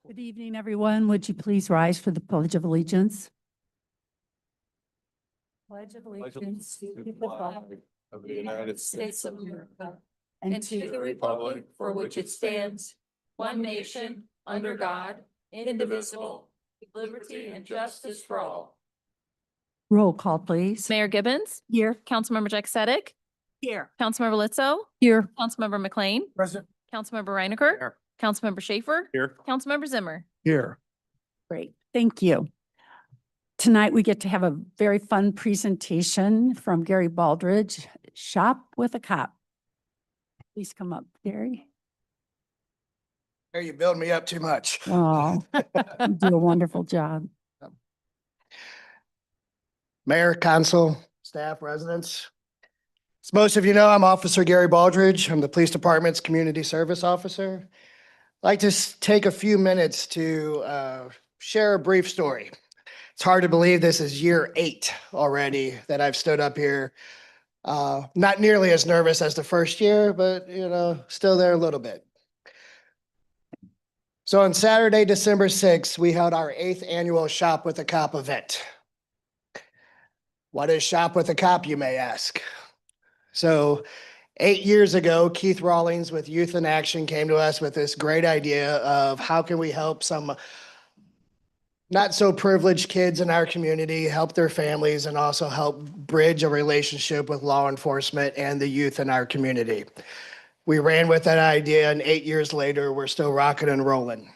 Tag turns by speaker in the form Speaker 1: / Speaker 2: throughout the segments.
Speaker 1: Good evening, everyone. Would you please rise for the Pledge of Allegiance? Pledge of Allegiance to the flag
Speaker 2: of the United States of America
Speaker 1: and
Speaker 2: and to the republic for which it stands, one nation, under God, indivisible, with liberty and justice for all.
Speaker 1: roll call, please.
Speaker 3: Mayor Gibbons,
Speaker 1: Here.
Speaker 3: Councilmember Jack Sedek,
Speaker 1: Here.
Speaker 3: Councilmember Litzo,
Speaker 1: Here.
Speaker 3: Councilmember McLean,
Speaker 2: Present.
Speaker 3: Councilmember Reinecker,
Speaker 2: Here.
Speaker 3: Councilmember Schaefer,
Speaker 2: Here.
Speaker 3: Councilmember Zimmer.
Speaker 2: Here.
Speaker 1: Great, thank you. Tonight, we get to have a very fun presentation from Gary Baldridge, Shop with a Cop. Please come up, Gary.
Speaker 4: Here, you build me up too much.
Speaker 1: Oh, you do a wonderful job.
Speaker 4: Mayor, council, staff, residents. As most of you know, I'm Officer Gary Baldridge. I'm the police department's community service officer. I'd like to take a few minutes to share a brief story. It's hard to believe this is year 8 already that I've stood up here. Not nearly as nervous as the first year, but still there a little bit. So on Saturday, December 6th, we held our 8th annual Shop with a Cop event. What is Shop with a Cop, you may ask? So 8 years ago, Keith Rawlings with Youth in Action came to us with this great idea of how can we help some not so privileged kids in our community, help their families, and also help bridge a relationship with law enforcement and the youth in our community. We ran with that idea, and 8 years later, we're still rocking and rolling.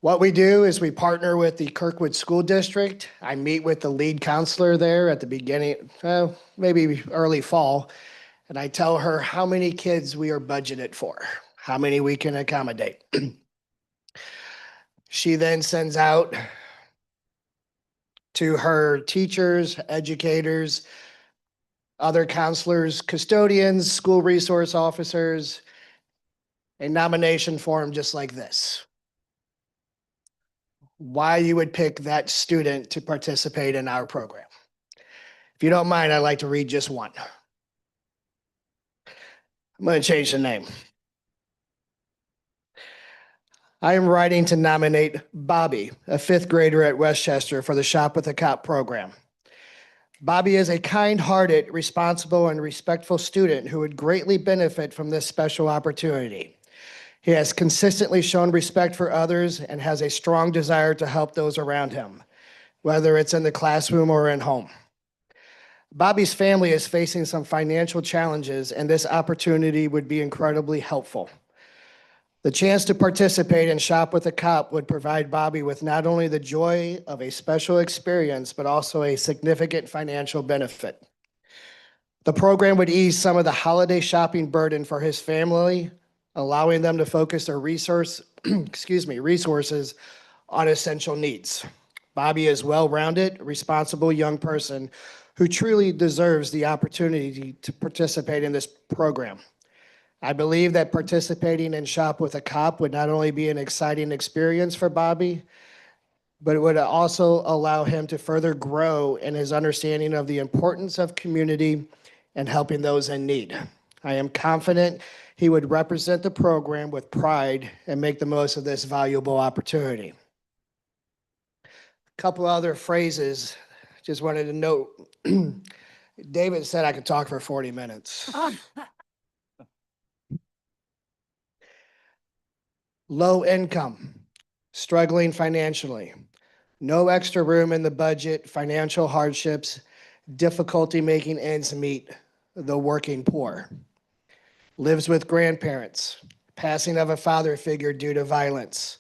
Speaker 4: What we do is we partner with the Kirkwood School District. I meet with the lead counselor there at the beginning, maybe early fall, and I tell her how many kids we are budgeted for, how many we can accommodate. She then sends out to her teachers, educators, other counselors, custodians, school resource officers, a nomination form just like this. Why you would pick that student to participate in our program. If you don't mind, I'd like to read just one. I'm going to change the name. I am writing to nominate Bobby, a 5th grader at Westchester, for the Shop with a Cop program. Bobby is a kind-hearted, responsible, and respectful student who would greatly benefit from this special opportunity. He has consistently shown respect for others and has a strong desire to help those around him, whether it's in the classroom or at home. Bobby's family is facing some financial challenges, and this opportunity would be incredibly helpful. The chance to participate in Shop with a Cop would provide Bobby with not only the joy of a special experience, but also a significant financial benefit. The program would ease some of the holiday shopping burden for his family, allowing them to focus their resources on essential needs. Bobby is well-rounded, responsible young person who truly deserves the opportunity to participate in this program. I believe that participating in Shop with a Cop would not only be an exciting experience for Bobby, but it would also allow him to further grow in his understanding of the importance of community and helping those in need. I am confident he would represent the program with pride and make the most of this valuable opportunity. A couple other phrases, just wanted to note. David said I could talk for 40 minutes. Low income, struggling financially, no extra room in the budget, financial hardships, difficulty making ends meet, the working poor. Lives with grandparents, passing of a father figure due to violence,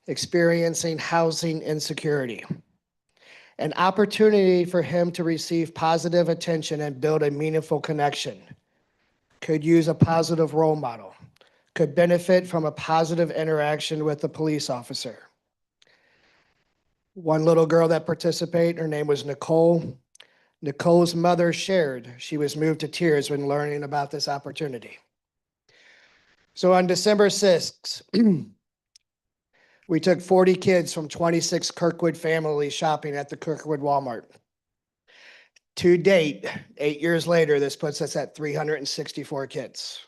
Speaker 4: experiencing housing insecurity. An opportunity for him to receive positive attention and build a meaningful connection. Could use a positive role model. Could benefit from a positive interaction with the police officer. One little girl that participated, her name was Nicole. Nicole's mother shared she was moved to tears when learning about this opportunity. So on December 6th, we took 40 kids from 26 Kirkwood families shopping at the Kirkwood Walmart. To date, 8 years later, this puts us at 364 kids.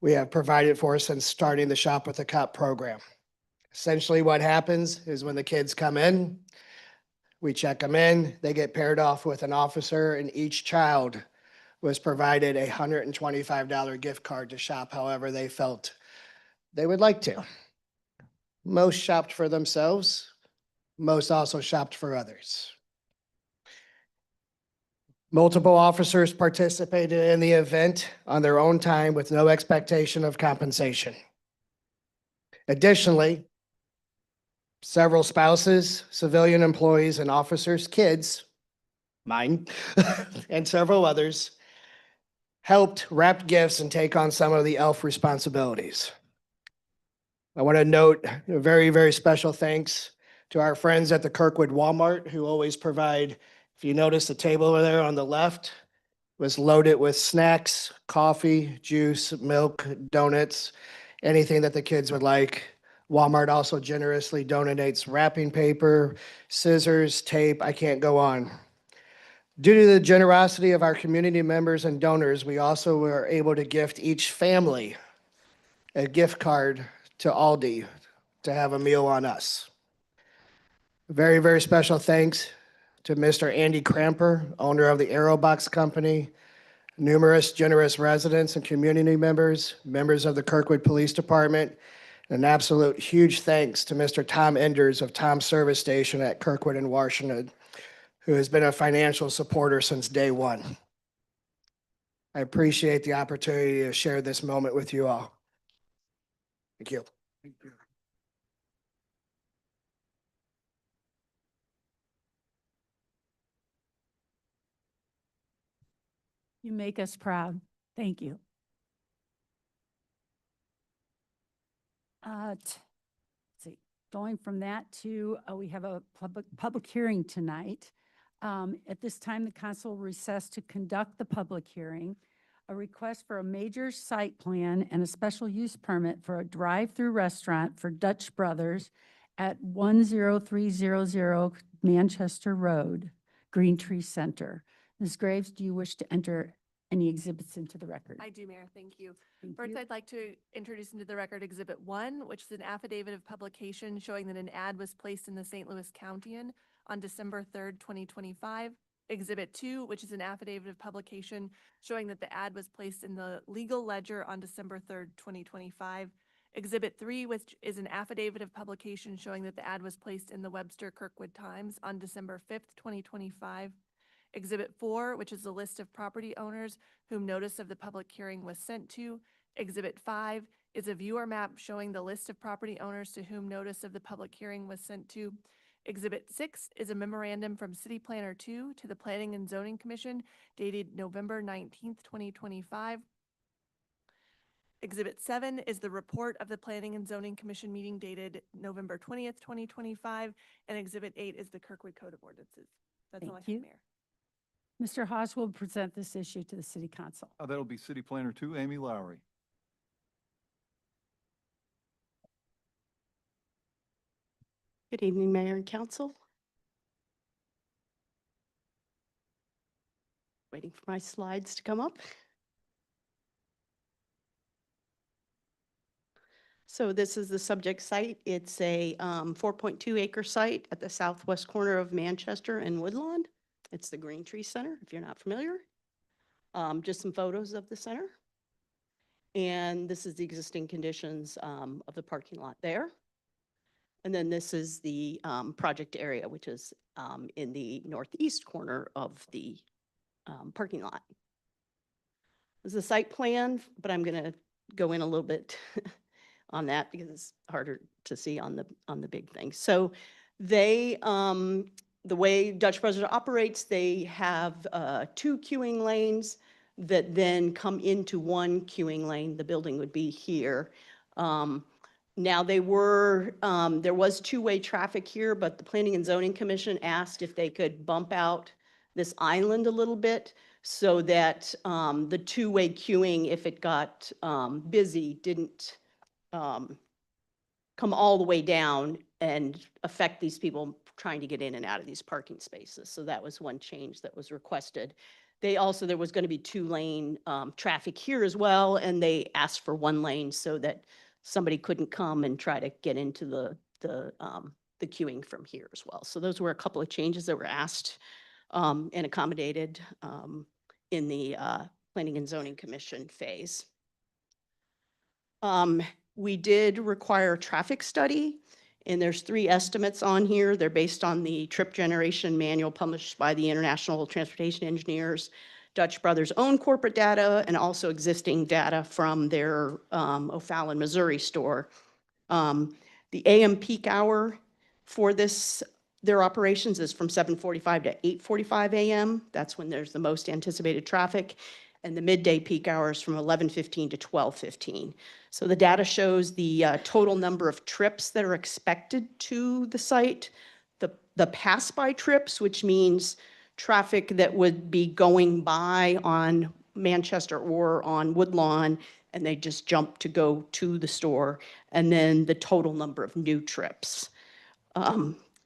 Speaker 4: we have provided for since starting the Shop with a Cop program. Essentially what happens is when the kids come in, we check them in, they get paired off with an officer, and each child was provided a $125 gift card to shop however they felt they would like to. Most shopped for themselves, most also shopped for others. Multiple officers participated in the event on their own time with no expectation of compensation. Additionally, several spouses, civilian employees, and officers' kids, mine, and several others, helped wrap gifts and take on some of the elf responsibilities. I want to note a very, very special thanks to our friends at the Kirkwood Walmart who always provide, if you notice the table over there on the left, was loaded with snacks, coffee, juice, milk, donuts, anything that the kids would like. Walmart also generously donates wrapping paper, scissors, tape, I can't go on. Due to the generosity of our community members and donors, we also were able to gift each family a gift card to Aldi to have a meal on us. Very, very special thanks to Mr. Andy Cramper, owner of the Aero Box Company, numerous generous residents and community members, members of the Kirkwood Police Department, and an absolute huge thanks to Mr. Tom Enders of Tom's Service Station at Kirkwood and Washington, who has been a financial supporter since day one. I appreciate the opportunity to share this moment with you all. Thank you.
Speaker 1: You make us proud. Thank you. Let's see, going from that to, we have a public hearing tonight. At this time, the council will recess to conduct the public hearing. A request for a major site plan and a special use permit for a drive-through restaurant for Dutch Brothers at 10300 Manchester Road, Green Tree Center. Ms. Graves, do you wish to enter any exhibits into the record?
Speaker 5: I do, Mayor. Thank you.
Speaker 1: Thank
Speaker 5: First,
Speaker 1: you.
Speaker 5: I'd like to introduce into the record Exhibit 1, which is an affidavit of publication showing that an ad was placed in the St. Louis Countian on December 3rd, 2025. Exhibit 2, which is an affidavit of publication showing that the ad was placed in the Legal Ledger on December 3rd, 2025. Exhibit 3, which is an affidavit of publication showing that the ad was placed in the Webster Kirkwood Times on December 5th, 2025. Exhibit 4, which is a list of property owners whom notice of the public hearing was sent to. Exhibit 5 is a viewer map showing the list of property owners to whom notice of the public hearing was sent to. Exhibit 6 is a memorandum from City Planner 2 to the Planning and Zoning Commission dated November 19th, 2025. Exhibit 7 is the report of the Planning and Zoning Commission meeting dated November 20th, 2025. And Exhibit 8 is the Kirkwood Code of Ordinances. That's all I
Speaker 1: Thank you.
Speaker 5: have, Mayor.
Speaker 1: Mr. Hawes will present this issue to the City Council.
Speaker 6: That'll be City Planner 2, Amy Lowry.
Speaker 7: Good evening, Mayor and Council. Waiting for my slides to come up. So this is the subject site. It's a 4.2 acre site at the southwest corner of Manchester and Woodlawn. It's the Green Tree Center, if you're not familiar. Just some photos of the center. And this is the existing conditions of the parking lot there. And then this is the project area, which is in the northeast corner of the parking lot. This is a site plan, but I'm going to go in a little bit on that because it's harder to see on the big thing. So they, the way Dutch Brothers operates, they have 2 queuing lanes that then come into 1 queuing lane. The building would be here. Now there was 2-way traffic here, but the Planning and Zoning Commission asked if they could bump out this island a little bit so that the 2-way queuing, if it got busy, didn't come all the way down and affect these people trying to get in and out of these parking spaces. So that was one change that was requested. there was going to be 2-lane traffic here as well, and they asked for 1 lane so that somebody couldn't come and try to get into the queuing from here as well. So those were a couple of changes that were asked and accommodated in the Planning and Zoning Commission phase. We did require a traffic study, and there's 3 estimates on here. They're based on the trip generation manual published by the International Transportation Engineers, Dutch Brothers' own corporate data, and also existing data from their O'Fallon, Missouri store. The AM peak hour for their operations is from 7:45 to 8:45 a.m. That's when there's the most anticipated traffic. And the midday peak hours from 11:15 to 12:15. So the data shows the total number of trips that are expected to the site. The pass-by trips, which means traffic that would be going by on Manchester or on Woodlawn, and they just jump to go to the store, and then the total number of new trips.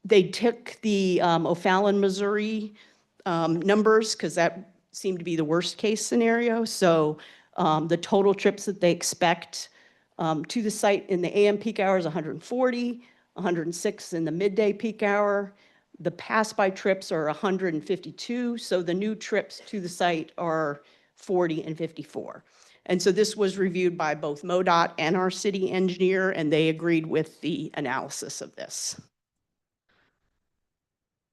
Speaker 7: They took the O'Fallon, Missouri numbers, because that seemed to be the worst case scenario. So the total trips that they expect to the site in the AM peak hour is 140, 106 in the midday peak hour. The pass-by trips are 152, so the new trips to the site are 40 and 54. And so this was reviewed by both MoDOT and our city engineer, and they agreed with the analysis of this.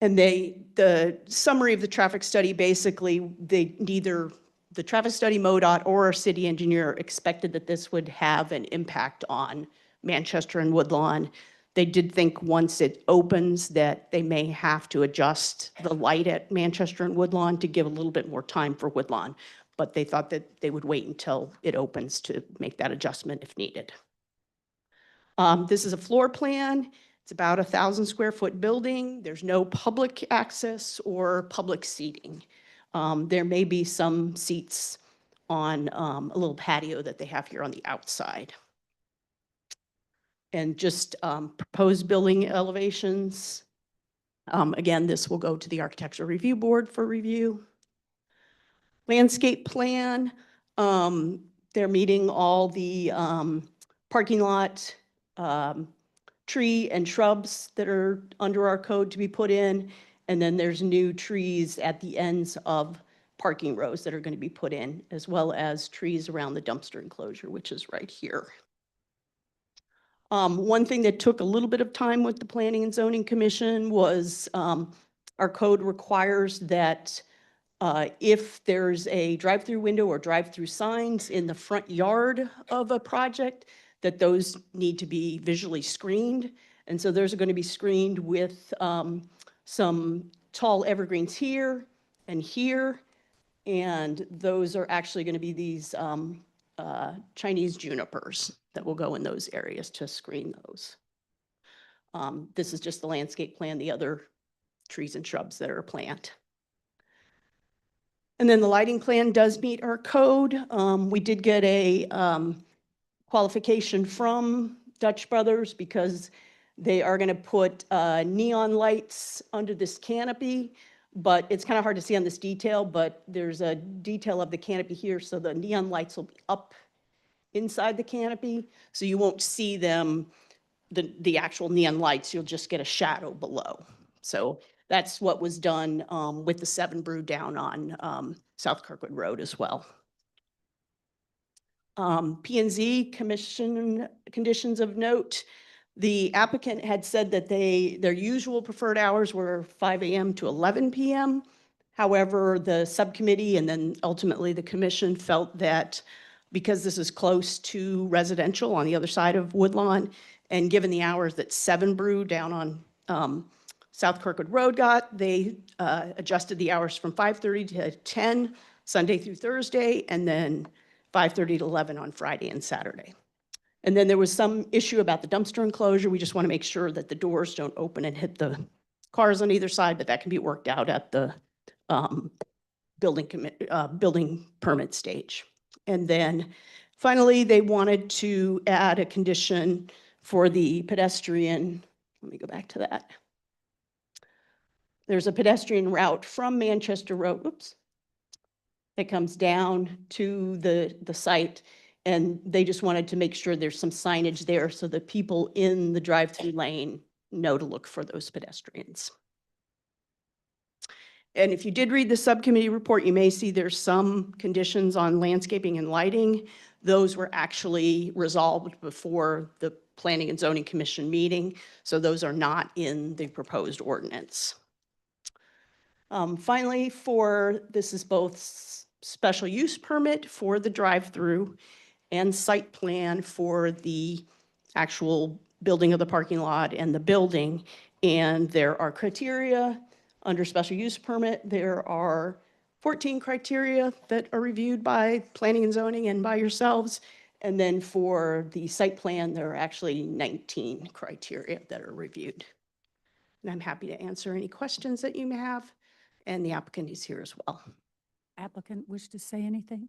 Speaker 7: And the summary of the traffic study, basically, neither the traffic study, MoDOT, or our city engineer expected that this would have an impact on Manchester and Woodlawn. They did think once it opens that they may have to adjust the light at Manchester and Woodlawn to give a little bit more time for Woodlawn, but they thought that they would wait until it opens to make that adjustment if needed. This is a floor plan. It's about 1,000 square foot building. There's no public access or public seating. There may be some seats on a little patio that they have here on the outside. And just proposed building elevations. Again, this will go to the Architectural Review Board for review. Landscape plan. They're meeting all the parking lot, tree and shrubs that are under our code to be put in. And then there's new trees at the ends of parking rows that are going to be put in, as well as trees around the dumpster enclosure, which is right here. One thing that took a little bit of time with the Planning and Zoning Commission was our code requires that if there's a drive-through window or drive-through signs in the front yard of a project, that those need to be visually screened. And so those are going to be screened with some tall evergreens here and here. And those are actually going to be these Chinese junipers that will go in those areas to screen those. This is just the landscape plan, the other trees and shrubs that are planned. And then the lighting plan does meet our code. We did get a qualification from Dutch Brothers because they are going to put neon lights under this canopy, but it's kind of hard to see on this detail, but there's a detail of the canopy here, so the neon lights will be up inside the canopy, so you won't see them, the actual neon lights, you'll just get a shadow below. So that's what was done with the 7 Brew down on South Kirkwood Road as well. P&Z commission conditions of note. The applicant had said that their usual preferred hours were 5 a.m. to 11 p.m. However, the subcommittee and then ultimately the commission felt that because this is close to residential on the other side of Woodlawn, and given the hours that 7 Brew down on South Kirkwood Road got, they adjusted the hours from 5:30 to 10 Sunday through Thursday, and then 5:30 to 11 on Friday and Saturday. And then there was some issue about the dumpster enclosure. We just want to make sure that the doors don't open and hit the cars on either side, but that can be worked out at the building permit stage. And then finally, they wanted to add a condition for the pedestrian. Let me go back to that. There's a pedestrian route from Manchester Road, that comes down to the site. And they just wanted to make sure there's some signage there so that people in the drive-through lane know to look for those pedestrians. And if you did read the subcommittee report, you may see there's some conditions on landscaping and lighting. Those were actually resolved before the Planning and Zoning Commission meeting, so those are not in the proposed ordinance. Finally, this is both special use permit for the drive-through and site plan for the actual building of the parking lot and the building. And there are criteria under special use permit. There are 14 criteria that are reviewed by planning and zoning and by yourselves. And then for the site plan, there are actually 19 criteria that are reviewed. And I'm happy to answer any questions that you may have. And the applicant is here as well.
Speaker 1: Applicant wish to say anything?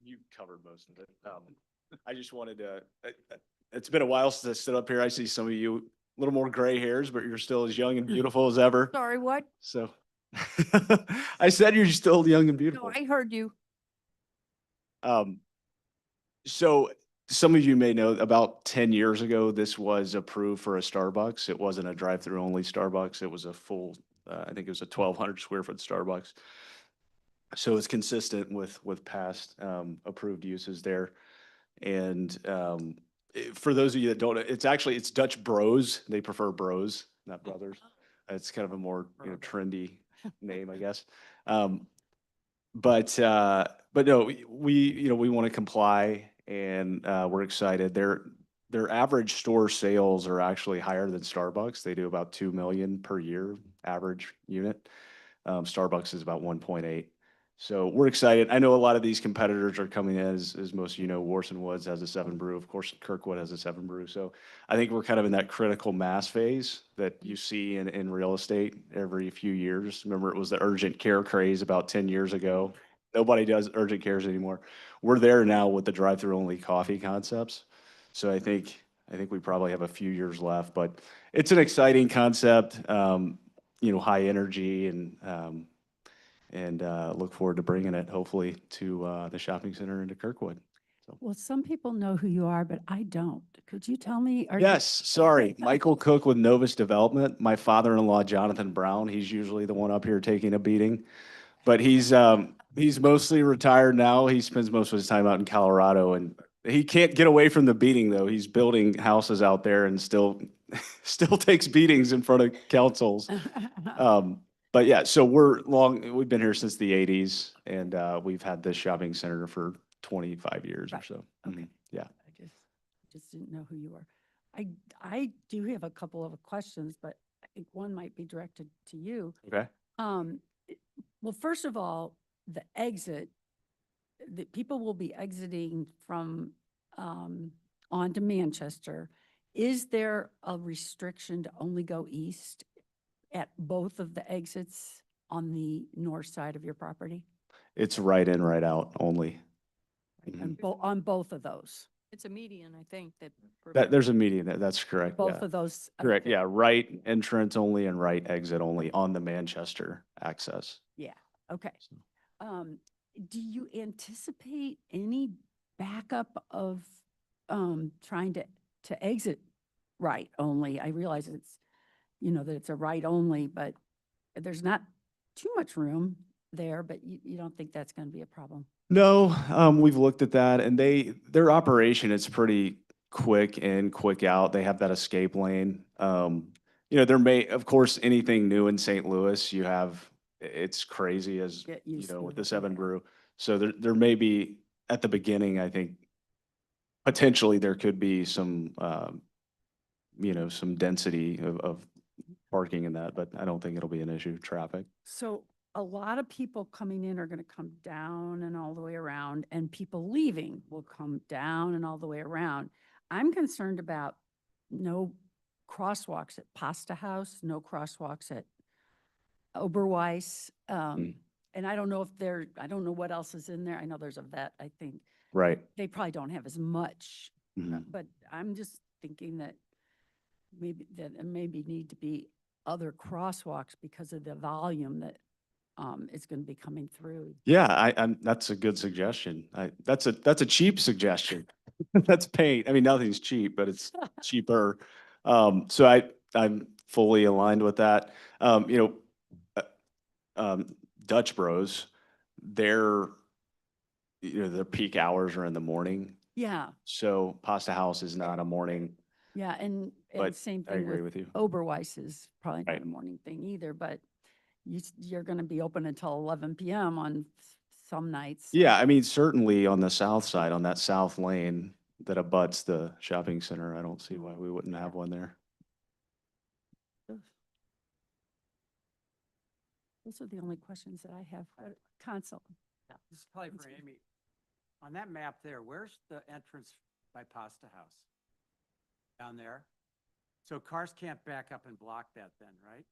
Speaker 8: You covered most of it. I just wanted to, it's been a while since I stood up here. I see some of you, a little more gray hairs, but you're still as young and beautiful as ever.
Speaker 1: Sorry, what?
Speaker 8: So I said you're still young and
Speaker 1: No,
Speaker 8: beautiful.
Speaker 1: I heard you.
Speaker 8: So some of you may know about 10 years ago, this was approved for a Starbucks. It wasn't a drive-through only Starbucks. It was a full, I think it was a 1,200 square foot Starbucks. So it's consistent with past approved uses there. And for those of you that don't know, it's Dutch Bros. They prefer Bros, not Brothers. It's kind of a more trendy name, I guess. But no, we want to comply, and we're excited. Their average store sales are actually higher than Starbucks. They do about 2 million per year average unit. Starbucks is about 1.8. So we're excited. I know a lot of these competitors are coming in, as most of you know, Warson Woods has a 7 brew. Of course, Kirkwood has a 7 brew. So I think we're kind of in that critical mass phase that you see in real estate every few years. Remember, it was the urgent care craze about 10 years ago. Nobody does urgent cares anymore. We're there now with the drive-through only coffee concepts. So I think we probably have a few years left, but it's an exciting concept, high energy, and look forward to bringing it hopefully to the shopping center into Kirkwood.
Speaker 1: Well, some people know who you are, but I don't. Could you tell me?
Speaker 8: Yes, sorry. Michael Cook with Novus Development. My father-in-law, Jonathan Brown, he's usually the one up here taking a beating, but he's mostly retired now. He spends most of his time out in Colorado, and he can't get away from the beating though. He's building houses out there and still takes beatings in front of councils. But yeah, so we've been here since the 80s, and we've had this shopping center for 25 years or
Speaker 1: Right.
Speaker 8: so.
Speaker 1: Okay.
Speaker 8: Mhm. Yeah.
Speaker 1: I just didn't know who you were. I do have a couple of questions, but I think one might be directed to you.
Speaker 8: Okay.
Speaker 1: Well, first of all, the exit, the people will be exiting from onto Manchester. Is there a restriction to only go east at both of the exits on the north side of your property?
Speaker 8: It's right in, right out only. Mhm.
Speaker 1: On both of those?
Speaker 2: It's a median, I think, that.
Speaker 8: There's a median there. That's correct.
Speaker 1: Both
Speaker 8: Yeah.
Speaker 1: of those?
Speaker 8: Correct.
Speaker 1: okay.
Speaker 8: Yeah. Right entrance only and right exit only on the Manchester access.
Speaker 1: Yeah, okay.
Speaker 8: So-
Speaker 1: Do you anticipate any backup of trying to exit right only? I realize it's, that it's a right only, but there's not too much room there, but you don't think that's going to be a problem?
Speaker 8: No, we've looked at that, and their operation is pretty quick in, quick out. They have that escape lane. There may, of course, anything new in St. Louis, it's crazy as,
Speaker 1: Get used
Speaker 8: with
Speaker 1: to
Speaker 8: the
Speaker 1: it,
Speaker 8: 7
Speaker 1: yeah.
Speaker 8: brew. So there may be, at the beginning, I think, potentially there could be some, some density of parking in that, but I don't think it'll be an issue, traffic.
Speaker 1: So a lot of people coming in are going to come down and all the way around, and people leaving will come down and all the way around. I'm concerned about no crosswalks at Pasta House, no crosswalks at Oberweis. And I don't know I don't know what else is in there. I know there's a vet, I think.
Speaker 8: Right.
Speaker 1: They probably don't have as much,
Speaker 8: Mhm.
Speaker 1: but I'm just thinking that maybe need to be other crosswalks because of the volume that is going to be coming through.
Speaker 8: Yeah, that's a good suggestion. That's a cheap suggestion. That's paint. I mean, nothing's cheap, but it's cheaper. So I'm fully aligned with that. You know, Dutch Bros, their, you know, their peak hours are in the morning.
Speaker 1: Yeah,
Speaker 8: So Pasta House is not a morning.
Speaker 1: yeah, and
Speaker 8: But
Speaker 1: same
Speaker 8: I
Speaker 1: thing
Speaker 8: agree
Speaker 1: with
Speaker 8: with you.
Speaker 1: Oberweis is probably not
Speaker 8: Right.
Speaker 1: a morning thing either, but you're going to be open until 11 PM on some nights. so-
Speaker 8: Yeah, I mean, certainly on the south side, on that south lane that abuts the shopping center, I don't see why we wouldn't have one there.
Speaker 1: Those are the only questions that I have. Council.
Speaker 9: This is probably for Amy. On that map there, where's the entrance by Pasta House? Down there? So cars can't back up and block that then, right?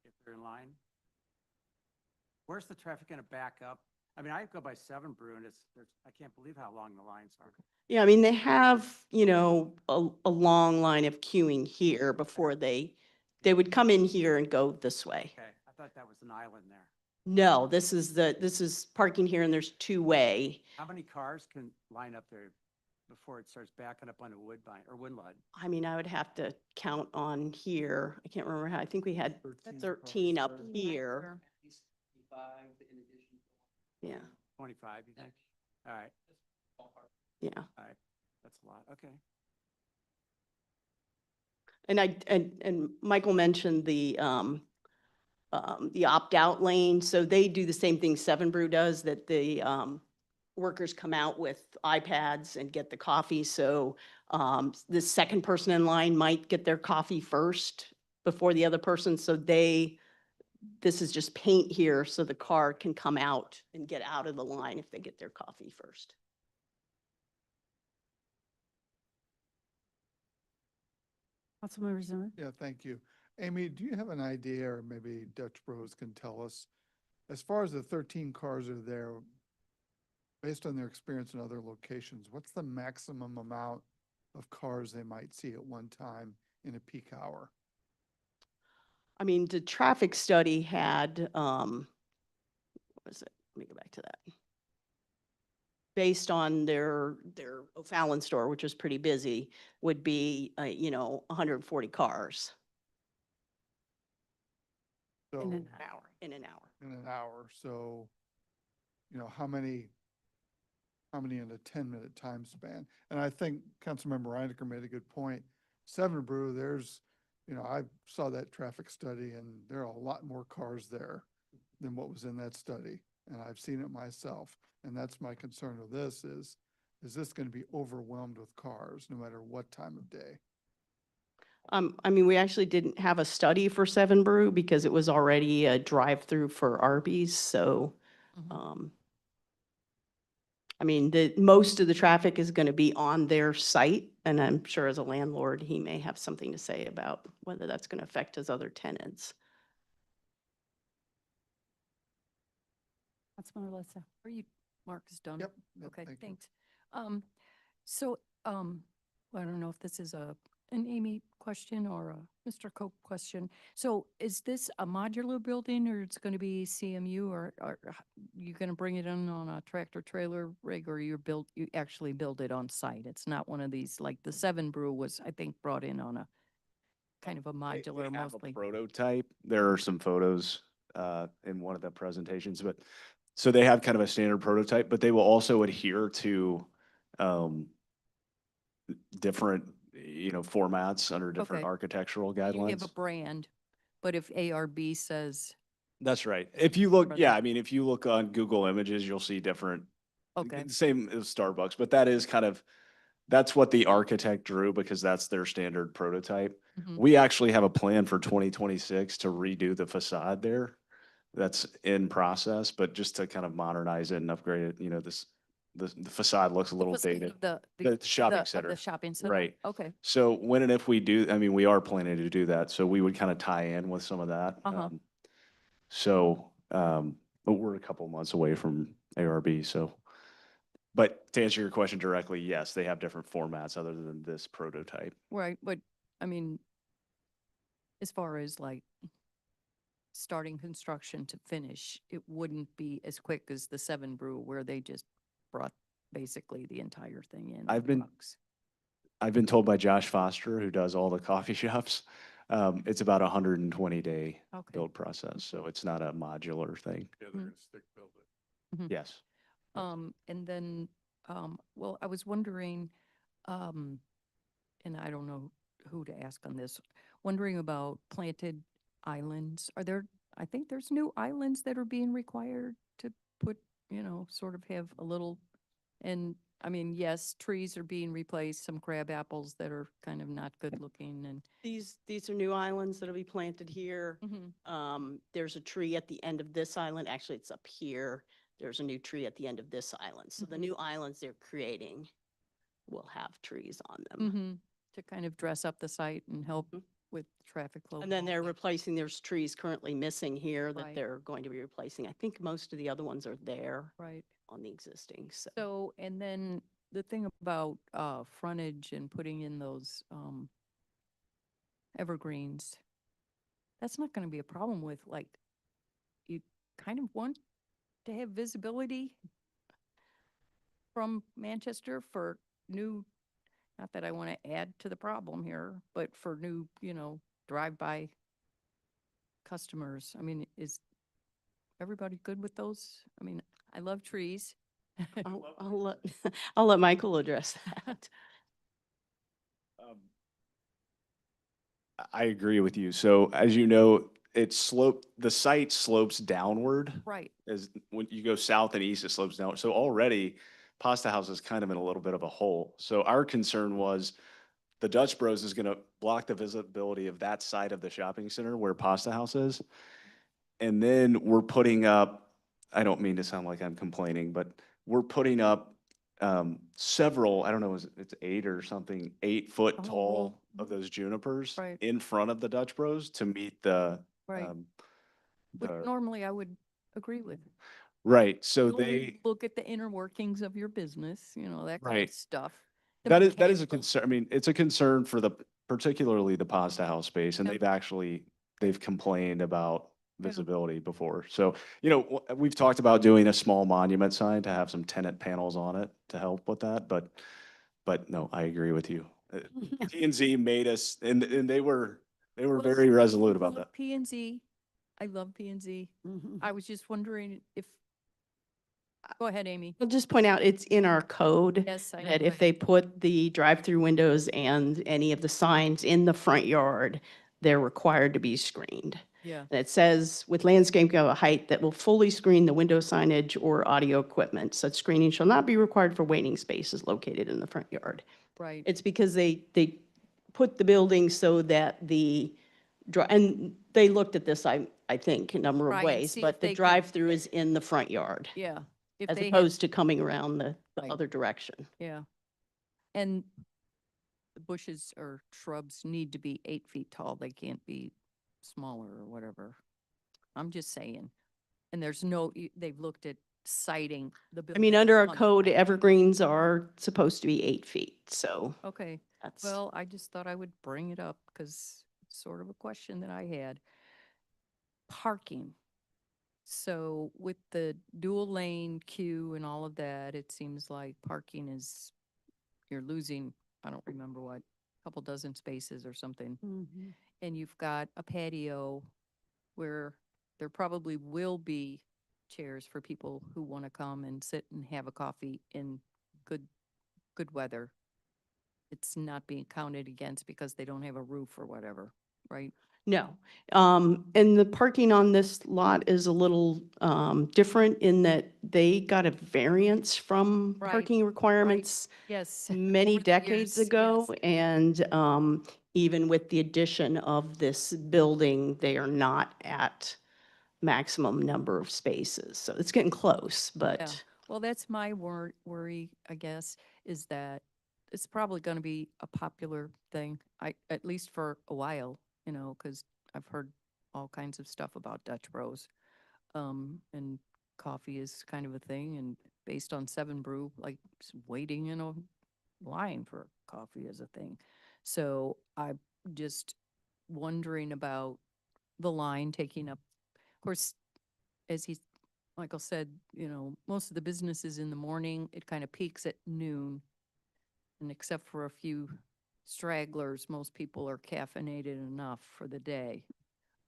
Speaker 9: If they're in line? Where's the traffic gonna back up? I mean, I go by Seven Brew and I can't believe how long the lines are.
Speaker 7: Yeah, I mean, they have, you know, a long line of queuing here before they would come in here and go this way.
Speaker 9: Okay, I thought that was an island there.
Speaker 7: No, this is parking here and there's two-way.
Speaker 9: How many cars can line up there before it starts backing up on a Woodbine or Woodlawn?
Speaker 7: I mean, I would have to count on here. I can't remember how, I think we had 13 up here. Yeah,
Speaker 9: 25, you think? All right,
Speaker 7: yeah.
Speaker 9: that's a lot, okay.
Speaker 7: And Michael mentioned the opt-out lane. So they do the same thing Seven Brew does, that the workers come out with iPads and get the coffee. So the second person in line might get their coffee first before the other person. So this is just paint here so the car can come out and get out of the line if they get their coffee first.
Speaker 1: Councilmember Zimmer?
Speaker 6: Yeah, thank you. Amy, do you have an idea, or maybe Dutch Bros can tell us, as far as the 13 cars are there, based on their experience in other locations, what's the maximum amount of cars they might see at one time in a peak hour?
Speaker 7: I mean, the traffic study had, what was it? Let me go back to that. Based on their O'Fallon store, which was pretty busy, would be, 140 cars
Speaker 6: So,
Speaker 1: In an
Speaker 7: hour, in an hour.
Speaker 6: in an hour, so, how many in a 10-minute time span? And I think Councilmember Reinecker made a good point. Seven Brew, I saw that traffic study and there are a lot more cars there than what was in that study. And I've seen it myself. And that's my concern with this is this going to be overwhelmed with cars no matter what time of day?
Speaker 7: I mean, we actually didn't have a study for Seven Brew because it was already a drive-through for Arby's, so, I mean, most of the traffic is going to be on their site, and I'm sure as a landlord, he may have something to say about whether that's going to affect his other tenants.
Speaker 1: Councilmember Letsa?
Speaker 2: Are you, Mark is done?
Speaker 6: Yep. yep,
Speaker 2: Okay,
Speaker 6: thank you.
Speaker 2: thanks. So, I don't know if this is an Amy question or a Mr. Cope question. So is this a modular building or it's going to be CMU or you going to bring it in on a tractor trailer rig or you actually build it on site? It's not one of these, like the Seven Brew was, I think, brought in on a kind of a
Speaker 8: They
Speaker 2: modular
Speaker 8: have a
Speaker 2: mostly.
Speaker 8: prototype. There are some photos in one of the presentations, but so they have kind of a standard prototype, but they will also adhere to different, formats under different
Speaker 2: Okay.
Speaker 8: architectural
Speaker 2: You have a
Speaker 8: guidelines.
Speaker 2: brand, but if ARB says,
Speaker 8: That's right. If you look,
Speaker 2: For
Speaker 8: yeah,
Speaker 2: that.
Speaker 8: I mean, if you look on Google Images, you'll see different,
Speaker 2: okay,
Speaker 8: same as Starbucks, but that is that's what the architect drew because that's their standard prototype.
Speaker 2: mhm.
Speaker 8: We actually have a plan for 2026 to redo the facade there. That's in process, but just to kind of modernize it and upgrade it, the facade looks a little
Speaker 2: Facade
Speaker 8: dated.
Speaker 2: of The
Speaker 8: The shopping
Speaker 2: of
Speaker 8: center.
Speaker 2: The shopping center.
Speaker 8: Right.
Speaker 2: Okay.
Speaker 8: So when and if we do, I mean, we are planning to do that, so we would kind of tie in with some of that.
Speaker 2: Uh-huh.
Speaker 8: But we're a couple months away from ARB, so. But to answer your question directly, yes, they have different formats other than this prototype.
Speaker 2: Right, but I mean, as far as like starting construction to finish, it wouldn't be as quick as the Seven Brew where they just brought basically the entire thing in.
Speaker 8: I've
Speaker 2: on
Speaker 8: been-
Speaker 2: trucks.
Speaker 8: I've been told by Josh Foster, who does all the coffee shops, it's about a 120-day
Speaker 2: Okay.
Speaker 8: build process, so it's not a modular thing.
Speaker 6: Yeah,
Speaker 2: they're gonna
Speaker 6: stick build it.
Speaker 8: Yes.
Speaker 2: And then, well, I was wondering, and I don't know who to ask on this, wondering about planted islands. Are there, I think there's new islands that are being required to put, sort of have a little, and I mean, yes, trees are being replaced, some crab apples that are kind of not good looking and.
Speaker 7: These are new islands that'll be planted here. There's a tree at the end of this island. Actually, it's up here. There's a new tree at the end of this island. So the
Speaker 2: Mhm.
Speaker 7: new islands they're creating will have trees on them.
Speaker 2: Mhm. To kind of dress up the site and help
Speaker 7: Mhm.
Speaker 2: with traffic flow.
Speaker 7: And then they're replacing, there's trees currently missing here that
Speaker 2: Right.
Speaker 7: they're going to be replacing. I think most of the other ones are there
Speaker 2: Right.
Speaker 7: on the existing, so.
Speaker 2: So, and then the thing about frontage and putting in those evergreens, that's not gonna be a problem with, like, you kind of want to have visibility from Manchester for new, not that I want to add to the problem here, but for new, drive-by customers. I mean, is everybody good with those? I mean, I love trees.
Speaker 7: I'll let, I'll let Michael address that.
Speaker 8: I agree with you. So as you know, the site slopes downward.
Speaker 2: Right,
Speaker 8: As when you go south and east, it slopes down. So already Pasta House is kind of in a little bit of a hole. So our concern was the Dutch Bros is going to block the visibility of that side of the shopping center where Pasta House is. And then we're putting up, I don't mean to sound like I'm complaining, but we're putting up several, I don't know, it's 8 or something, 8-foot
Speaker 2: Oh,
Speaker 8: tall of those junipers
Speaker 2: Right.
Speaker 8: in front of the Dutch Bros to meet the,
Speaker 2: right.
Speaker 8: um,
Speaker 2: Which
Speaker 8: the,
Speaker 2: normally I would agree with.
Speaker 8: right, so
Speaker 2: You only
Speaker 8: they,
Speaker 2: look at the inner workings of your business, that kind of
Speaker 8: Right.
Speaker 2: stuff. the
Speaker 8: that is a
Speaker 2: mechanical-
Speaker 8: concern. I mean, it's a concern for particularly the Pasta House space, and
Speaker 2: Yep.
Speaker 8: they've complained about
Speaker 2: Yeah.
Speaker 8: visibility before. So, we've talked about doing a small monument sign to have some tenant panels on it to help with that, but no, I agree with you. P and Z made us, and they were
Speaker 2: Well,
Speaker 8: very resolute about
Speaker 2: Well,
Speaker 8: that.
Speaker 2: P and Z, I love P and Z.
Speaker 1: Mhm.
Speaker 2: I was just wondering if, go ahead, Amy.
Speaker 7: I'll just point out, it's in our code
Speaker 2: Yes, I know.
Speaker 7: that if they put the drive-through windows and any of the signs in the front yard, they're required to be screened.
Speaker 2: Yeah,
Speaker 7: And it says, with landscape of a height that will fully screen the window signage or audio equipment, such screening shall not be required for waiting spaces located in the front yard.
Speaker 2: right.
Speaker 7: It's because they put the building so that and they looked at this, I think, a number of
Speaker 2: Right, and
Speaker 7: ways,
Speaker 2: see if
Speaker 7: but
Speaker 2: they
Speaker 7: the
Speaker 2: could-
Speaker 7: drive-through is in the front yard
Speaker 2: Yeah. If
Speaker 7: as
Speaker 2: they had-
Speaker 7: opposed to coming around the
Speaker 2: Right.
Speaker 7: other direction.
Speaker 2: Yeah. And the bushes or shrubs need to be 8 feet tall. They can't be smaller or whatever. I'm just saying. And there's they've looked at citing the
Speaker 7: I
Speaker 2: building.
Speaker 7: mean, under our
Speaker 2: on-
Speaker 7: code, evergreens are supposed to be 8 feet, so
Speaker 2: Okay,
Speaker 7: that's.
Speaker 2: well, I just thought I would bring it up because it's sort of a question that I had. Parking. So with the dual lane queue and all of that, it seems like parking you're losing, I don't remember what, a couple dozen spaces or something.
Speaker 1: Mhm.
Speaker 2: And you've got a patio where there probably will be chairs for people who want to come and sit and have a coffee in good weather. It's not being counted against because they don't have a roof or whatever, right?
Speaker 7: No. And the parking on this lot is a little different in that they got a variance from
Speaker 2: Right,
Speaker 7: parking requirements
Speaker 2: Yes.
Speaker 7: many
Speaker 2: over the
Speaker 7: decades
Speaker 2: years,
Speaker 7: ago.
Speaker 2: yes.
Speaker 7: And even with the addition of this building, they are not at maximum number of spaces. So it's getting close, but
Speaker 2: Well, that's my worry, I guess, is that it's probably going to be a popular thing, at least for a while, because I've heard all kinds of stuff about Dutch Bros. And coffee is kind of a thing, and based on Seven Brew, like waiting in a line for coffee is a thing. So I just wondering about the line taking up, of course, as Michael said, most of the business is in the morning. It kind of peaks at noon. And except for a few stragglers, most people are caffeinated enough for the day.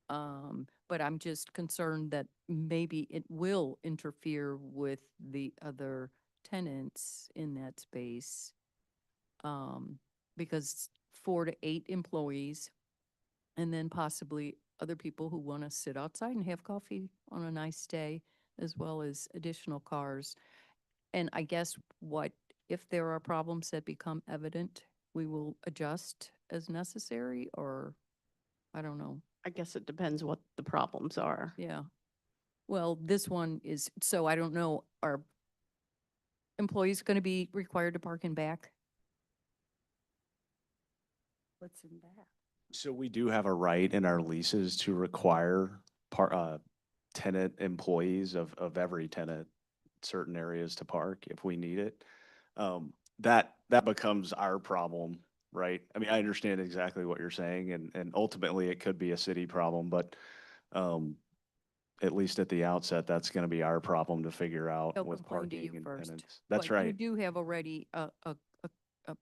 Speaker 2: But I'm just concerned that maybe it will interfere with the other tenants in that space. Because 4 to 8 employees, and then possibly other people who want to sit outside and have coffee on a nice day, as well as additional cars. And I guess if there are problems that become evident, we will adjust as necessary, or I don't know.
Speaker 7: I guess it depends what the problems are.
Speaker 2: Yeah. Well, this one is, so I don't know, are employees going to be required to park in back?
Speaker 1: What's in that?
Speaker 8: So we do have a right in our leases to require tenant employees of every tenant, certain areas to park if we need it. That becomes our problem, right? I mean, I understand exactly what you're saying, and ultimately it could be a city problem, but at least at the outset, that's gonna be our problem to figure out
Speaker 2: They'll
Speaker 8: with
Speaker 2: complain to you
Speaker 8: parking and
Speaker 2: first.
Speaker 8: tenants. That's
Speaker 2: But you
Speaker 8: right.
Speaker 2: do have already a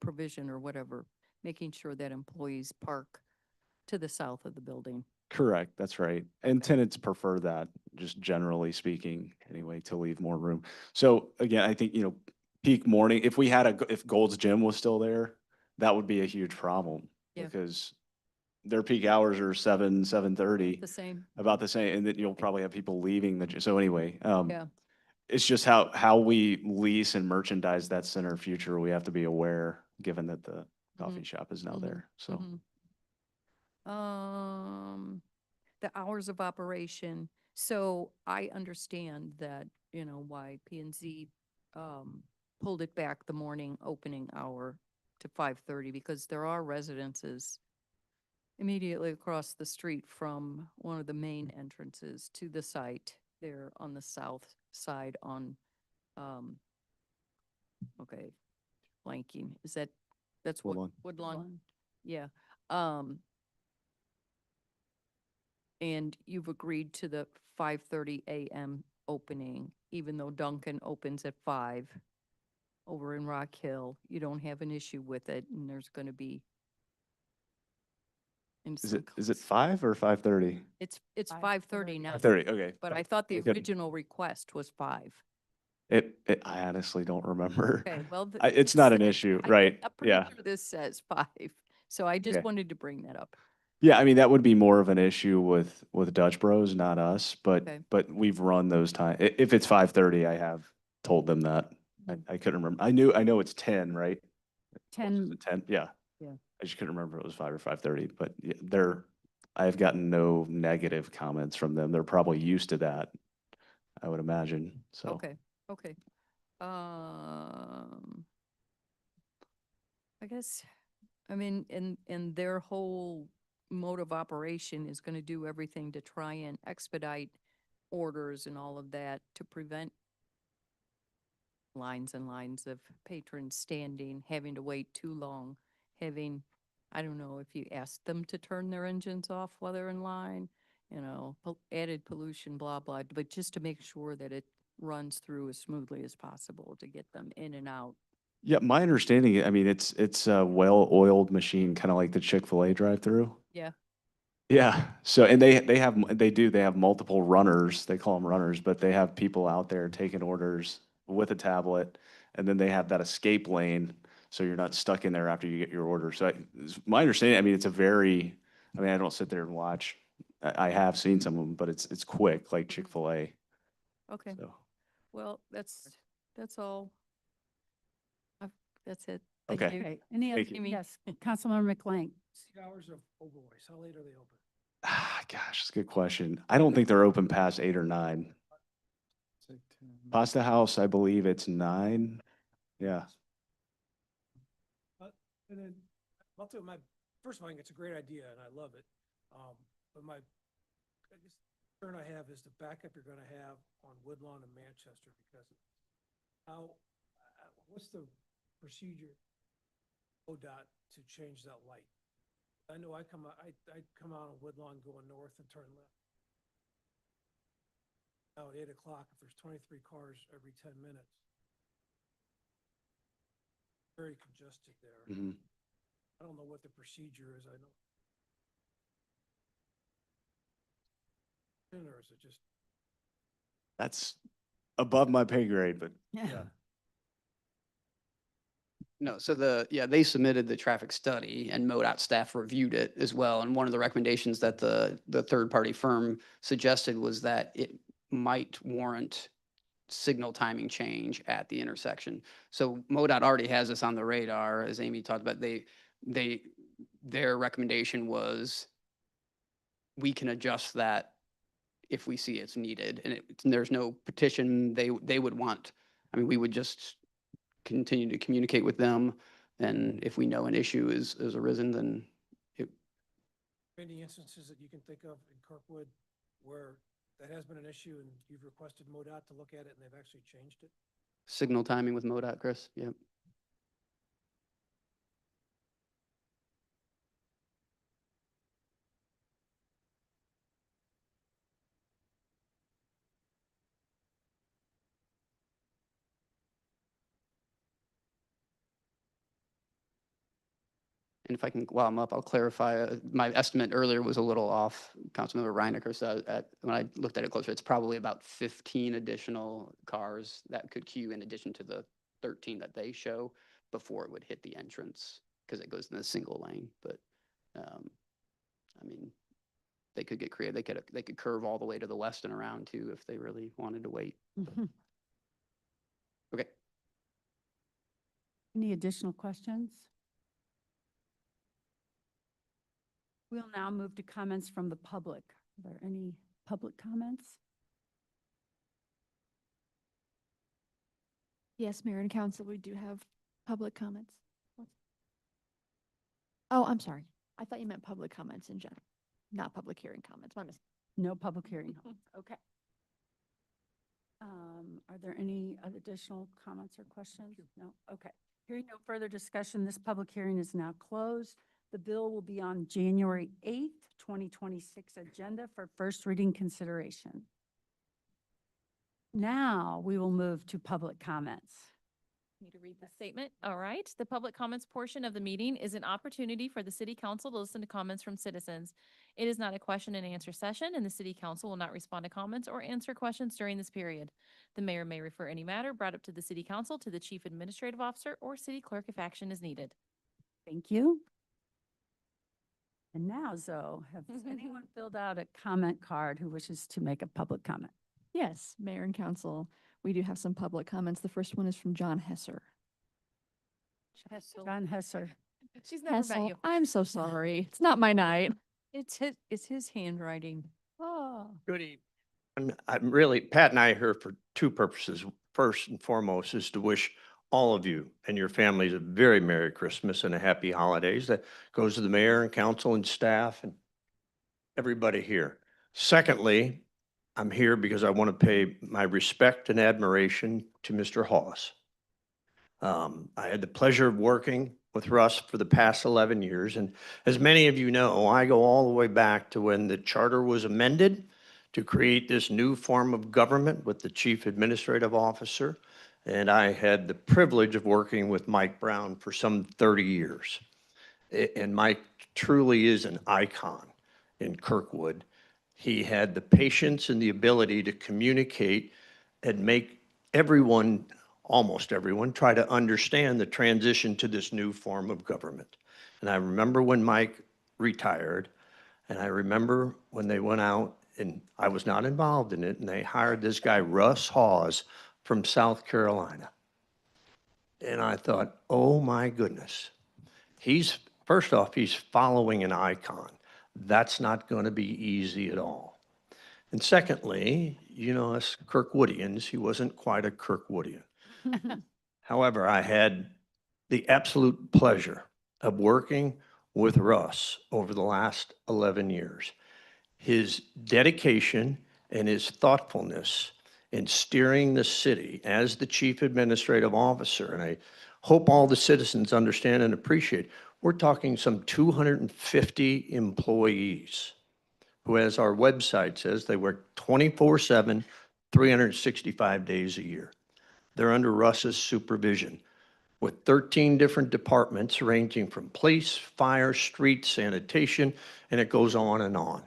Speaker 2: provision or whatever, making sure that employees park to the south of the building.
Speaker 8: Correct, that's right. And
Speaker 2: Okay.
Speaker 8: tenants prefer that, just generally speaking, anyway, to leave more room. So again, I think, peak morning, if we had if Gold's Gym was still there, that would be a huge problem.
Speaker 2: Yeah.
Speaker 8: Because their peak hours are 7:30,
Speaker 2: The same.
Speaker 8: about the same, and then you'll probably have people leaving the, so anyway.
Speaker 2: Yeah.
Speaker 8: It's just how we lease and merchandise that center future, we have to be aware, given that the coffee shop is now
Speaker 2: Mhm.
Speaker 8: there, so.
Speaker 2: Mhm. The hours of operation. So I understand that, why P and Z pulled it back the morning opening hour to 5:30, because there are residences immediately across the street from one of the main entrances to the site there on the south side on, okay, flanking. That's what,
Speaker 8: Woodlawn.
Speaker 2: Woodlawn? Yeah. Um, And you've agreed to the 5:30 a.m. opening, even though Duncan opens at 5 over in Rock Hill. You don't have an issue with it, and there's going to be.
Speaker 8: Is it 5 or 5:30?
Speaker 2: It's
Speaker 1: 5:30
Speaker 2: 5:30 now,
Speaker 8: 5:30, okay.
Speaker 2: but I thought the
Speaker 8: Good.
Speaker 2: original request was 5.
Speaker 8: I honestly don't remember.
Speaker 2: Okay, well.
Speaker 8: It's not an issue, right?
Speaker 2: I'm pretty
Speaker 8: Yeah.
Speaker 2: sure this says 5, so I just
Speaker 8: Okay.
Speaker 2: wanted to bring that up.
Speaker 8: Yeah, I mean, that would be more of an issue with Dutch Bros, not us,
Speaker 2: Okay.
Speaker 8: but we've run those time. If it's 5:30, I have told them that. I couldn't remember. I know it's 10, right?
Speaker 1: 10,
Speaker 8: 10, yeah.
Speaker 2: Yeah.
Speaker 8: I just couldn't remember if it was 5 or 5:30, but yeah, I've gotten no negative comments from them. They're probably used to that, I would imagine, so.
Speaker 2: Okay, okay. I guess, I mean, and their whole mode of operation is going to do everything to try and expedite orders and all of that to prevent lines and lines of patrons standing, having to wait too long, I don't know if you asked them to turn their engines off while they're in line, added pollution, blah, blah, but just to make sure that it runs through as smoothly as possible to get them in and out.
Speaker 8: Yeah, my understanding, I mean, it's a well-oiled machine, kind of like the Chick-fil-A drive-through.
Speaker 2: Yeah.
Speaker 8: Yeah. So, and they have multiple runners. They call them runners, but they have people out there taking orders with a tablet, and then they have that escape lane, so you're not stuck in there after you get your order. So, my understanding, I mean, I mean, I don't sit there and watch. I have seen some of them, but it's quick, like Chick-fil-A.
Speaker 2: Okay.
Speaker 8: So,
Speaker 2: Well, that's all. That's it. Thank
Speaker 8: okay.
Speaker 2: you.
Speaker 1: okay. Any other,
Speaker 8: Thank you.
Speaker 1: yes, Councilmember McLean.
Speaker 9: Hours of Overvoice, how late are they open?
Speaker 8: Gosh, that's a good question. I don't think they're open past 8 or 9.
Speaker 6: Say 10.
Speaker 8: Pasta House, I believe it's 9. Yeah.
Speaker 10: And then, first of all, I think it's a great idea and I love it. But my, I guess, concern I have is the backup you're gonna have on Woodlawn and Manchester, because what's the procedure, ODOT, to change that light? I know I come out, I come out on Woodlawn going north and turn left. Now at 8 o'clock, if there's 23 cars every 10 minutes. Very congested there.
Speaker 8: Mhm.
Speaker 10: I don't know what the procedure is, I know. Or is it just,
Speaker 8: That's above my pay grade, but yeah.
Speaker 11: No, so they submitted the traffic study and MoDOT staff reviewed it as well. And one of the recommendations that the third-party firm suggested was that it might warrant signal timing change at the intersection. So MoDOT already has this on the radar, as Amy talked about. Their recommendation was we can adjust that if we see it's needed. And there's no petition they would want. I mean, we would just continue to communicate with them. And if we know an issue is arisen, then
Speaker 10: any instances that you can think of in Kirkwood where that has been an issue and you've requested MoDOT to look at it and they've actually changed it?
Speaker 11: signal timing with MoDOT, Chris, yep. And if I can, while I'm up, I'll clarify, my estimate earlier was a little off, Councilmember Reinecker, so when I looked at it closer, it's probably about 15 additional cars that could queue in addition to the 13 that they show before it would hit the entrance, because it goes in a single lane, but, I mean, they could get creative, they could curve all the way to the west and around too, if they really wanted to wait.
Speaker 1: Mhm.
Speaker 11: Okay.
Speaker 1: Any additional questions? We'll now move to comments from the public. Are there any public comments?
Speaker 12: Yes, Mayor and Council, we do have public comments. Oh, I'm sorry. I thought you meant public comments in general, not public hearing comments. My mistake.
Speaker 1: No public hearing. Okay. Are there any additional comments or questions? No? Okay. Hearing no further discussion, this public hearing is now closed. The bill will be on January 8th, 2026 agenda for first reading consideration. Now we will move to public comments.
Speaker 3: Need to read the statement? All right. The public comments portion of the meeting is an opportunity for the city council to listen to comments from citizens. It is not a question and answer session, and the city council will not respond to comments or answer questions during this period. The mayor may refer any matter brought up to the city council to the chief administrative officer or city clerk if action is needed.
Speaker 1: Thank you. And now, Zoe, has anyone filled out a comment card who wishes to make a public comment?
Speaker 12: Yes, Mayor and Council, we do have some public comments. The first one is from John Hesser.
Speaker 1: John Hesser.
Speaker 2: She's never met
Speaker 12: Hessel,
Speaker 2: you.
Speaker 12: I'm so sorry. It's not my night.
Speaker 2: It's his handwriting.
Speaker 1: Oh,
Speaker 13: Good evening. I'm really, Pat and I are here for two purposes. First and foremost is to wish all of you and your families a very Merry Christmas and a happy holidays. That goes to the mayor and council and staff and everybody here. Secondly, I'm here because I want to pay my respect and admiration to Mr. Hawes. I had the pleasure of working with Russ for the past 11 years. And as many of you know, I go all the way back to when the charter was amended to create this new form of government with the chief administrative officer. And I had the privilege of working with Mike Brown for some 30 years. And Mike truly is an icon in Kirkwood. He had the patience and the ability to communicate and make everyone, almost everyone, try to understand the transition to this new form of government. And I remember when Mike retired, and I remember when they went out, and I was not involved in it, and they hired this guy, Russ Hawes, from South Carolina. And I thought, oh my goodness, first off, he's following an icon. That's not going to be easy at all. And secondly, you know, us Kirkwoodians, he wasn't quite a Kirkwoodian. However, I had the absolute pleasure of working with Russ over the last 11 years. His dedication and his thoughtfulness in steering the city as the chief administrative officer, and I hope all the citizens understand and appreciate. We're talking some 250 employees who, as our website says, they work 24/7, 365 days a year. They're under Russ's supervision with 13 different departments ranging from police, fire, street, sanitation, and it goes on and on.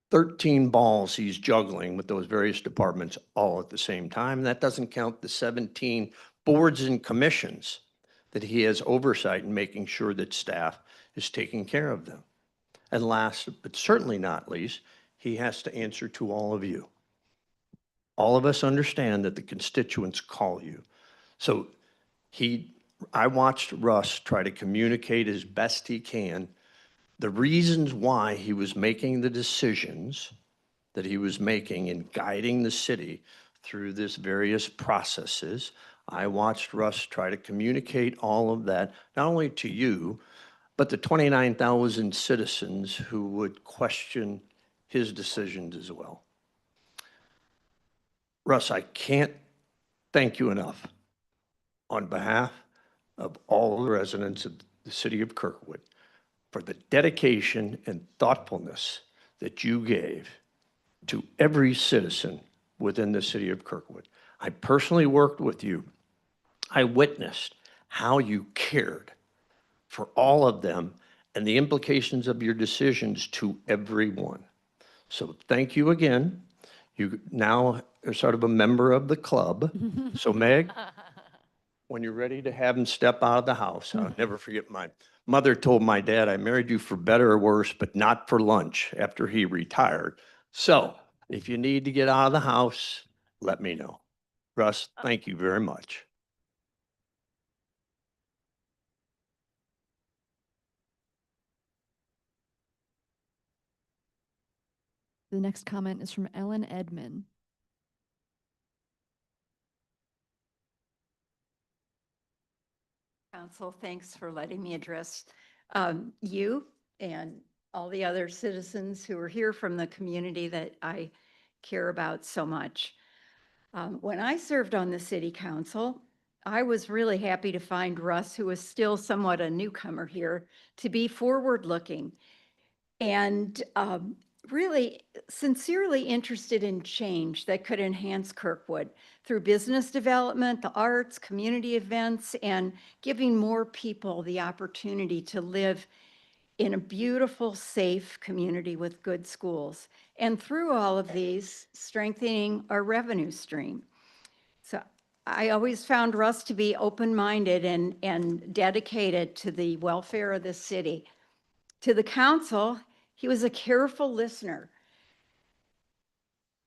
Speaker 13: 13 balls he's juggling with those various departments all at the same time. That doesn't count the 17 boards and commissions that he has oversight in making sure that staff is taking care of them. And last, but certainly not least, he has to answer to all of you. All of us understand that the constituents call you. So I watched Russ try to communicate as best he can the reasons why he was making the decisions that he was making in guiding the city through this various processes. I watched Russ try to communicate all of that, not only to you, but the 29,000 citizens who would question his decisions as well. Russ, I can't thank you enough on behalf of all the residents of the city of Kirkwood for the dedication and thoughtfulness that you gave to every citizen within the city of Kirkwood. I personally worked with you. I witnessed how you cared for all of them and the implications of your decisions to everyone. So thank you again. You now are sort of a member of the club. So Meg, when you're ready to have him step out of the house, I'll never forget my mother told my dad, I married you for better or worse, but not for lunch after he retired. So if you need to get out of the house, let me know. Russ, thank you very much.
Speaker 12: The next comment is from Ellen Edmond.
Speaker 1: Council, thanks for letting me address you and all the other citizens who are here from the community that I care about so much. When I served on the city council, I was really happy to find Russ, who was still somewhat a newcomer here, to be forward-looking and really sincerely interested in change that could enhance Kirkwood through business development, the arts, community events, and giving more people the opportunity to live in a beautiful, safe community with good schools. And through all of these, strengthening our revenue stream. So I always found Russ to be open-minded and dedicated to the welfare of the city. To the council, he was a careful listener.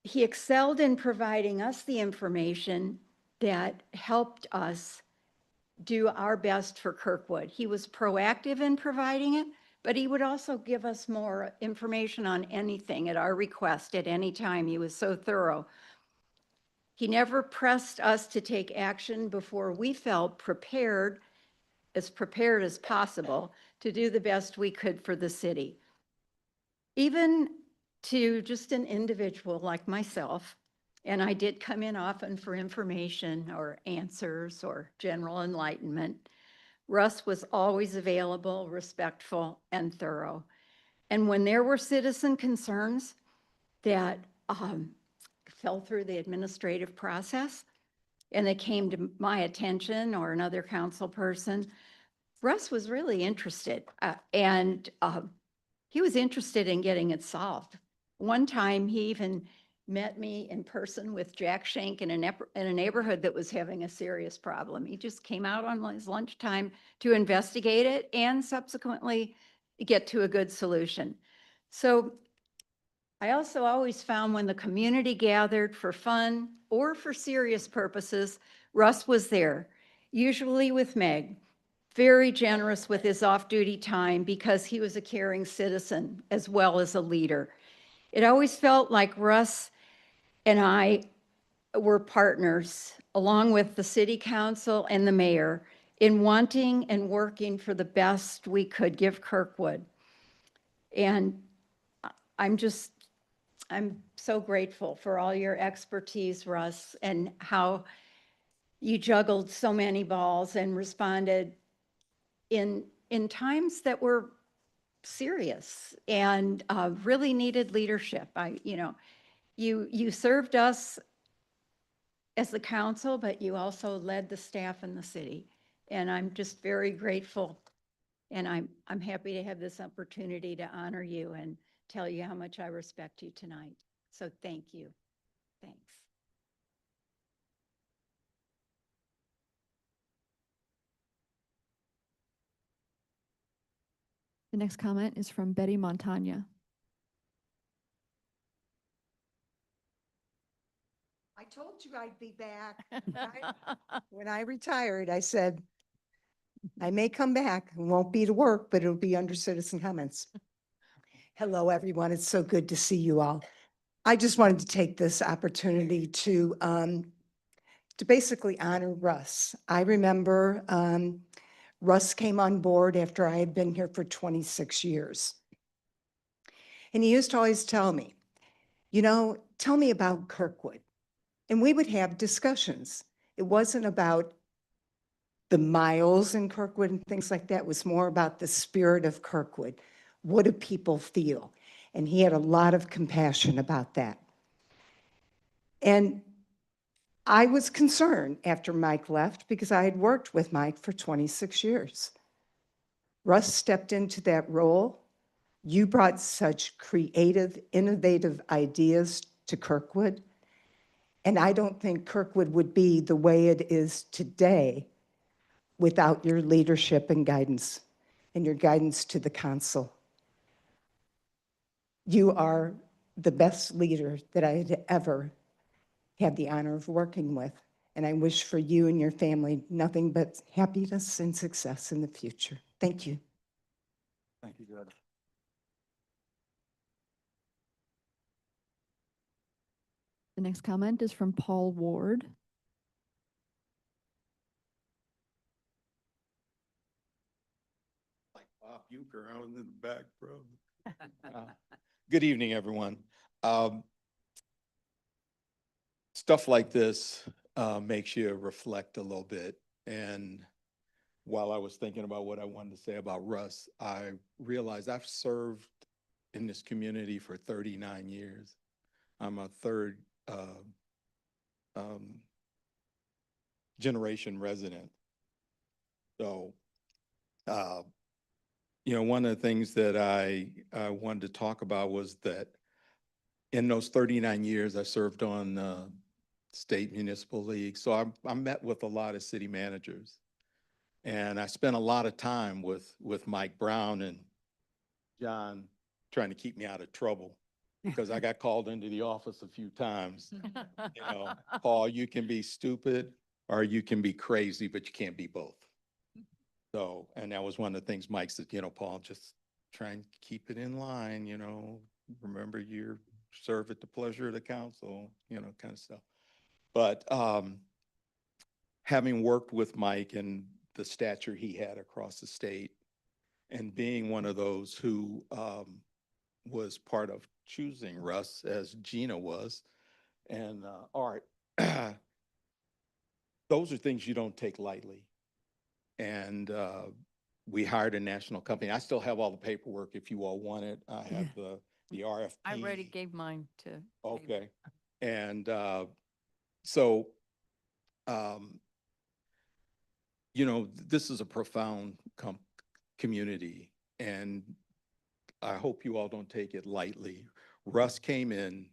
Speaker 1: He excelled in providing us the information that helped us do our best for Kirkwood. He was proactive in providing it, but he would also give us more information on anything at our request at any time. He was so thorough. He never pressed us to take action before we felt prepared as possible to do the best we could for the city. Even to just an individual like myself, and I did come in often for information or answers or general enlightenment, Russ was always available, respectful, and thorough. And when there were citizen concerns that fell through the administrative process and they came to my attention or another council person, Russ was really interested and he was interested in getting it solved. One time he even met me in person with Jack Shank in a neighborhood that was having a serious problem. He just came out on his lunchtime to investigate it and subsequently get to a good solution. So I also always found when the community gathered for fun or for serious purposes, Russ was there, usually with Meg, very generous with his off-duty time because he was a caring citizen as well as a leader. It always felt like Russ and I were partners, along with the city council and the mayor, in wanting and working for the best we could give Kirkwood. And I'm so grateful for all your expertise, Russ, and how you juggled so many balls and responded in times that were serious and really needed leadership. You served us as the council, but you also led the staff in the city. And I'm just very grateful. And I'm happy to have this opportunity to honor you and tell you how much I respect you tonight. So thank you. Thanks.
Speaker 12: The next comment is from Betty Montagna.
Speaker 14: I told you I'd be back. When I retired, I said, I may come back. It won't be to work, but it'll be under citizen comments. Hello, everyone. It's so good to see you all. I just wanted to take this opportunity to basically honor Russ. I remember Russ came on board after I had been here for 26 years. And he used to always tell me, tell me about Kirkwood. And we would have discussions. It wasn't about the miles in Kirkwood and things like that. It was more about the spirit of Kirkwood. What do people feel? And he had a lot of compassion about that. And I was concerned after Mike left because I had worked with Mike for 26 years. Russ stepped into that role. You brought such creative, innovative ideas to Kirkwood. And I don't think Kirkwood would be the way it is today without your leadership and guidance and your guidance to the council. You are the best leader that I had ever had the honor of working with. And I wish for you and your family nothing but happiness and success in the future. Thank you.
Speaker 6: Thank you, Judge.
Speaker 12: The next comment is from Paul Ward.
Speaker 15: Like Bob Euchre out in the back, bro. Good evening, everyone. Stuff like this makes you reflect a little bit. And while I was thinking about what I wanted to say about Russ, I realized I've served in this community for 39 years. I'm a third generation resident. So, one of the things that I wanted to talk about was that in those 39 years, I served on state municipal league. So I met with a lot of city managers, and I spent a lot of time with Mike Brown and John trying to keep me out of trouble because I got called into the office a few times. Paul, you can be stupid or you can be crazy, but you can't be both. So, and that was one of the things Mike said, Paul, just try and keep it in line, remember you serve at the pleasure of the council, kind of stuff. But having worked with Mike and the stature he had across the state and being one of those who was part of choosing Russ as Gina was and Art, those are things you don't take lightly. And we hired a national company. I still have all the paperwork if you all want it. I have the RFP.
Speaker 2: I already gave mine to.
Speaker 15: Okay. And so, this is a profound community, and I hope you all don't take it lightly. Russ came in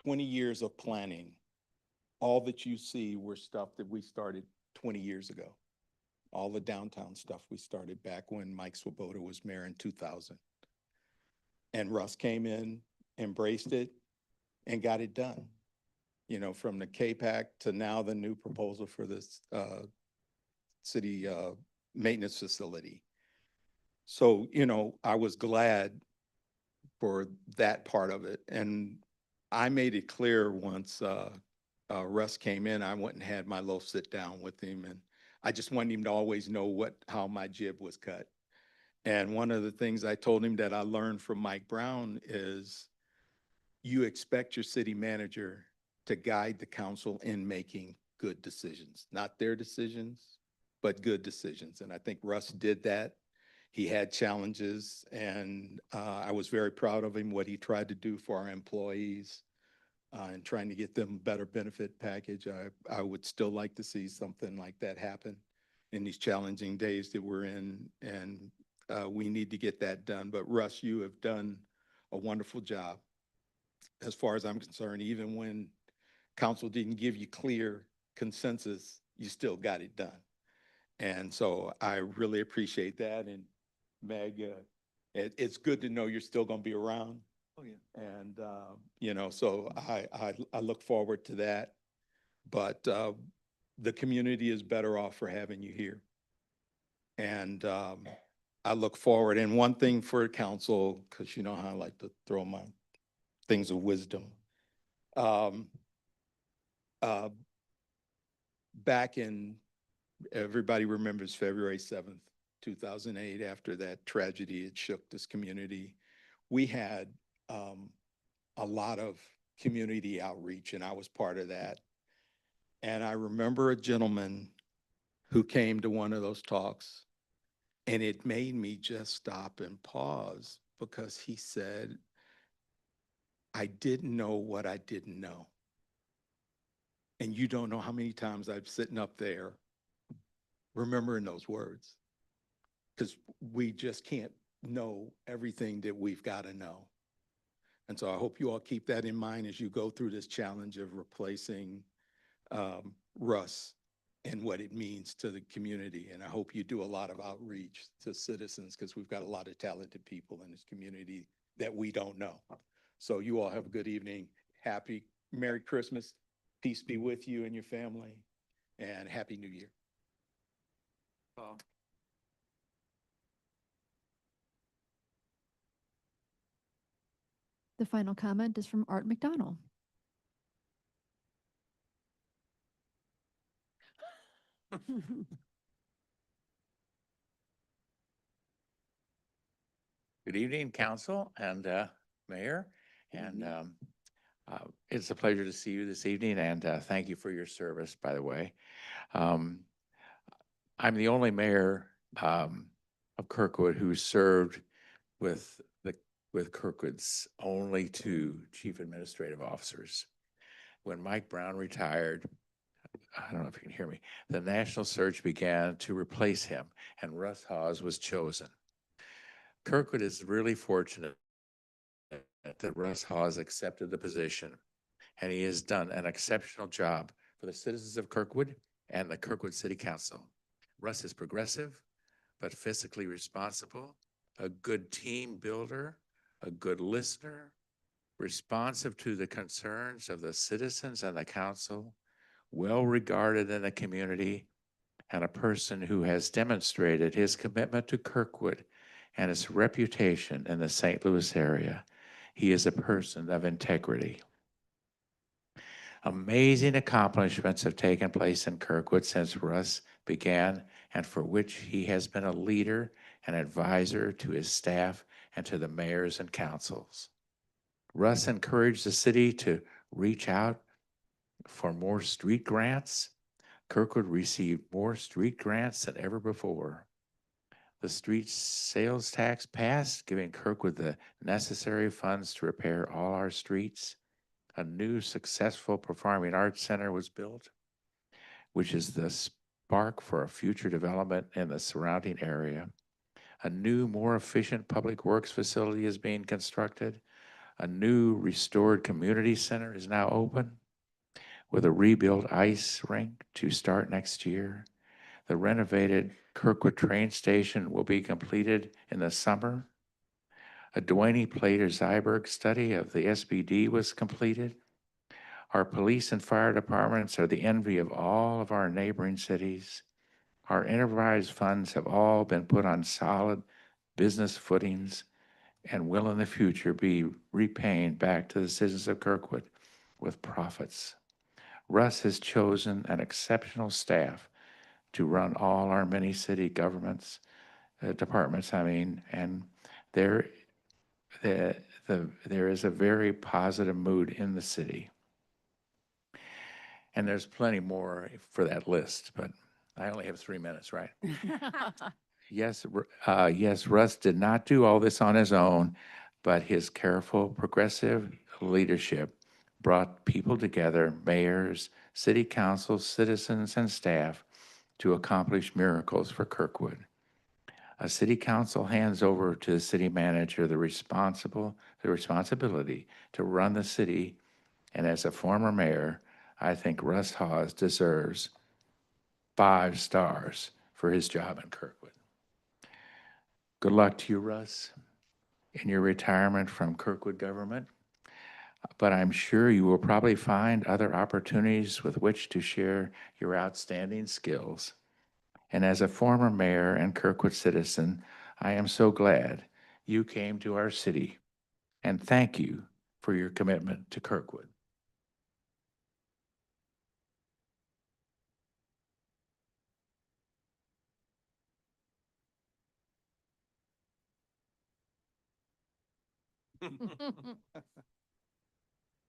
Speaker 15: 20 years of planning. All that you see were stuff that we started 20 years ago. All the downtown stuff we started back when Mike Swoboda was mayor in 2000. And Russ came in, embraced it, and got it done. From the KPAC to now the new proposal for this city maintenance facility. So, I was glad for that part of it. And I made it clear once Russ came in, I went and had my little sit down with him, and I just wanted him to always know how my jib was cut. And one of the things I told him that I learned from Mike Brown is you expect your city manager to guide the council in making good decisions, not their decisions, but good decisions. And I think Russ did that. He had challenges, and I was very proud of him, what he tried to do for our employees and trying to get them a better benefit package. I would still like to see something like that happen in these challenging days that we're in, and we need to get that done. But Russ, you have done a wonderful job. As far as I'm concerned, even when council didn't give you clear consensus, you still got it done. And so I really appreciate that. And Meg, it's good to know you're still going to be around.
Speaker 6: Oh, yeah.
Speaker 15: And, you know, so I look forward to that. But the community is better off for having you here. And I look forward. And one thing for council, because you know how I like to throw my things of wisdom. Back in, everybody remembers February 7th, 2008, after that tragedy, it shook this community. We had a lot of community outreach, and I was part of that. And I remember a gentleman who came to one of those talks, and it made me just stop and pause because he said, I didn't know what I didn't know. And you don't know how many times I'm sitting up there remembering those words, because we just can't know everything that we've got to know. And so I hope you all keep that in mind as you go through this challenge of replacing Russ and what it means to the community. And I hope you do a lot of outreach to citizens, because we've got a lot of talented people in this community that we don't know. So you all have a good evening. Happy Merry Christmas. Peace be with you and your family, and Happy New Year.
Speaker 12: The final comment is from Art McDonald.
Speaker 16: Good evening, council and mayor. And it's a pleasure to see you this evening, and thank you for your service, by the way. I'm the only mayor of Kirkwood who served with Kirkwood's only two chief administrative officers. When Mike Brown retired, I don't know if you can hear me, the national search began to replace him, and Russ Hawes was chosen. Kirkwood is really fortunate that Russ Hawes accepted the position, and he has done an exceptional job for the citizens of Kirkwood and the Kirkwood City Council. Russ is progressive, but fiscally responsible, a good team builder, a good listener, responsive to the concerns of the citizens and the council, well regarded in the community, and a person who has demonstrated his commitment to Kirkwood and its reputation in the St. Louis area. He is a person of integrity. Amazing accomplishments have taken place in Kirkwood since Russ began, and for which he has been a leader and advisor to his staff and to the mayors and councils. Russ encouraged the city to reach out for more street grants. Kirkwood received more street grants than ever before. The street sales tax passed, giving Kirkwood the necessary funds to repair all our streets. A new successful performing arts center was built, which is the spark for a future development in the surrounding area. A new, more efficient public works facility is being constructed. A new restored community center is now open, with a rebuilt ice rink to start next year. The renovated Kirkwood train station will be completed in the summer. A Duane Plater-Zyberg study of the SBD was completed. Our police and fire departments are the envy of all of our neighboring cities. Our enterprise funds have all been put on solid business footings and will in the future be repaying back to the citizens of Kirkwood with profits. Russ has chosen an exceptional staff to run all our many city governments, departments, and there is a very positive mood in the city. And there's plenty more for that list, but I only have 3 minutes, right? Yes, yes, Russ did not do all this on his own, but his careful, progressive leadership brought people together, mayors, city councils, citizens, and staff to accomplish miracles for Kirkwood. A city council hands over to the city manager the responsibility to run the city, and as a former mayor, I think Russ Hawes deserves 5 stars for his job in Kirkwood. Good luck to you, Russ, in your retirement from Kirkwood government. But I'm sure you will probably find other opportunities with which to share your outstanding skills. And as a former mayor and Kirkwood citizen, I am so glad you came to our city. And thank you for your commitment to Kirkwood.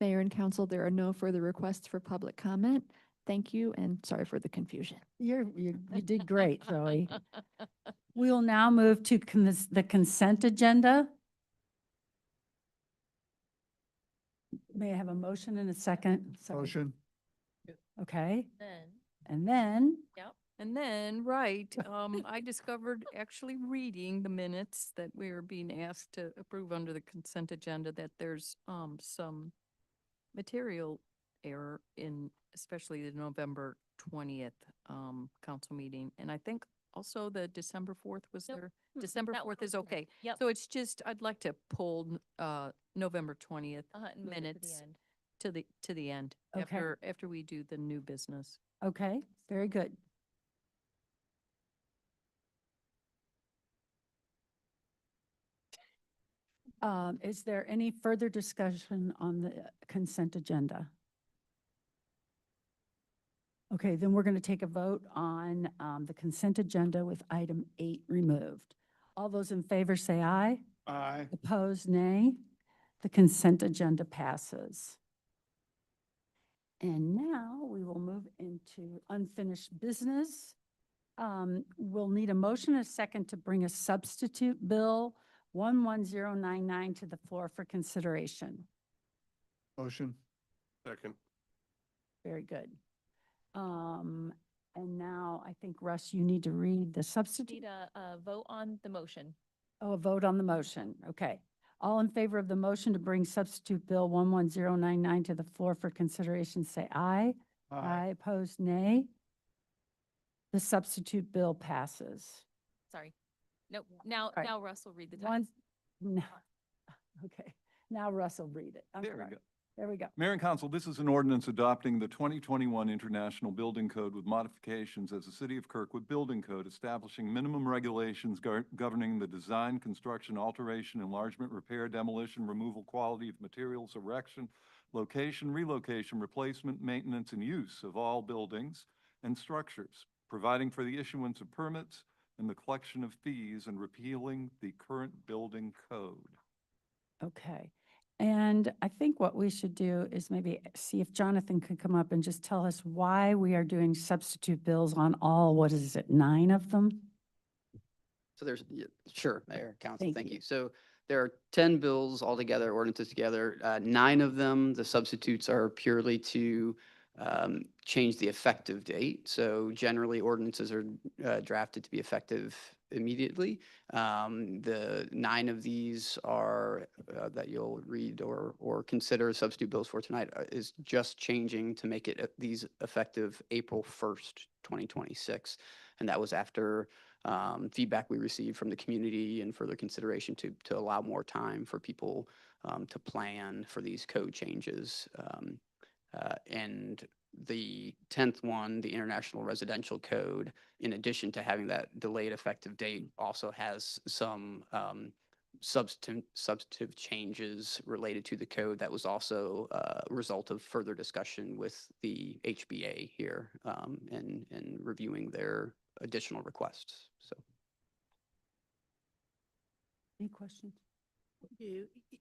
Speaker 12: Mayor and council, there are no further requests for public comment. Thank you, and sorry for the confusion.
Speaker 1: You did great, Zoe. We will now move to the consent agenda. May I have a motion and a second? Sorry.
Speaker 6: Motion.
Speaker 1: Okay,
Speaker 3: Then,
Speaker 1: and then,
Speaker 3: yep.
Speaker 2: And then, right, I discovered actually reading the minutes that we were being asked to approve under the consent agenda that there's some material error in especially the November 20th council meeting. And I think also the December 4th was
Speaker 3: Nope.
Speaker 2: there. December
Speaker 3: That
Speaker 2: 4th is okay.
Speaker 3: Yep.
Speaker 2: So it's just, I'd like to pull November 20th
Speaker 3: And move it to the
Speaker 2: minutes
Speaker 3: end.
Speaker 2: to the end
Speaker 1: Okay.
Speaker 2: after we do the new business.
Speaker 1: okay, very good. Is there any further discussion on the consent agenda? Okay, then we're going to take a vote on the consent agenda with item 8 removed. All those in favor say aye.
Speaker 6: Aye.
Speaker 1: Opposed, nay. The consent agenda passes. And now we will move into unfinished business. We'll need a motion, a second to bring a substitute bill 11099 to the floor for consideration.
Speaker 6: Motion. Second.
Speaker 1: Very good. And now I think, Russ, you need to read the substitute.
Speaker 3: Need a vote on the motion.
Speaker 1: Oh, a vote on the motion. Okay. All in favor of the motion to bring substitute bill 11099 to the floor for consideration, say aye. Aye. Opposed, nay. The substitute bill passes.
Speaker 3: Sorry. Nope. Now,
Speaker 1: Right.
Speaker 3: now Russ will read the
Speaker 1: One,
Speaker 3: title.
Speaker 1: no. Okay. Now Russ will read it. I'm
Speaker 17: There we
Speaker 1: sorry.
Speaker 17: go.
Speaker 1: There we go.
Speaker 17: Mayor and Council, this is an ordinance adopting the 2021 International Building Code with modifications as the City of Kirkwood Building Code, establishing minimum regulations governing the design, construction, alteration, enlargement, repair, demolition, removal, quality of materials, erection, location, relocation, replacement, maintenance, and use of all buildings and structures, providing for the issuance of permits and the collection of fees, and repealing the current building code.
Speaker 1: Okay. And I think what we should do is maybe see if Jonathan could come up and just tell us why we are doing substitute bills on all, what is it, 9 of them?
Speaker 11: So there's, sure, Mayor, Council,
Speaker 1: Thank
Speaker 11: thank
Speaker 1: you.
Speaker 11: you. So there are 10 bills altogether, ordinances together. 9 of them, the substitutes are purely to change the effective date. So generally, ordinances are drafted to be effective immediately. The 9 of these are that you'll read or consider substitute bills for tonight is just changing to make it these effective April 1st, 2026. And that was after feedback we received from the community and further consideration to allow more time for people to plan for these code changes. And the 10th one, the International Residential Code, in addition to having that delayed effective date, also has some substantive changes related to the code that was also a result of further discussion with the HBA here and reviewing their additional requests. So.
Speaker 1: Any questions?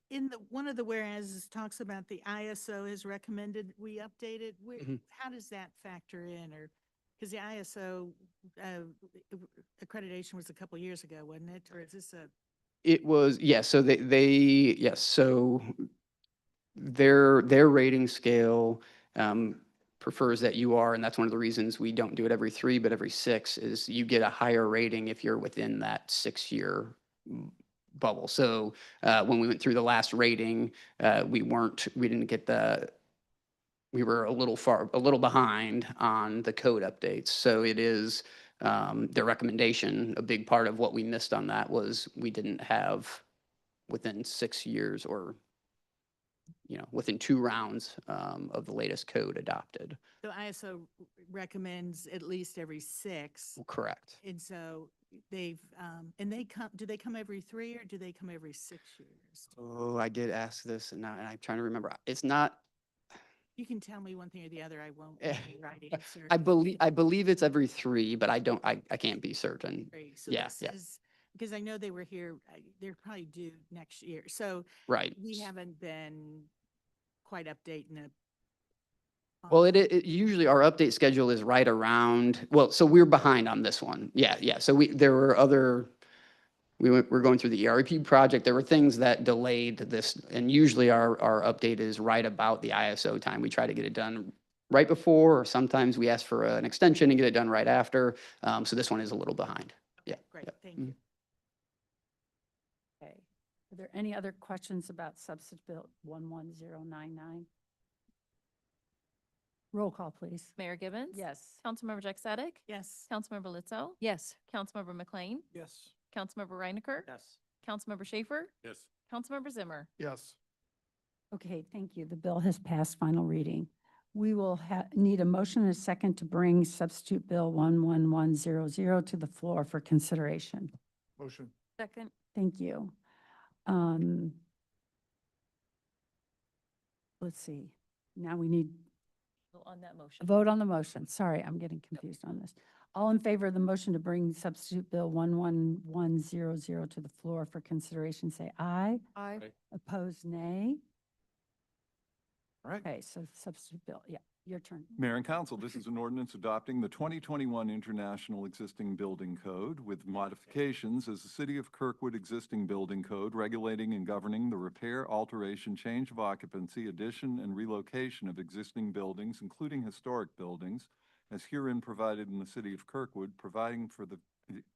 Speaker 18: In the, one of the whereas talks about the ISO has recommended we update it. How does that factor in, or, because the ISO accreditation was a couple years ago, wasn't it? Or is this a?
Speaker 11: It was, yeah, so yes, so their rating scale prefers that you are, and that's one of the reasons we don't do it every 3, but every 6, is you get a higher rating if you're within that 6-year bubble. So when we went through the last rating, we didn't get we were a little behind on the code updates. So it is their recommendation. A big part of what we missed on that was we didn't have within 6 years, or within 2 rounds of the latest code adopted.
Speaker 18: So ISO recommends at least every 6.
Speaker 11: Correct.
Speaker 18: And so they've, and do they come every 3 or do they come every 6 years?
Speaker 11: Oh, I did ask this, and I'm trying to remember. It's not.
Speaker 18: You can tell me one thing or the other. I won't give you the right answer.
Speaker 11: I believe it's every 3, but I can't be certain.
Speaker 18: 3. So
Speaker 11: Yeah,
Speaker 18: this
Speaker 11: yeah.
Speaker 18: is, because I know they were here, they're probably due next year. So
Speaker 11: Right.
Speaker 18: we haven't been quite updating it.
Speaker 11: Well, it usually our update schedule is right around, well, so we're behind on this one. Yeah, yeah. So there were we're going through the ERP project. There were things that delayed this, and usually our update is right about the ISO time. We try to get it done right before, or sometimes we ask for an extension and get it done right after. So this one is a little behind. Yeah.
Speaker 18: Great,
Speaker 11: yeah.
Speaker 18: thank you.
Speaker 1: Okay. Are there any other questions about Substitute Bill 11099? Roll call, please.
Speaker 3: Mayor Gibbons?
Speaker 1: Yes.
Speaker 3: Councilmember Jack Sadek?
Speaker 18: Yes.
Speaker 3: Councilmember Lizzo?
Speaker 2: Yes.
Speaker 3: Councilmember McLean?
Speaker 10: Yes.
Speaker 3: Councilmember Reinecker?
Speaker 9: Yes.
Speaker 3: Councilmember Schaefer?
Speaker 17: Yes.
Speaker 3: Councilmember Zimmer?
Speaker 6: Yes.
Speaker 1: Okay, thank you. The bill has passed final reading. We will need a motion and a second to bring Substitute Bill 11100 to the floor for consideration.
Speaker 6: Motion.
Speaker 2: Second.
Speaker 1: Thank you. Let's see. Now we need
Speaker 3: On that motion.
Speaker 1: a vote on the motion. Sorry, I'm getting confused on this. All in favor of the motion to bring Substitute Bill 11100 to the floor for consideration, say aye.
Speaker 2: Aye.
Speaker 1: Opposed, nay.
Speaker 17: All right.
Speaker 1: Okay, so Substitute Bill, yeah, your turn.
Speaker 17: Mayor and Council, this is an ordinance adopting the 2021 International Existing Building Code with modifications as the City of Kirkwood Existing Building Code, regulating and governing the repair, alteration, change of occupancy, addition, and relocation of existing buildings, including historic buildings, as herein provided in the City of Kirkwood, providing for the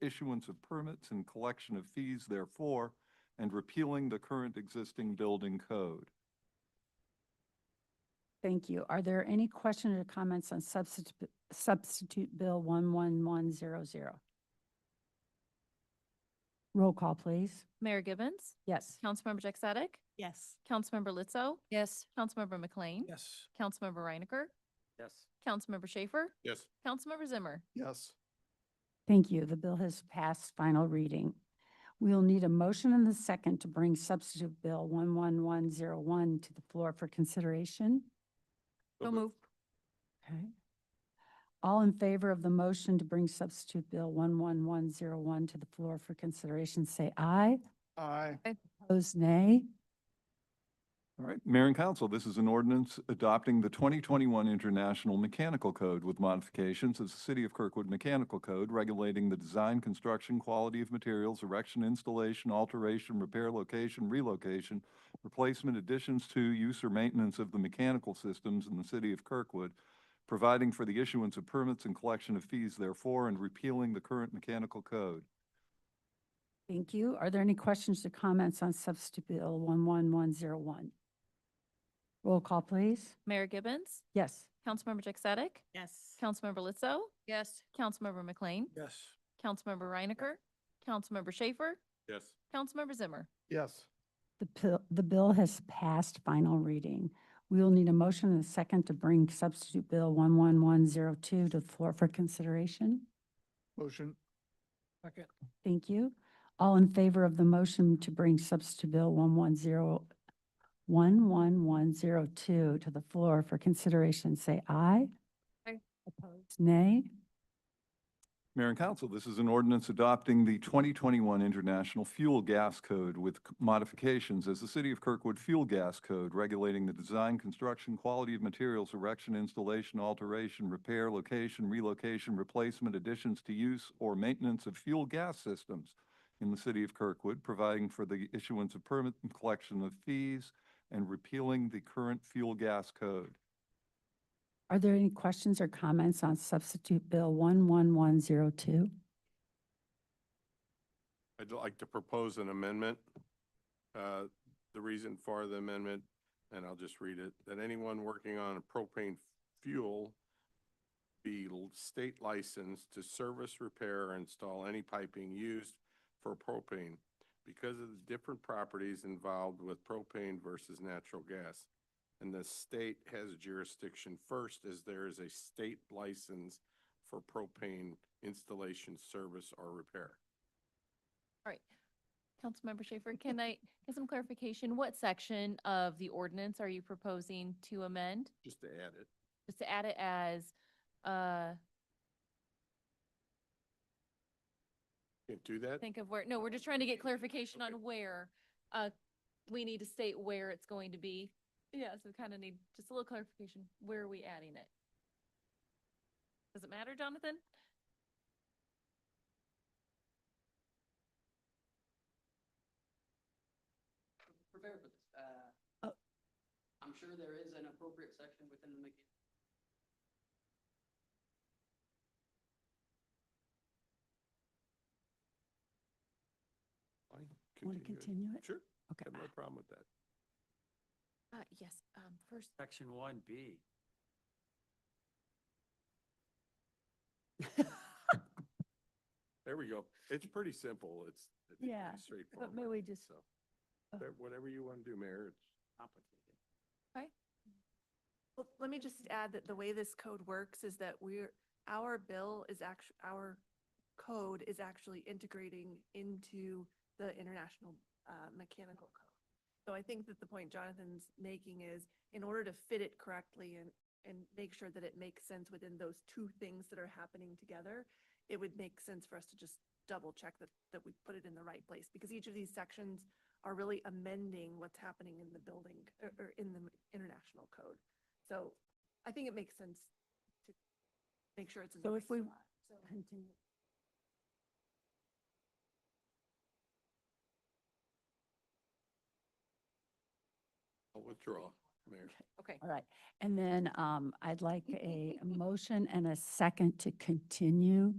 Speaker 17: issuance of permits and collection of fees therefore, and repealing the current existing building code.
Speaker 1: Thank you. Are there any questions or comments on Substitute Bill 11100? Roll call, please.
Speaker 3: Mayor Gibbons?
Speaker 1: Yes.
Speaker 3: Councilmember Jack Sadek?
Speaker 18: Yes.
Speaker 3: Councilmember Lizzo?
Speaker 2: Yes.
Speaker 3: Councilmember McLean?
Speaker 10: Yes.
Speaker 3: Councilmember Reinecker?
Speaker 9: Yes.
Speaker 3: Councilmember Schaefer?
Speaker 17: Yes.
Speaker 3: Councilmember Zimmer?
Speaker 6: Yes.
Speaker 1: Thank you. The bill has passed final reading. We'll need a motion and a second to bring Substitute Bill 11101 to the floor for consideration.
Speaker 2: So moved.
Speaker 1: Okay. All in favor of the motion to bring Substitute Bill 11101 to the floor for consideration, say aye.
Speaker 6: Aye.
Speaker 1: Opposed, nay.
Speaker 17: All right, Mayor and Council, this is an ordinance adopting the 2021 International Mechanical Code with modifications as the City of Kirkwood Mechanical Code, regulating the design, construction, quality of materials, erection, installation, alteration, repair, location, relocation, replacement, additions to, use, or maintenance of the mechanical systems in the City of Kirkwood, providing for the issuance of permits and collection of fees therefore, and repealing the current mechanical code.
Speaker 1: Thank you. Are there any questions or comments on Substitute Bill 11101? Roll call, please.
Speaker 3: Mayor Gibbons?
Speaker 1: Yes.
Speaker 3: Councilmember Jack Sadek?
Speaker 18: Yes.
Speaker 3: Councilmember Lizzo?
Speaker 2: Yes.
Speaker 3: Councilmember McLean?
Speaker 10: Yes.
Speaker 3: Councilmember Reinecker? Councilmember Schaefer?
Speaker 17: Yes.
Speaker 3: Councilmember Zimmer?
Speaker 6: Yes.
Speaker 1: The bill has passed final reading. We will need a motion and a second to bring Substitute Bill 11102 to the floor for consideration.
Speaker 6: Motion.
Speaker 10: Second.
Speaker 1: Thank you. All in favor of the motion to bring Substitute Bill 11102 to the floor for consideration, say aye.
Speaker 2: Aye.
Speaker 1: Opposed, nay.
Speaker 17: Mayor and Council, this is an ordinance adopting the 2021 International Fuel Gas Code with modifications as the City of Kirkwood Fuel Gas Code, regulating the design, construction, quality of materials, erection, installation, alteration, repair, location, relocation, replacement, additions to use, or maintenance of fuel gas systems in the City of Kirkwood, providing for the issuance of permit and collection of fees, and repealing the current fuel gas code.
Speaker 1: Are there any questions or comments on substitute bill 11102?
Speaker 19: I'd like to propose an amendment. The reason for the amendment, and I'll just read it, that anyone working on a propane fuel be state licensed to service, repair, or install any piping used for propane because of the different properties involved with propane versus natural gas. And the state has jurisdiction first as there is a state license for propane installation, service, or repair.
Speaker 3: All right. Councilmember Schaefer, can I get some clarification? What section of the ordinance are you proposing to amend?
Speaker 19: Just to add it.
Speaker 3: Just to add it as,
Speaker 19: Can't do that?
Speaker 3: think of where, no, we're just trying to get clarification on where, we need to state where it's going to be. Yeah, so we kind of need just a little clarification. Where are we adding it? Does it matter, Jonathan?
Speaker 11: Prepare for this. I'm sure there is an appropriate section within the mechanical.
Speaker 19: Fine,
Speaker 1: Want to continue it?
Speaker 19: Sure.
Speaker 1: Okay.
Speaker 19: I have no problem with that.
Speaker 3: Yes, first,
Speaker 9: Section 1B.
Speaker 19: There we go. It's pretty simple. It's pretty
Speaker 1: Yeah,
Speaker 19: straightforward.
Speaker 1: but maybe we just,
Speaker 19: So, whatever you want to do, Mayor, it's complicated.
Speaker 3: okay?
Speaker 5: Well, let me just add that the way this code works is that our bill is actually, our code is actually integrating into the international mechanical code. So I think that the point Jonathan's making is, in order to fit it correctly and make sure that it makes sense within those two things that are happening together, it would make sense for us to just double check that we put it in the right place, because each of these sections are really amending what's happening in the building or in the international code. So I think it makes sense to make sure it's in the
Speaker 1: so
Speaker 5: right
Speaker 1: if we
Speaker 5: spot. So
Speaker 1: continue.
Speaker 19: I'll withdraw, Mayor.
Speaker 3: Okay.
Speaker 1: All right. And then I'd like a motion and a second to continue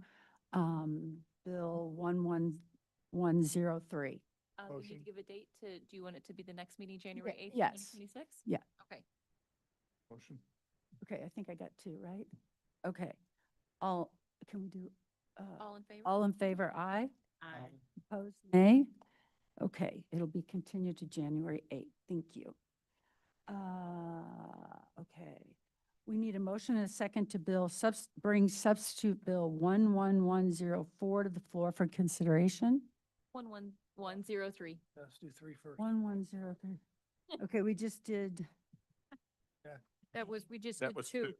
Speaker 1: Bill 11103.
Speaker 3: You need to give a date to, do you want it to be the next meeting, January 8th,
Speaker 1: yes.
Speaker 3: 2026?
Speaker 1: Yeah.
Speaker 3: Okay.
Speaker 6: Motion.
Speaker 1: Okay, I think I got two, right? Okay. Can we do?
Speaker 3: All in favor?
Speaker 1: All in favor, aye?
Speaker 3: Aye.
Speaker 1: Opposed, nay? Okay, it'll be continued to January 8th. Thank you. Okay. We need a motion and a second to bring substitute bill 11104 to the floor for consideration.
Speaker 3: 11103.
Speaker 10: Let's do three first.
Speaker 1: 1103. Okay, we just did,
Speaker 3: That was, we just
Speaker 19: That
Speaker 3: did
Speaker 19: was
Speaker 3: two.
Speaker 19: two.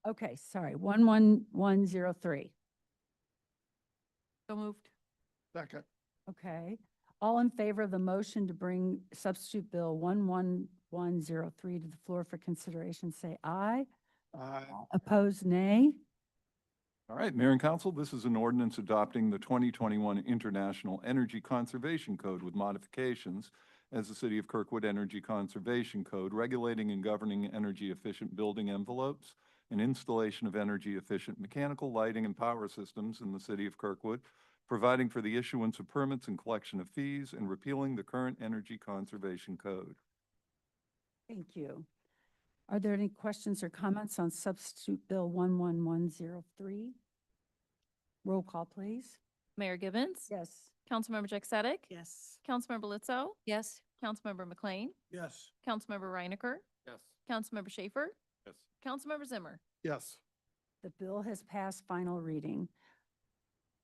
Speaker 1: okay, sorry, 11103.
Speaker 3: So moved.
Speaker 6: Second.
Speaker 1: Okay. All in favor of the motion to bring substitute bill 11103 to the floor for consideration, say aye.
Speaker 6: Aye.
Speaker 1: Opposed, nay?
Speaker 17: All right, Mayor and Council, this is an ordinance adopting the 2021 International Energy Conservation Code with modifications as the City of Kirkwood Energy Conservation Code, regulating and governing energy-efficient building envelopes and installation of energy-efficient mechanical, lighting, and power systems in the City of Kirkwood, providing for the issuance of permits and collection of fees, and repealing the current Energy Conservation Code.
Speaker 1: Thank you. Are there any questions or comments on substitute bill 11103? Roll call, please.
Speaker 3: Mayor Gibbons?
Speaker 1: Yes.
Speaker 3: Councilmember Jack Sadek?
Speaker 18: Yes.
Speaker 3: Councilmember Lizzo?
Speaker 2: Yes.
Speaker 3: Councilmember McLean?
Speaker 10: Yes.
Speaker 3: Councilmember Reinecker?
Speaker 19: Yes.
Speaker 3: Councilmember Schaefer?
Speaker 19: Yes.
Speaker 3: Councilmember Zimmer?
Speaker 6: Yes.
Speaker 1: The bill has passed final reading.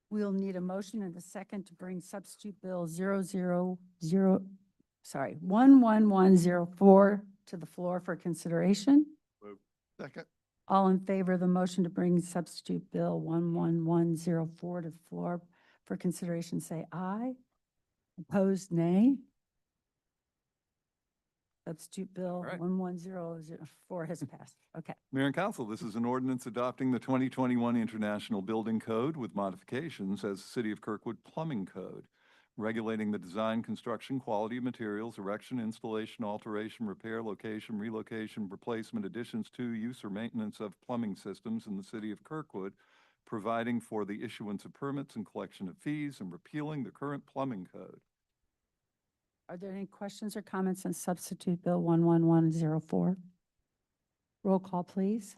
Speaker 1: We'll need a motion and a second to bring substitute bill 11104 to the floor for consideration.
Speaker 19: Move.
Speaker 6: Second.
Speaker 1: All in favor of the motion to bring substitute bill 11104 to the floor for consideration, say aye. Opposed, nay. Substitute bill
Speaker 17: right.
Speaker 1: 11004 has passed. Okay.
Speaker 17: Mayor and Council, this is an ordinance adopting the 2021 International Building Code with modifications as the City of Kirkwood Plumbing Code, regulating the design, construction, quality of materials, erection, installation, alteration, repair, location, relocation, replacement, additions to, use, or maintenance of plumbing systems in the City of Kirkwood, providing for the issuance of permits and collection of fees, and repealing the current plumbing code.
Speaker 1: Are there any questions or comments on substitute bill 11104? Roll call, please.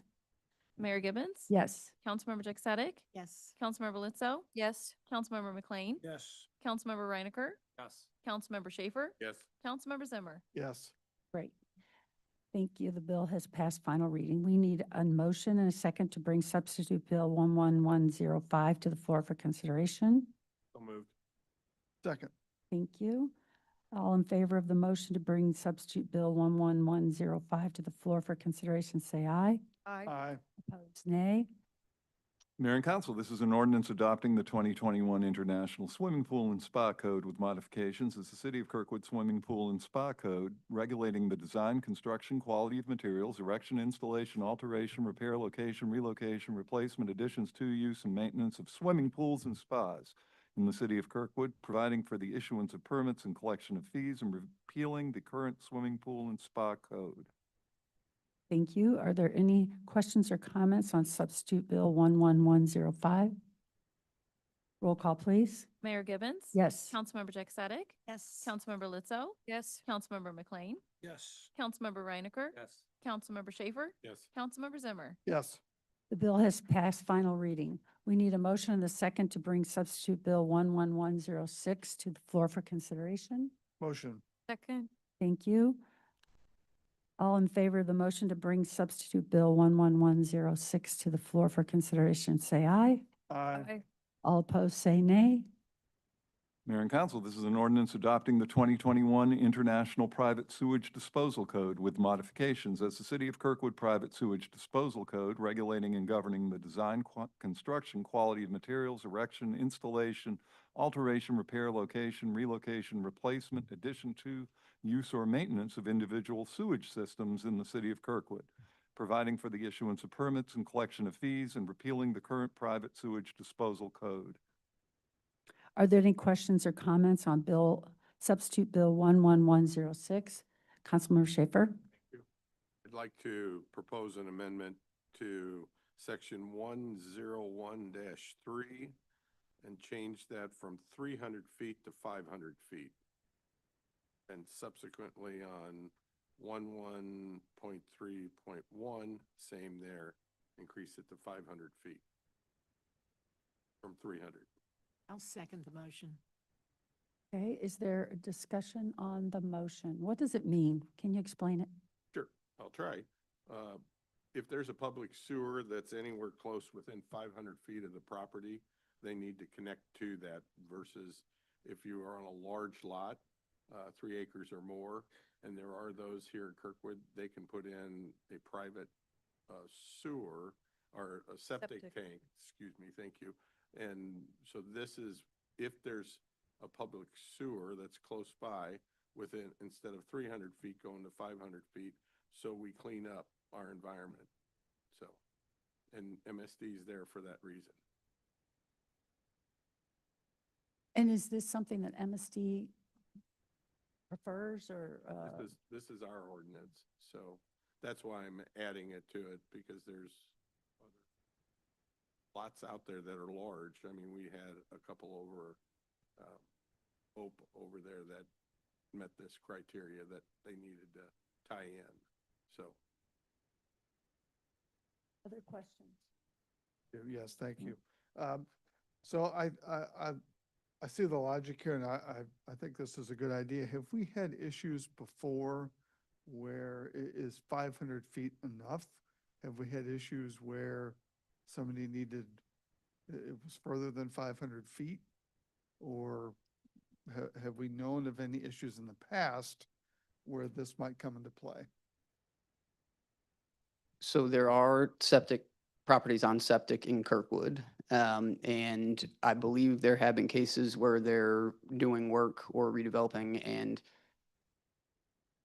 Speaker 3: Mayor Gibbons?
Speaker 1: Yes.
Speaker 3: Councilmember Jack Sadek?
Speaker 18: Yes.
Speaker 3: Councilmember Lizzo?
Speaker 2: Yes.
Speaker 3: Councilmember McLean?
Speaker 10: Yes.
Speaker 3: Councilmember Reinecker?
Speaker 9: Yes.
Speaker 3: Councilmember Schaefer?
Speaker 19: Yes.
Speaker 3: Councilmember Zimmer?
Speaker 6: Yes.
Speaker 1: Great. Thank you. The bill has passed final reading. We need a motion and a second to bring substitute bill 11105 to the floor for consideration.
Speaker 19: So moved.
Speaker 6: Second.
Speaker 1: Thank you. All in favor of the motion to bring substitute bill 11105 to the floor for consideration, say aye.
Speaker 6: Aye.
Speaker 1: Opposed, nay.
Speaker 17: Mayor and Council, this is an ordinance adopting the 2021 International Swimming Pool and Spa Code with modifications as the City of Kirkwood Swimming Pool and Spa Code, regulating the design, construction, quality of materials, erection, installation, alteration, repair, location, relocation, replacement, additions to, use, and maintenance of swimming pools and spas in the City of Kirkwood, providing for the issuance of permits and collection of fees, and repealing the current swimming pool and spa code.
Speaker 1: Thank you. Are there any questions or comments on substitute bill 11105? Roll call, please.
Speaker 3: Mayor Gibbons?
Speaker 1: Yes.
Speaker 3: Councilmember Jack Sadek?
Speaker 18: Yes.
Speaker 3: Councilmember Lizzo?
Speaker 2: Yes.
Speaker 3: Councilmember McLean?
Speaker 10: Yes.
Speaker 3: Councilmember Reinecker?
Speaker 9: Yes.
Speaker 3: Councilmember Schaefer?
Speaker 19: Yes.
Speaker 3: Councilmember Zimmer?
Speaker 6: Yes.
Speaker 1: The bill has passed final reading. We need a motion and a second to bring substitute bill 11106 to the floor for consideration.
Speaker 6: Motion.
Speaker 2: Second.
Speaker 1: Thank you. All in favor of the motion to bring substitute bill 11106 to the floor for consideration, say aye.
Speaker 6: Aye.
Speaker 1: All opposed, say nay.
Speaker 17: Mayor and Council, this is an ordinance adopting the 2021 International Private Sewage Disposal Code with modifications as the City of Kirkwood Private Sewage Disposal Code, regulating and governing the design, construction, quality of materials, erection, installation, alteration, repair, location, relocation, replacement, addition to, use, or maintenance of individual sewage systems in the City of Kirkwood, providing for the issuance of permits and collection of fees, and repealing the current private sewage disposal code.
Speaker 1: Are there any questions or comments on substitute bill 11106? Councilmember Schaefer?
Speaker 19: I'd like to propose an amendment to section 101-3 and change that from 300 feet to 500 feet. And subsequently on 11.3.1, same there, increase it to 500 feet from 300.
Speaker 18: I'll second the motion.
Speaker 1: Okay, is there a discussion on the motion? What does it mean? Can you explain it?
Speaker 19: Sure, I'll try. If there's a public sewer that's anywhere close within 500 feet of the property, they need to connect to that versus if you are on a large lot, 3 acres or more, and there are those here in Kirkwood, they can put in a private sewer or a septic tank, excuse me, thank you. And so this is, if there's a public sewer that's close by within, instead of 300 feet going to 500 feet, so we clean up our environment. So, and MSD is there for that reason.
Speaker 1: And is this something that MSD prefers or?
Speaker 19: This is our ordinance, so that's why I'm adding it to it, because there's lots out there that are large. I mean, we had a couple over, Hope over there that met this criteria that they needed to tie in, so.
Speaker 1: Other questions?
Speaker 6: Yes, thank you. So I see the logic here, and I think this is a good idea. Have we had issues before where is 500 feet enough? Have we had issues where somebody needed, it was further than 500 feet? Or have we known of any issues in the past where this might come into play?
Speaker 11: So there are septic properties on septic in Kirkwood. And I believe there have been cases where they're doing work or redeveloping and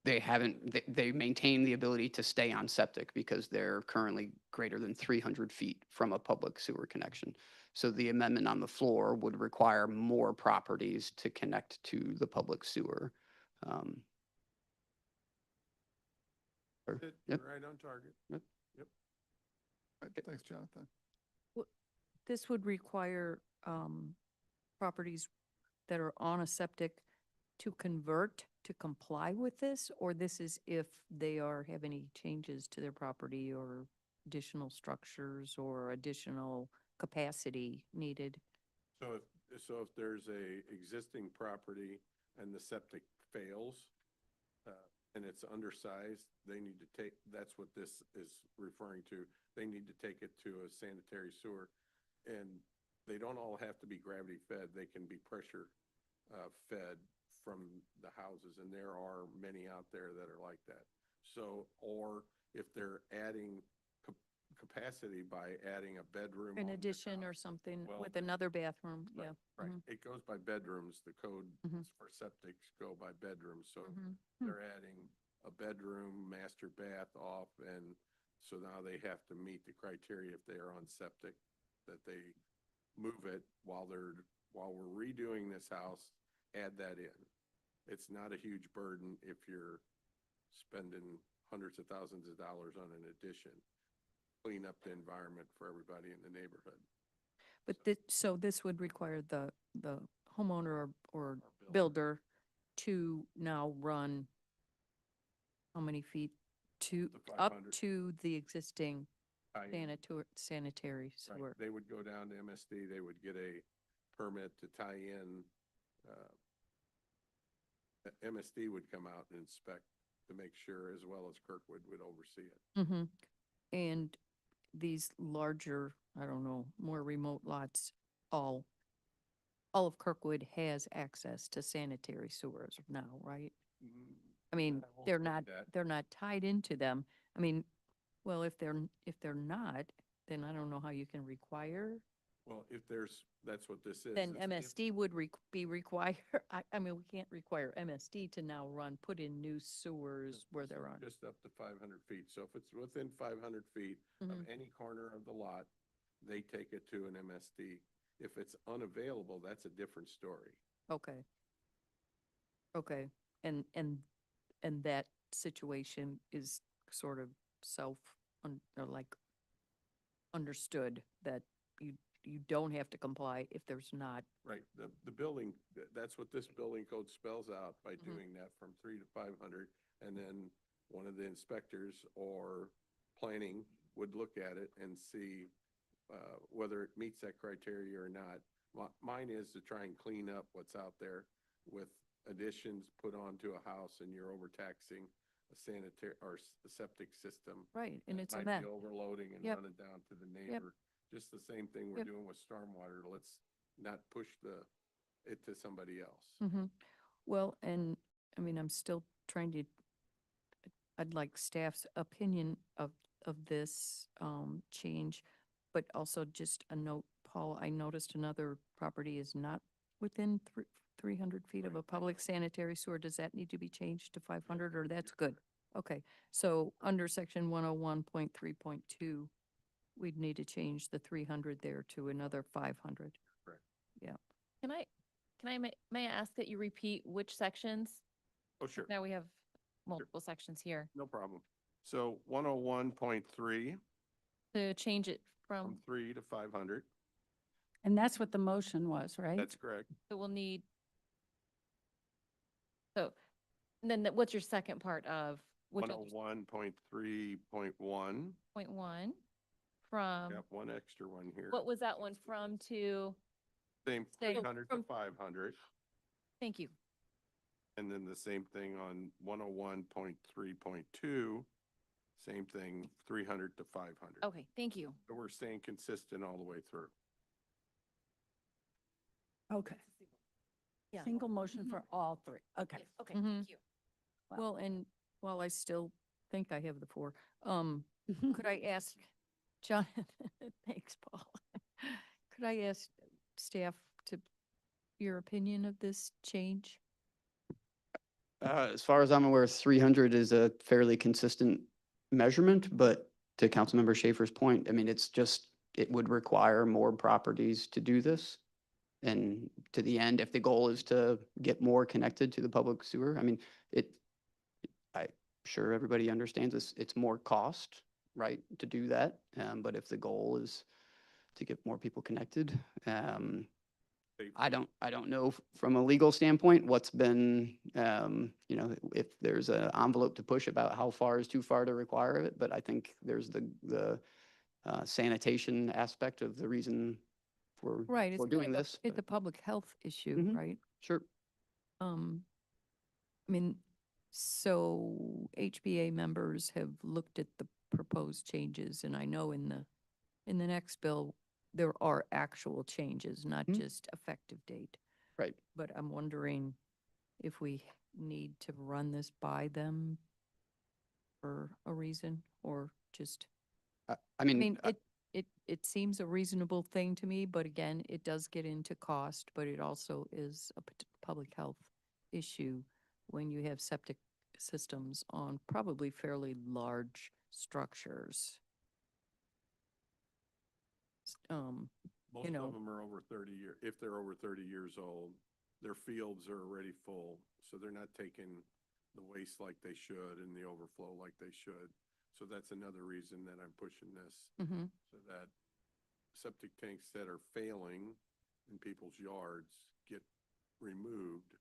Speaker 11: they maintain the ability to stay on septic because they're currently greater than 300 feet from a public sewer connection. So the amendment on the floor would require more properties to connect to the public sewer.
Speaker 19: You're
Speaker 11: Yep.
Speaker 19: right on target.
Speaker 11: Yep.
Speaker 19: Yep.
Speaker 6: Right, thanks, Jonathan.
Speaker 2: This would require properties that are on a septic to convert to comply with this? Or this is if they have any changes to their property or additional structures or additional capacity needed?
Speaker 19: So if there's a existing property and the septic fails, and it's undersized, they need to that's what this is referring to. They need to take it to a sanitary sewer. And they don't all have to be gravity fed. They can be pressure fed from the houses, and there are many out there that are like that. So, or if they're adding capacity by adding a bedroom.
Speaker 2: An
Speaker 19: on the
Speaker 2: addition
Speaker 19: top.
Speaker 2: or something
Speaker 19: Well,
Speaker 2: with another bathroom,
Speaker 19: Right,
Speaker 2: yeah.
Speaker 19: Right,
Speaker 2: Mhm.
Speaker 19: it goes by bedrooms. The code
Speaker 2: Mhm.
Speaker 19: for septics go by bedrooms, so
Speaker 2: Mhm.
Speaker 19: they're adding a bedroom, master bath off, and so now they have to meet the criteria if they are on septic, that they move it while we're redoing this house, add that in. It's not a huge burden if you're spending hundreds of thousands of dollars on an addition. Clean up the environment for everybody in the neighborhood.
Speaker 2: But so this would require the homeowner or
Speaker 19: builder.
Speaker 2: builder to now run how many feet to,
Speaker 19: The
Speaker 2: up
Speaker 19: 500.
Speaker 2: to the existing
Speaker 19: Tie-in.
Speaker 2: sanitary
Speaker 19: Right.
Speaker 2: sewer?
Speaker 19: They would go down to MSD, they would get a permit to tie in. MSD would come out and inspect to make sure, as well as Kirkwood would oversee it.
Speaker 2: Mm-hmm. And these larger, I don't know, more remote lots, all of Kirkwood has access to sanitary sewers now, right? I mean,
Speaker 19: I won't
Speaker 2: they're
Speaker 19: say
Speaker 2: not,
Speaker 19: that.
Speaker 2: they're not tied into them. I mean, well, if they're not, then I don't know how you can require.
Speaker 19: Well, that's what this is.
Speaker 2: Then
Speaker 19: It's if-
Speaker 2: MSD would be required, I mean, we can't require MSD to now put in new sewers where they're on.
Speaker 19: Just up to 500 feet. So if it's within 500 feet of
Speaker 2: Mhm.
Speaker 19: any corner of the lot, they take it to an MSD. If it's unavailable, that's a different story.
Speaker 2: Okay. Okay, and that situation is sort of or like understood that you don't have to comply if there's not.
Speaker 19: Right, the building, that's what this building code spells out by
Speaker 2: Mhm.
Speaker 19: doing that from 3 to 500. And then one of the inspectors or planning would look at it and see whether it meets that criteria or not. Mine is to try and clean up what's out there with additions put onto a house and you're overtaxing a sanitary or a septic system.
Speaker 2: Right, and
Speaker 19: that
Speaker 2: it's a
Speaker 19: might
Speaker 2: mess.
Speaker 19: be overloading and
Speaker 2: Yep.
Speaker 19: running down to the neighbor. Just the same thing we're
Speaker 2: Yep.
Speaker 19: doing with stormwater. Let's not push it to somebody else.
Speaker 2: Mm-hmm. Well, and I mean, I'm still trying to, I'd like staff's opinion of this change, but also just a note, Paul, I noticed another property is not within 300 feet of a public sanitary sewer. Does that need to be changed to 500 or that's good? Okay, so under section 101.3.2, we'd need to change the 300 there to another 500.
Speaker 19: Correct.
Speaker 2: Yeah.
Speaker 3: May I ask that you repeat which sections?
Speaker 19: Oh, sure.
Speaker 3: Now we have multiple sections here.
Speaker 19: No problem. So 101.3
Speaker 3: To change it
Speaker 19: from
Speaker 3: from,
Speaker 19: 3 to 500.
Speaker 1: And that's what the motion was, right?
Speaker 19: That's correct.
Speaker 3: so we'll need. So, and then what's your second part of? Which other-
Speaker 19: 101.3.1.
Speaker 3: Point one, from,
Speaker 19: Got one extra one here.
Speaker 3: what was that one from to?
Speaker 19: Same
Speaker 3: Say
Speaker 19: 300 to
Speaker 3: from-
Speaker 19: 500.
Speaker 3: Thank you.
Speaker 19: And then the same thing on 101.3.2, same thing, 300 to 500.
Speaker 3: Okay, thank you.
Speaker 19: So we're staying consistent all the way through.
Speaker 1: Okay.
Speaker 3: Yeah.
Speaker 1: Single motion for all three. Okay.
Speaker 3: Yes, okay,
Speaker 2: Mhm.
Speaker 3: thank you.
Speaker 2: Well, and while I still think I have the 4, Could I ask, Jonathan, thanks, Paul. Could I ask staff to, your opinion of this change?
Speaker 11: As far as I'm aware, 300 is a fairly consistent measurement, but to Councilmember Schaefer's point, I mean, it's just, it would require more properties to do this. And to the end, if the goal is to get more connected to the public sewer, I mean, I'm sure everybody understands this, it's more cost, right, to do that. But if the goal is to get more people connected, I don't know from a legal standpoint what's been, if there's an envelope to push about how far is too far to require it, but I think there's the sanitation aspect of the reason
Speaker 2: Right.
Speaker 11: for doing this.
Speaker 2: It's
Speaker 11: but-
Speaker 2: a public health issue,
Speaker 11: Mhm.
Speaker 2: right?
Speaker 11: Sure.
Speaker 2: I mean, so HBA members have looked at the proposed changes, and I know in the next bill, there are actual changes, not just effective date.
Speaker 11: Right.
Speaker 2: But I'm wondering if we need to run this by them for a reason, or just,
Speaker 11: I
Speaker 2: I
Speaker 11: mean,
Speaker 2: mean, it seems a reasonable thing to me, but again, it does get into cost, but it also is a public health issue when you have septic systems on probably fairly large structures.
Speaker 19: Most
Speaker 2: know.
Speaker 19: of them are over 30 if they're over 30 years old, their fields are already full, so they're not taking the waste like they should and the overflow like they should. So that's another reason that I'm pushing this, so that septic tanks that are failing in people's yards get removed,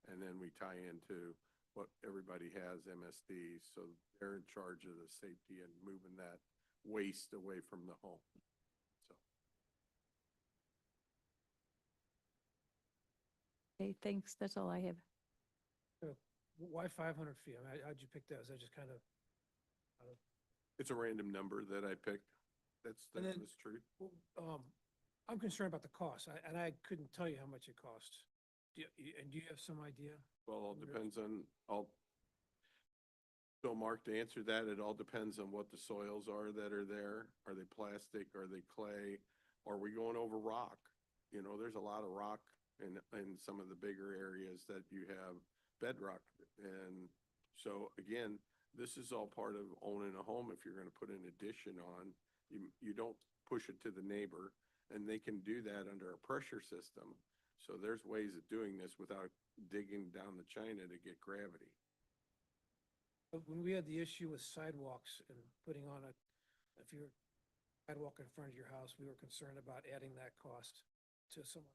Speaker 19: and then we tie into what everybody has, MSD, so they're in charge of the safety and moving that waste away from the home. So.
Speaker 2: Okay, thanks. That's all I have.
Speaker 10: Why 500 feet? I mean, how'd you pick that? Is that just kind of?
Speaker 19: It's a random number that I picked. That's
Speaker 10: And then-
Speaker 19: the truth.
Speaker 10: Well, I'm concerned about the cost, and I couldn't tell you how much it costs. And do you have some idea?
Speaker 19: Well, it depends on, so Mark, to answer that, it all depends on what the soils are that are there. Are they plastic? Are they clay? Are we going over rock? You know, there's a lot of rock in some of the bigger areas that you have bedrock. And so again, this is all part of owning a home. If you're going to put an addition on, you don't push it to the neighbor, and they can do that under a pressure system. So there's ways of doing this without digging down the china to get gravity.
Speaker 10: But when we had the issue with sidewalks and putting on if you're sidewalk in front of your house, we were concerned about adding that cost to someone.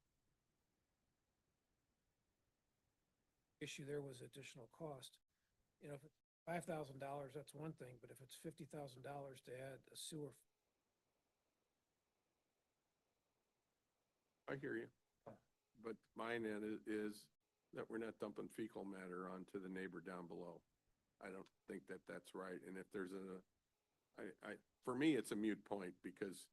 Speaker 10: Issue there was additional cost. You know, if it's $5,000, that's one thing, but if it's $50,000 to add a sewer.
Speaker 19: I hear you. But mine is that we're not dumping fecal matter onto the neighbor down below. I don't think that that's right. And if there's for me, it's a moot point, because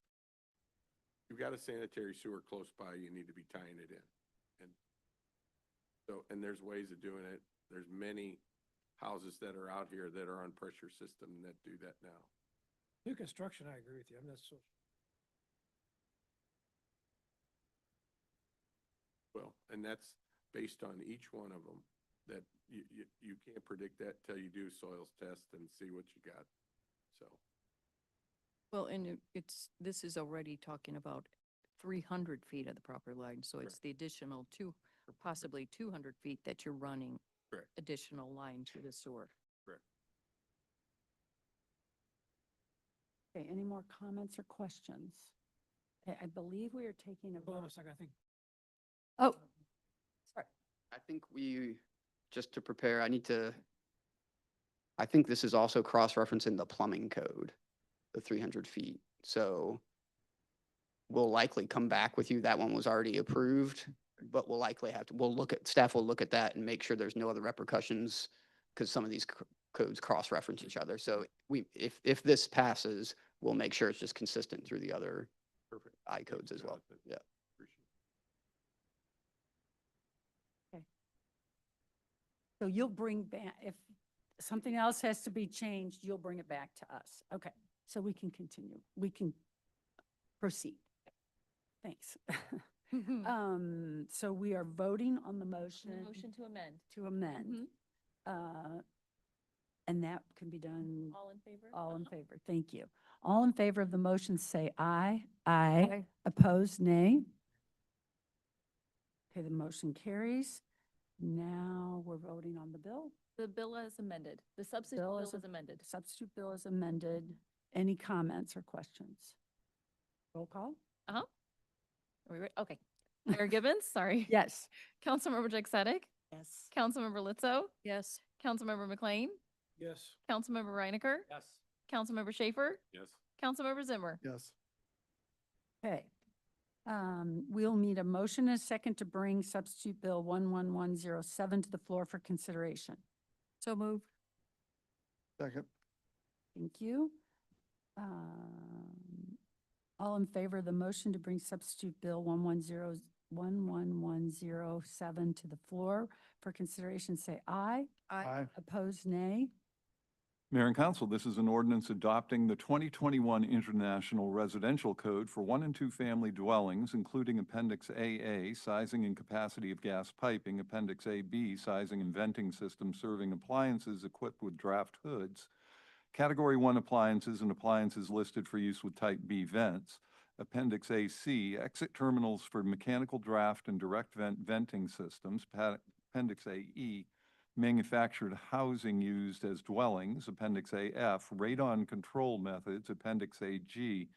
Speaker 19: you've got a sanitary sewer close by, you need to be tying it in. And there's ways of doing it. There's many houses that are out here that are on pressure system that do that now.
Speaker 10: New construction, I agree with you. I'm not so.
Speaker 19: Well, and that's based on each one of them, that you can't predict that till you do soils test and see what you got. So.
Speaker 2: Well, and this is already talking about 300 feet of the property line, so it's the additional possibly 200 feet that you're running.
Speaker 19: Correct.
Speaker 2: Additional line to the sewer.
Speaker 19: Correct.
Speaker 1: Okay, any more comments or questions? I believe we are taking a
Speaker 10: Hold on
Speaker 1: vote.
Speaker 10: a second, I think.
Speaker 1: Oh, sorry.
Speaker 11: I think just to prepare, I think this is also cross-referencing the plumbing code, the 300 feet. So we'll likely come back with you. That one was already approved, but staff will look at that and make sure there's no other repercussions, because some of these codes cross-reference each other. So if this passes, we'll make sure it's just consistent through the other
Speaker 19: Perfect.
Speaker 11: I codes as well.
Speaker 19: Jonathan.
Speaker 11: Yeah.
Speaker 19: Appreciate
Speaker 1: So you'll bring back, if something else has to be changed, you'll bring it back to us. Okay, So we can continue. We can proceed. Thanks. So we are voting on the motion
Speaker 3: Motion to amend.
Speaker 1: to amend.
Speaker 3: Mhm.
Speaker 1: And that can be done,
Speaker 3: All in favor?
Speaker 1: all in favor. Thank you. All in favor of the motion, say aye.
Speaker 2: Aye.
Speaker 1: Opposed, nay. Okay, the motion carries. Now we're voting on the bill.
Speaker 3: The bill is amended. The substitute
Speaker 1: Bill
Speaker 3: bill
Speaker 1: is
Speaker 3: is
Speaker 1: a-
Speaker 3: amended.
Speaker 1: Substitute bill is amended. Any comments or questions? Roll call?
Speaker 3: Uh-huh. Are we ready? Okay. Mayor Gibbons, sorry.
Speaker 1: Yes.
Speaker 3: Councilmember Jack
Speaker 18: Yes.
Speaker 3: Councilmember Litzo,
Speaker 2: Yes.
Speaker 3: Councilmember McLean,
Speaker 10: Yes.
Speaker 3: Councilmember Reinecker,
Speaker 9: Yes.
Speaker 3: Councilmember Schaefer,
Speaker 19: Yes.
Speaker 3: Councilmember Zimmer.
Speaker 6: Yes.
Speaker 1: Okay. We'll need a motion and a second to bring substitute bill 11107 to the floor for consideration.
Speaker 2: So moved.
Speaker 6: Second.
Speaker 1: Thank you. All in favor of the motion to bring substitute bill 11107 to the floor for consideration, say aye.
Speaker 6: Aye.
Speaker 1: Opposed, nay.
Speaker 17: Mayor and Council, this is an ordinance adopting the 2021 International Residential Code for one and two family dwellings, including Appendix AA, sizing and capacity of gas piping, Appendix AB, sizing and venting systems serving appliances equipped with draft hoods, Category 1 appliances and appliances listed for use with Type B vents, Appendix AC, exit terminals for mechanical draft and direct vent venting systems, Appendix AE, manufactured housing used as dwellings, Appendix AF, radon control methods, Appendix AG,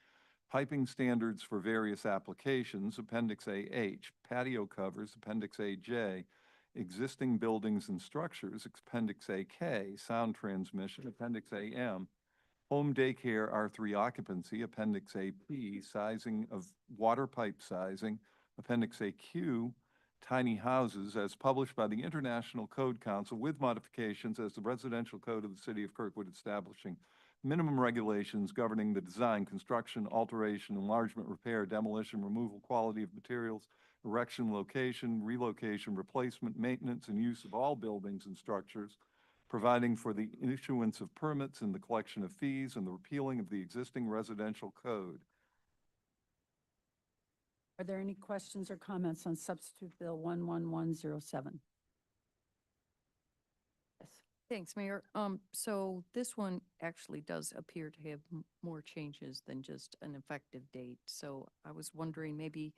Speaker 17: piping standards for various applications, Appendix AH, patio covers, Appendix AJ, existing buildings and structures, Appendix AK, sound transmission, Appendix AM, home daycare R3 occupancy, Appendix AP, sizing of water pipe sizing, Appendix AQ, tiny houses as published by the International Code Council with modifications as the Residential Code of the City of Kirkwood establishing minimum regulations governing the design, construction, alteration, enlargement, repair, demolition, removal, quality of materials, erection, location, relocation, replacement, maintenance, and use of all buildings and structures, providing for the issuance of permits and the collection of fees and the repealing of the existing residential code.
Speaker 1: Are there any questions or comments on substitute bill 11107? Yes.
Speaker 2: Thanks, Mayor. So this one actually does appear to have more changes than just an effective date. So I was wondering, maybe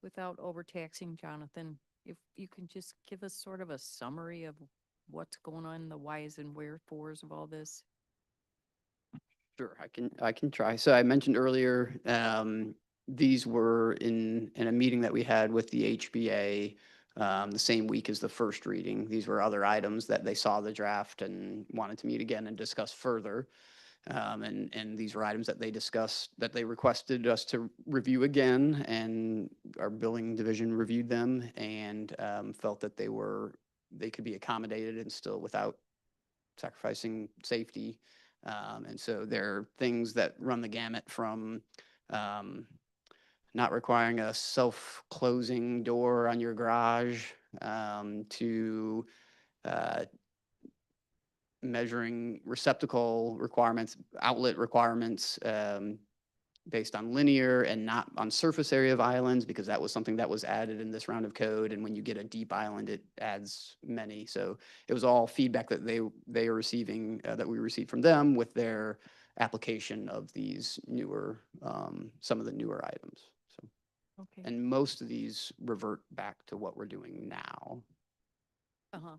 Speaker 2: without overtaxing Jonathan, if you can just give us sort of a summary of what's going on, the whys and wherefores of all this.
Speaker 11: Sure, I can try. So I mentioned earlier, these were in a meeting that we had with the HBA, the same week as the first reading. These were other items that they saw the draft and wanted to meet again and discuss further. And these were items that they discussed, that they requested us to review again, and our billing division reviewed them and felt that they could be accommodated and still without sacrificing safety. And so there are things that run the gamut from not requiring a self-closing door on your garage to measuring receptacle requirements, outlet requirements based on linear and not on surface area of islands, because that was something that was added in this round of code. And when you get a deep island, it adds many. So it was all feedback that they are receiving, that we received from them with their application of these newer, some of the newer items. So,
Speaker 2: Okay.
Speaker 11: and most of these revert back to what we're doing now.
Speaker 2: Uh-huh.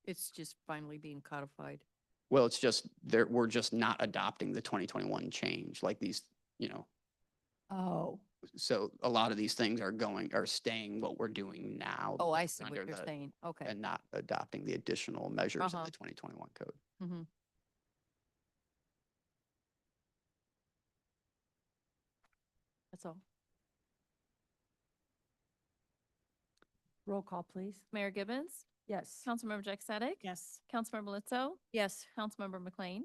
Speaker 2: It's just finally being codified.
Speaker 11: Well, it's just, we're just not adopting the 2021 change like these,
Speaker 1: Oh,
Speaker 11: so a lot of these things are staying what we're doing now.
Speaker 2: Oh, I see
Speaker 11: under
Speaker 2: what you're
Speaker 11: the-
Speaker 2: saying. Okay.
Speaker 11: And not adopting the additional measures of
Speaker 2: Uh-huh.
Speaker 11: the 2021 code.
Speaker 2: Mm-hmm. That's all.
Speaker 1: roll call, please.
Speaker 3: Mayor Gibbons,
Speaker 1: Yes.
Speaker 3: Councilmember Jack
Speaker 18: Yes.
Speaker 3: Councilmember Litzo,
Speaker 2: Yes.
Speaker 3: Councilmember McLean,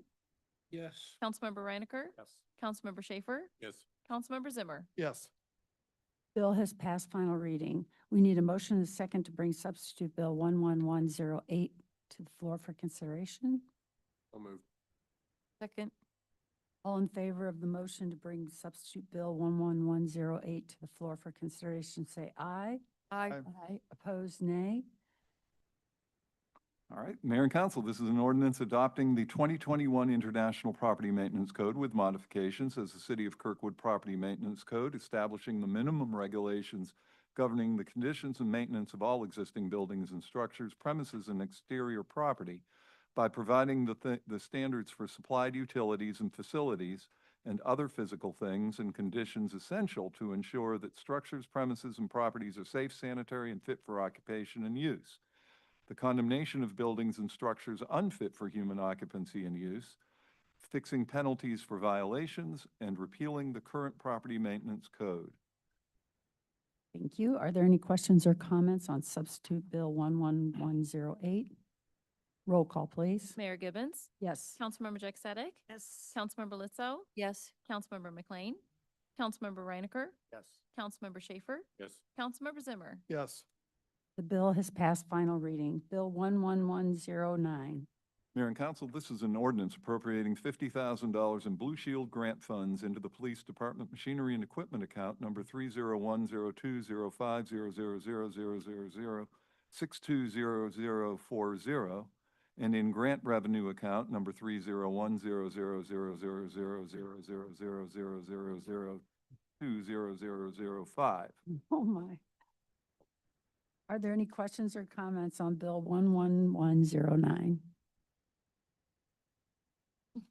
Speaker 10: Yes.
Speaker 3: Councilmember Reinecker,
Speaker 9: Yes.
Speaker 3: Councilmember Schaefer,
Speaker 19: Yes.
Speaker 3: Councilmember Zimmer.
Speaker 6: Yes.
Speaker 1: Bill has passed final reading. We need a motion and a second to bring substitute bill 11108 to the floor for consideration.
Speaker 19: I'll move.
Speaker 2: Second.
Speaker 1: All in favor of the motion to bring substitute bill 11108 to the floor for consideration, say aye.
Speaker 2: Aye.
Speaker 1: Aye. Opposed, nay.
Speaker 17: All right, Mayor and Council, this is an ordinance adopting the 2021 International Property Maintenance Code with modifications as the City of Kirkwood Property Maintenance Code, establishing the minimum regulations governing the conditions and maintenance of all existing buildings and structures, premises, and exterior property by providing the standards for supplied utilities and facilities and other physical things and conditions essential to ensure that structures, premises, and properties are safe, sanitary, and fit for occupation and use. The condemnation of buildings and structures unfit for human occupancy and use, fixing penalties for violations, and repealing the current property maintenance code.
Speaker 1: Thank you. Are there any questions or comments on substitute bill 11108? Roll call, please.
Speaker 3: Mayor Gibbons?
Speaker 1: Yes.
Speaker 3: Councilmember Jack Sadek?
Speaker 18: Yes.
Speaker 3: Councilmember Lizzo?
Speaker 2: Yes.
Speaker 3: Councilmember McLean? Councilmember Reinecker?
Speaker 9: Yes.
Speaker 3: Councilmember Schaefer?
Speaker 19: Yes.
Speaker 3: Councilmember Zimmer?
Speaker 6: Yes.
Speaker 1: The bill has passed final reading. Bill 11109.
Speaker 17: Mayor and Council, this is an ordinance appropriating $50,000 in Blue Shield grant funds into the Police Department Machinery and Equipment account number 30102050000620040 and in grant revenue account number 3010000000000200005.
Speaker 1: Oh, my. Are there any questions or comments on bill 11109?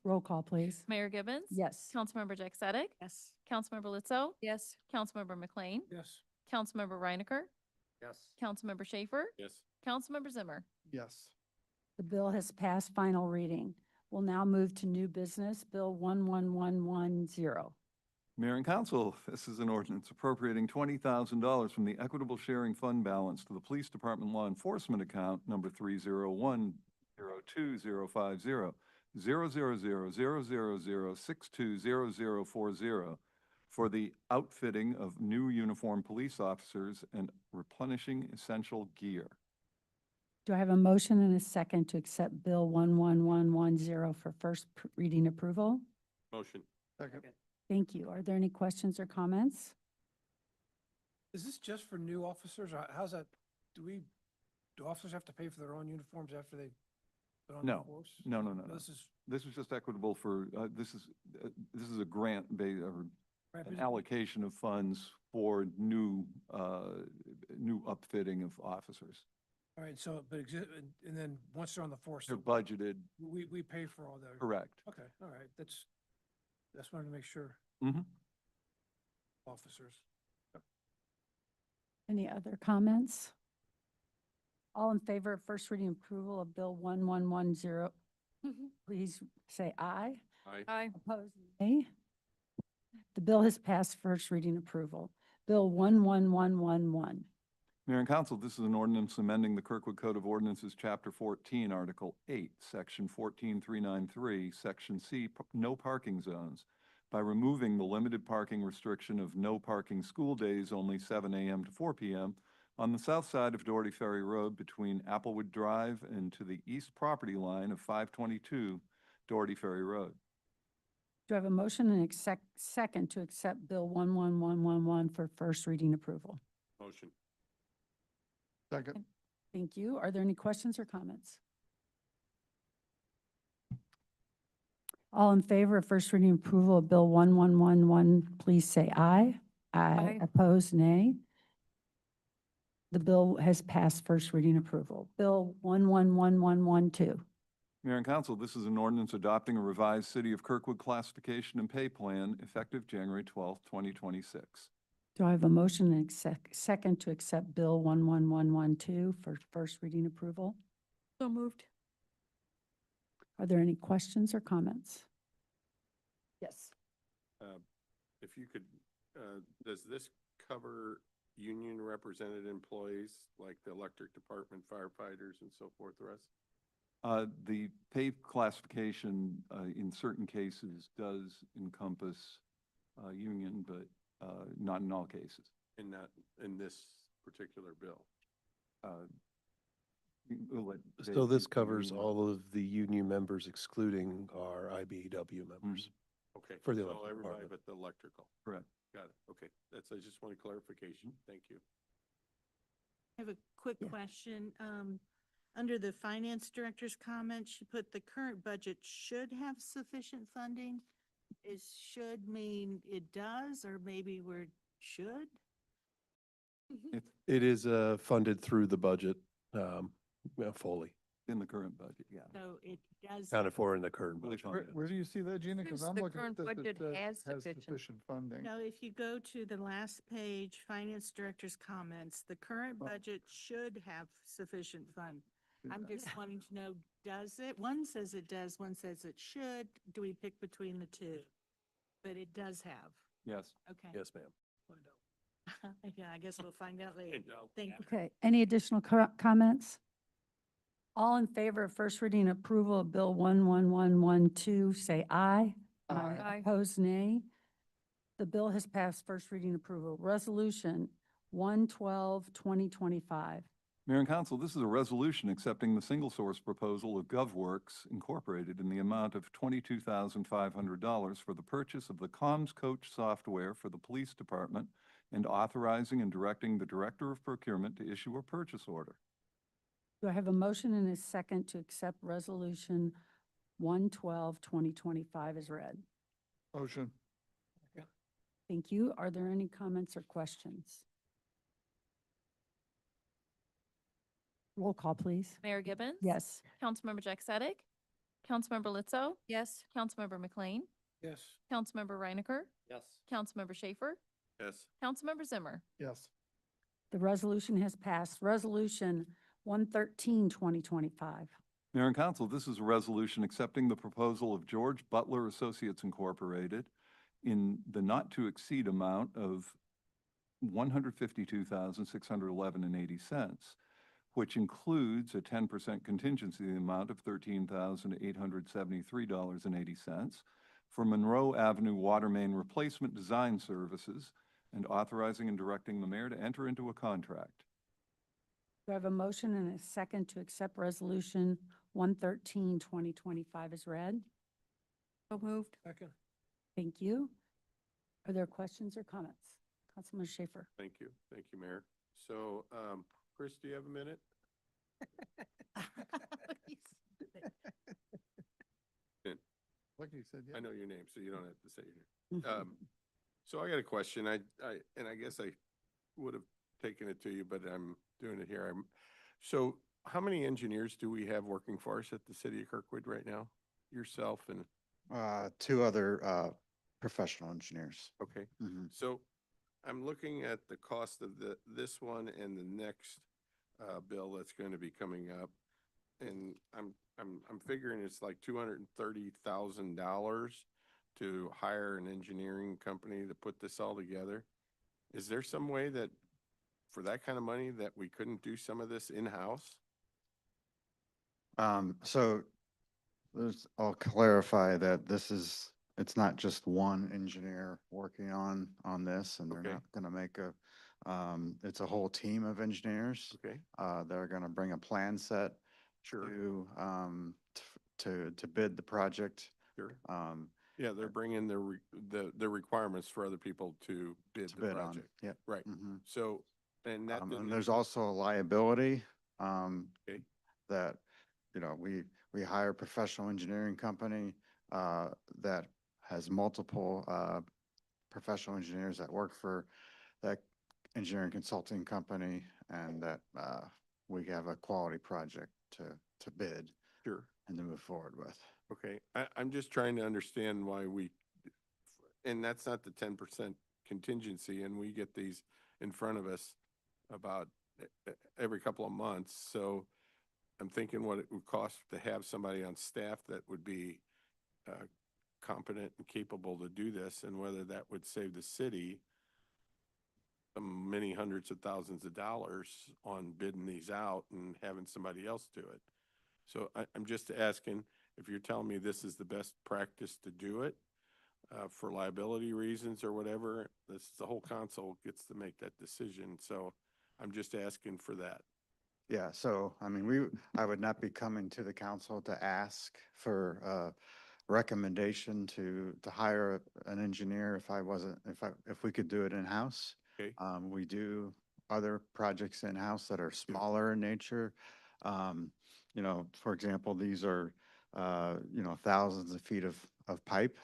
Speaker 1: Roll call, please.
Speaker 3: Mayor Gibbons?
Speaker 1: Yes.
Speaker 3: Councilmember Jack Sadek?
Speaker 18: Yes.
Speaker 3: Councilmember Lizzo?
Speaker 2: Yes.
Speaker 3: Councilmember McLean?
Speaker 10: Yes.
Speaker 3: Councilmember Reinecker?
Speaker 9: Yes.
Speaker 3: Councilmember Schaefer?
Speaker 19: Yes.
Speaker 3: Councilmember Zimmer?
Speaker 6: Yes.
Speaker 1: The bill has passed final reading. We'll now move to new business, bill 11110.
Speaker 17: Mayor and Council, this is an ordinance appropriating $20,000 from the Equitable Sharing Fund balance to the Police Department Law Enforcement account number 3010205000000620040 for the outfitting of new uniformed police officers and replenishing essential gear.
Speaker 1: Do I have a motion and a second to accept bill 11110 for first reading approval?
Speaker 19: Motion.
Speaker 6: Second.
Speaker 1: Thank you. Are there any questions or comments?
Speaker 10: Is this just for new officers? Or how's that? Do officers have to pay for their own uniforms after they put on the
Speaker 17: No,
Speaker 10: force?
Speaker 17: no.
Speaker 10: This is,
Speaker 17: This is just equitable for, this is a grant, or
Speaker 10: right,
Speaker 17: an
Speaker 10: but
Speaker 17: allocation of funds for new upfitting of officers.
Speaker 10: all right, so, and then once they're on the force,
Speaker 17: They're budgeted,
Speaker 10: we pay for all that.
Speaker 17: correct.
Speaker 10: Okay, all right, that's wanted to make sure,
Speaker 17: Mhm.
Speaker 10: officers.
Speaker 1: Any other comments? All in favor of first reading approval of bill 11110, please say aye.
Speaker 19: Aye.
Speaker 2: Aye.
Speaker 1: Opposed, nay. The bill has passed first reading approval. Bill 11111.
Speaker 17: Mayor and Council, this is an ordinance amending the Kirkwood Code of Ordinances, Chapter 14, Article 8, Section 14393, Section C, no parking zones, by removing the limited parking restriction of no parking school days only 7 a.m. to 4 p.m. on the south side of Doherty Ferry Road between Applewood Drive and to the east property line of 522 Doherty Ferry Road.
Speaker 1: Do I have a motion and a second to accept bill 11111 for first reading approval?
Speaker 19: Motion.
Speaker 6: Second.
Speaker 1: Thank you. Are there any questions or comments? All in favor of first reading approval of bill 11111, please say aye.
Speaker 2: Aye.
Speaker 1: Opposed, nay. The bill has passed first reading approval. Bill 11112.
Speaker 17: Mayor and Council, this is an ordinance adopting a revised City of Kirkwood classification and pay plan effective January 12th, 2026.
Speaker 1: Do I have a motion and second to accept bill 11112 for first reading approval?
Speaker 2: So moved.
Speaker 1: Are there any questions or comments? Yes.
Speaker 19: If you could, does this cover union represented employees like the electric department, firefighters, and so forth, the rest?
Speaker 17: The pay classification in certain cases does encompass union, but not in all cases.
Speaker 19: In that, in this particular bill?
Speaker 17: We'll let
Speaker 20: So
Speaker 17: Dave
Speaker 20: this
Speaker 17: speak to
Speaker 20: covers
Speaker 17: union.
Speaker 20: all of the union members excluding our IBEW members.
Speaker 19: Okay.
Speaker 17: For the
Speaker 19: so
Speaker 17: electrical part
Speaker 19: everybody
Speaker 17: of it.
Speaker 19: but the electrical.
Speaker 17: Correct.
Speaker 19: Got it. Okay. I just want clarification. Thank you.
Speaker 18: I have a quick
Speaker 1: Yeah.
Speaker 18: question. Under the finance director's comment, she put the current budget should have sufficient funding. Is should mean it does, or maybe we're should?
Speaker 17: It is funded through the budget fully. In the current budget, yeah.
Speaker 18: So it does.
Speaker 17: Accounted for in the current budget.
Speaker 6: Where do you see that, Gina? Because
Speaker 2: Says
Speaker 6: I'm
Speaker 2: the
Speaker 6: looking
Speaker 2: current
Speaker 6: at this,
Speaker 2: budget
Speaker 6: it
Speaker 2: has
Speaker 6: says has
Speaker 2: sufficient.
Speaker 6: sufficient funding.
Speaker 18: No, if you go to the last page, finance director's comments, the current
Speaker 6: Oh.
Speaker 18: budget should have sufficient fund. I'm
Speaker 6: Yeah.
Speaker 18: just wanting to know, does it? One says it does, one says it should. Do we pick between the two? But it does have.
Speaker 17: Yes.
Speaker 18: Okay.
Speaker 17: Yes, ma'am.
Speaker 18: Yeah, I guess we'll find out later. Thank you.
Speaker 1: Okay, any additional comments? All in favor of first reading approval of Bill 11112, say aye.
Speaker 2: Aye.
Speaker 1: Opposed, nay. The bill has passed first reading approval. Resolution 112, 2025.
Speaker 17: Mayor and Council, this is a resolution accepting the single source proposal of GovWorks Incorporated in the amount of $22,500 for the purchase of the Comms Coach software for the police department and authorizing and directing the Director of Procurement to issue a purchase order.
Speaker 1: Do I have a motion and a second to accept Resolution 112, 2025 as read?
Speaker 6: Motion.
Speaker 1: Thank you. Are there any comments or questions? Roll call, please.
Speaker 3: Mayor Gibbons?
Speaker 1: Yes.
Speaker 3: Councilmember Jack Sadek? Councilmember Lizzo?
Speaker 2: Yes.
Speaker 3: Councilmember McLean?
Speaker 10: Yes.
Speaker 3: Councilmember Reinecker?
Speaker 9: Yes.
Speaker 3: Councilmember Schaefer?
Speaker 19: Yes.
Speaker 3: Councilmember Zimmer?
Speaker 6: Yes.
Speaker 1: The resolution has passed. Resolution 113, 2025.
Speaker 17: Mayor and Council, this is a resolution accepting the proposal of George Butler Associates Incorporated in the not-to-exceed amount of $152,611.80, which includes a 10% contingency amount of $13,873.80 for Monroe Avenue Water Main Replacement Design Services and authorizing and directing the mayor to enter into a contract.
Speaker 1: Do I have a motion and a second to accept Resolution 113, 2025 as read?
Speaker 2: So moved.
Speaker 10: Second.
Speaker 1: Thank you. Are there questions or comments? Councilman Schaefer.
Speaker 19: Thank you. Thank you, Mayor. So, Chris, do you have a minute?
Speaker 6: Like you said, yeah.
Speaker 19: I know your name, so you don't have to say your name. So I got a question. I guess I would have taken it to you, but I'm doing it here. So how many engineers do we have working for us at the city of Kirkwood right now? Yourself and,
Speaker 20: Two other professional engineers.
Speaker 19: okay.
Speaker 20: Mhm.
Speaker 19: So I'm looking at the cost of this one and the next bill that's going to be coming up. And I'm figuring it's like $230,000 to hire an engineering company to put this all together. Is there some way that for that kind of money that we couldn't do some of this in-house?
Speaker 20: So I'll clarify that it's not just one engineer working on this, and they're
Speaker 19: Okay.
Speaker 20: not gonna make it's a whole team of engineers.
Speaker 19: Okay,
Speaker 20: They're gonna bring a plan set
Speaker 19: sure,
Speaker 20: to bid the project.
Speaker 19: sure. Yeah, they're bringing the requirements for other people to bid
Speaker 20: To
Speaker 19: the
Speaker 20: bid on,
Speaker 19: project.
Speaker 20: yep.
Speaker 19: Right.
Speaker 20: Mhm.
Speaker 19: So, and that.
Speaker 20: And
Speaker 19: didn't
Speaker 20: there's
Speaker 19: include-
Speaker 20: also a liability,
Speaker 19: Okay.
Speaker 20: that, we hire a professional engineering company, that has multiple, professional engineers that work for that engineering consulting company, and that, we have a quality project to bid
Speaker 19: Sure.
Speaker 20: and to move forward with.
Speaker 19: Okay, I'm just trying to understand why and that's not the 10% contingency, and we get these in front of us about every couple of months. So I'm thinking what it would cost to have somebody on staff that would be competent and capable to do this, and whether that would save the city many hundreds of thousands of dollars on bidding these out and having somebody else do it. So I'm just asking, if you're telling me this is the best practice to do it, for liability reasons or whatever, the whole council gets to make that decision. So I'm just asking for that.
Speaker 20: Yeah, so, I mean, I would not be coming to the council to ask for, recommendation to hire an engineer if we could do it in-house.
Speaker 19: Okay.
Speaker 20: We do other projects in-house that are smaller in nature. For example, these are, thousands of feet of pipe.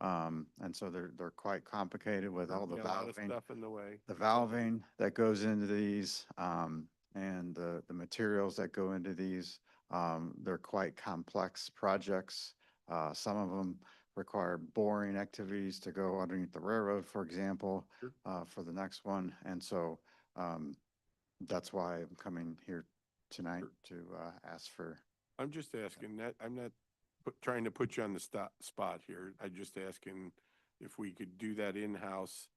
Speaker 20: And so they're quite complicated with all the
Speaker 19: Got a lot of
Speaker 20: valving.
Speaker 19: stuff in the way.
Speaker 20: The valving that goes into these, and the materials that go into these, they're quite complex projects. Some of them require boring activities to go underneath the railroad, for example, for the next one. And so, that's why I'm coming here tonight to, ask for.
Speaker 19: I'm just asking that, I'm not trying to put you on the spot here. I'm just asking if we could do that in-house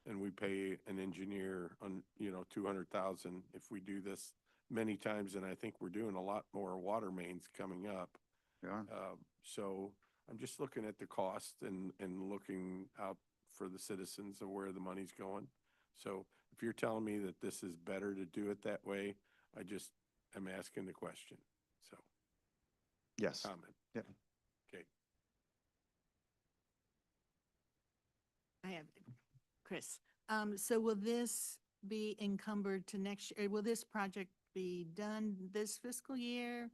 Speaker 19: and we pay an engineer on, 200,000. If we do this many times, and I think we're doing a lot more water mains coming up.
Speaker 20: Yeah.
Speaker 19: So I'm just looking at the cost and looking out for the citizens of where the money's going. So if you're telling me that this is better to do it that way, I just am asking the question. So.
Speaker 20: Yes.
Speaker 19: Comment.
Speaker 20: Yeah.
Speaker 19: Okay.
Speaker 18: I have, Chris. So will this be encumbered to next year? Will this project be done this fiscal year?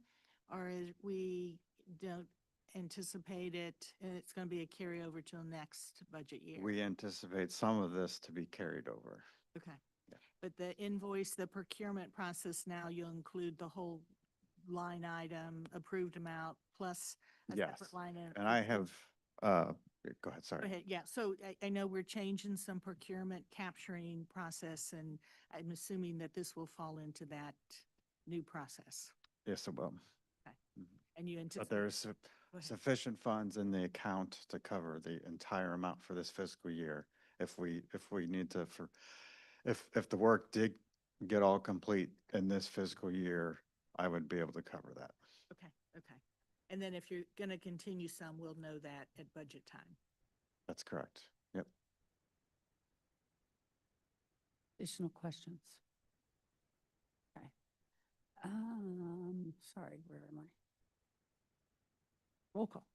Speaker 18: Or we don't anticipate it, and it's going to be a carryover till next budget year?
Speaker 20: We anticipate some of this to be carried over.
Speaker 18: Okay. But the invoice, the procurement process now, you'll include the whole line item, approved amount, plus a
Speaker 20: Yes.
Speaker 18: separate line item.
Speaker 20: And I have, go ahead, sorry.
Speaker 18: Go ahead, yeah. So I know we're changing some procurement capturing process, and I'm assuming that this will fall into that new process.
Speaker 20: Yes, it will.
Speaker 18: Okay. And you anticipate.
Speaker 20: But there's
Speaker 18: Go ahead.
Speaker 20: sufficient funds in the account to cover the entire amount for this fiscal year. If we need to, if the work did get all complete in this fiscal year, I would be able to cover that.
Speaker 18: Okay, okay. And then if you're going to continue some, we'll know that at budget time.
Speaker 20: That's correct. Yep.
Speaker 1: Additional questions? Okay. Sorry, where am I? Roll call.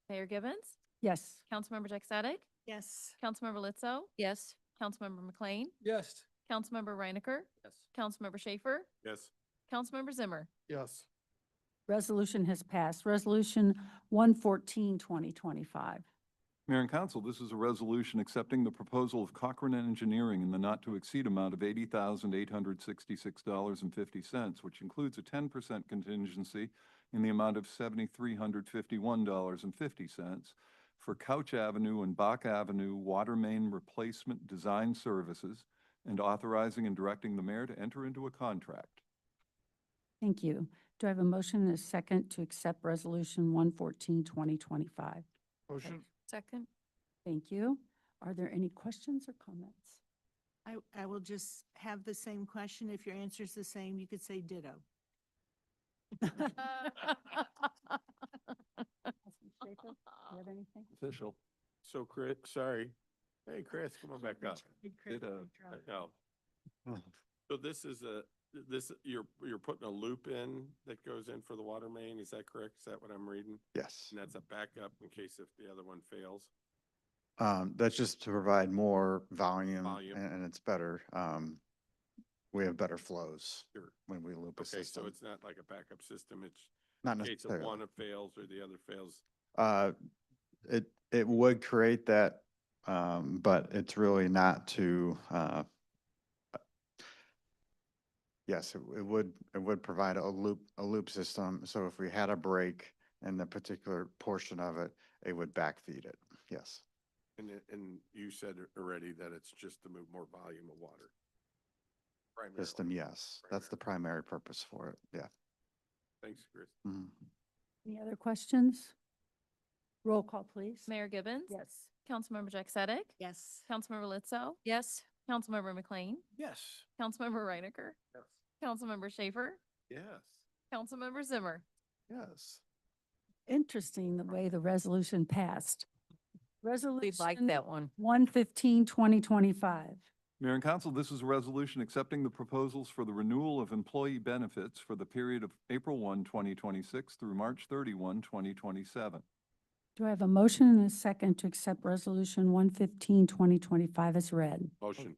Speaker 3: Mayor Gibbons?
Speaker 1: Yes.
Speaker 3: Councilmember Jack Sadek?
Speaker 18: Yes.
Speaker 3: Councilmember Litzo?
Speaker 2: Yes.
Speaker 3: Councilmember McLean?
Speaker 10: Yes.
Speaker 3: Councilmember Reinecker?
Speaker 9: Yes.
Speaker 3: Councilmember Schaefer?
Speaker 19: Yes.
Speaker 3: Councilmember Zimmer?
Speaker 6: Yes.
Speaker 1: Resolution has passed. Resolution 114, 2025.
Speaker 17: Mayor and Council, this is a resolution accepting the proposal of Cochran Engineering in the not-to-exceed amount of $80,866.50, which includes a 10% contingency in the amount of $7,351.50 for Couch Avenue and Bach Avenue water main replacement design services, and authorizing and directing the mayor to enter into a contract.
Speaker 1: Thank you. Do I have a motion and a second to accept Resolution 114, 2025?
Speaker 6: Motion.
Speaker 2: Second?
Speaker 1: Thank you. Are there any questions or comments?
Speaker 18: I will just have the same question. If your answer is the same, you could say ditto.
Speaker 1: Councilman Schaefer, do you have anything?
Speaker 19: Official. So Chris, sorry. Hey, Chris, come on back up.
Speaker 18: Chris,
Speaker 19: No. So this is you're putting a loop in that goes in for the water main, is that correct? Is that what I'm reading?
Speaker 20: Yes.
Speaker 19: And that's a backup in case if the other one fails?
Speaker 20: That's just to provide more volume,
Speaker 19: Volume.
Speaker 20: and it's better. We have better flows
Speaker 19: Sure.
Speaker 20: when we loop a
Speaker 19: Okay, so
Speaker 20: system.
Speaker 19: it's not like a backup system, it's
Speaker 20: Not
Speaker 19: in case if
Speaker 20: necessarily.
Speaker 19: one fails or the other fails.
Speaker 20: It would create that, but it's really not to, yes, it would provide a loop system. So if we had a break in the particular portion of it, it would backfeed it. Yes.
Speaker 19: And you said already that it's just to move more volume of water. Primarily.
Speaker 20: System, yes. That's the primary purpose for it. Yeah.
Speaker 19: Thanks, Chris.
Speaker 20: Mhm.
Speaker 1: Any other questions? Roll call, please.
Speaker 3: Mayor Gibbons?
Speaker 1: Yes.
Speaker 3: Councilmember Jack Sadek?
Speaker 18: Yes.
Speaker 3: Councilmember Litzo?
Speaker 2: Yes.
Speaker 3: Councilmember McLean?
Speaker 10: Yes.
Speaker 3: Councilmember Reinecker?
Speaker 19: Yes.
Speaker 3: Councilmember Schaefer?
Speaker 19: Yes.
Speaker 3: Councilmember Zimmer?
Speaker 6: Yes.
Speaker 1: Interesting the way the resolution passed. Resolution.
Speaker 2: We'd like that one.
Speaker 1: 115, 2025.
Speaker 17: Mayor and Council, this is a resolution accepting the proposals for the renewal of employee benefits for the period of April 1, 2026 through March 31, 2027.
Speaker 1: Do I have a motion and a second to accept Resolution 115, 2025 as read?
Speaker 19: Motion.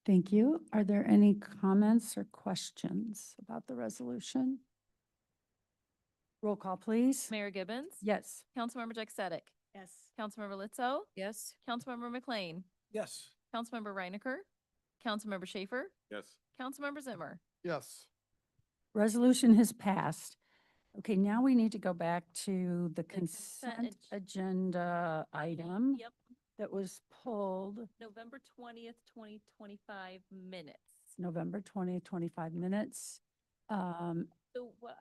Speaker 1: Thank you. Are there any comments or questions about the resolution? Roll call, please.
Speaker 3: Mayor Gibbons?
Speaker 1: Yes.
Speaker 3: Councilmember Jack Sadek?
Speaker 18: Yes.
Speaker 3: Councilmember Lizzo?
Speaker 2: Yes.
Speaker 3: Councilmember McLean?
Speaker 10: Yes.
Speaker 3: Councilmember Reinecker? Councilmember Schaefer?
Speaker 19: Yes.
Speaker 3: Councilmember Zimmer?
Speaker 6: Yes.
Speaker 1: Resolution has passed. Okay, now we need to go back to the
Speaker 3: consent
Speaker 1: consent agenda item
Speaker 3: Yep,
Speaker 1: that was pulled
Speaker 3: November 20th, 2025 minutes.
Speaker 1: November 20th, 25 minutes.
Speaker 3: So what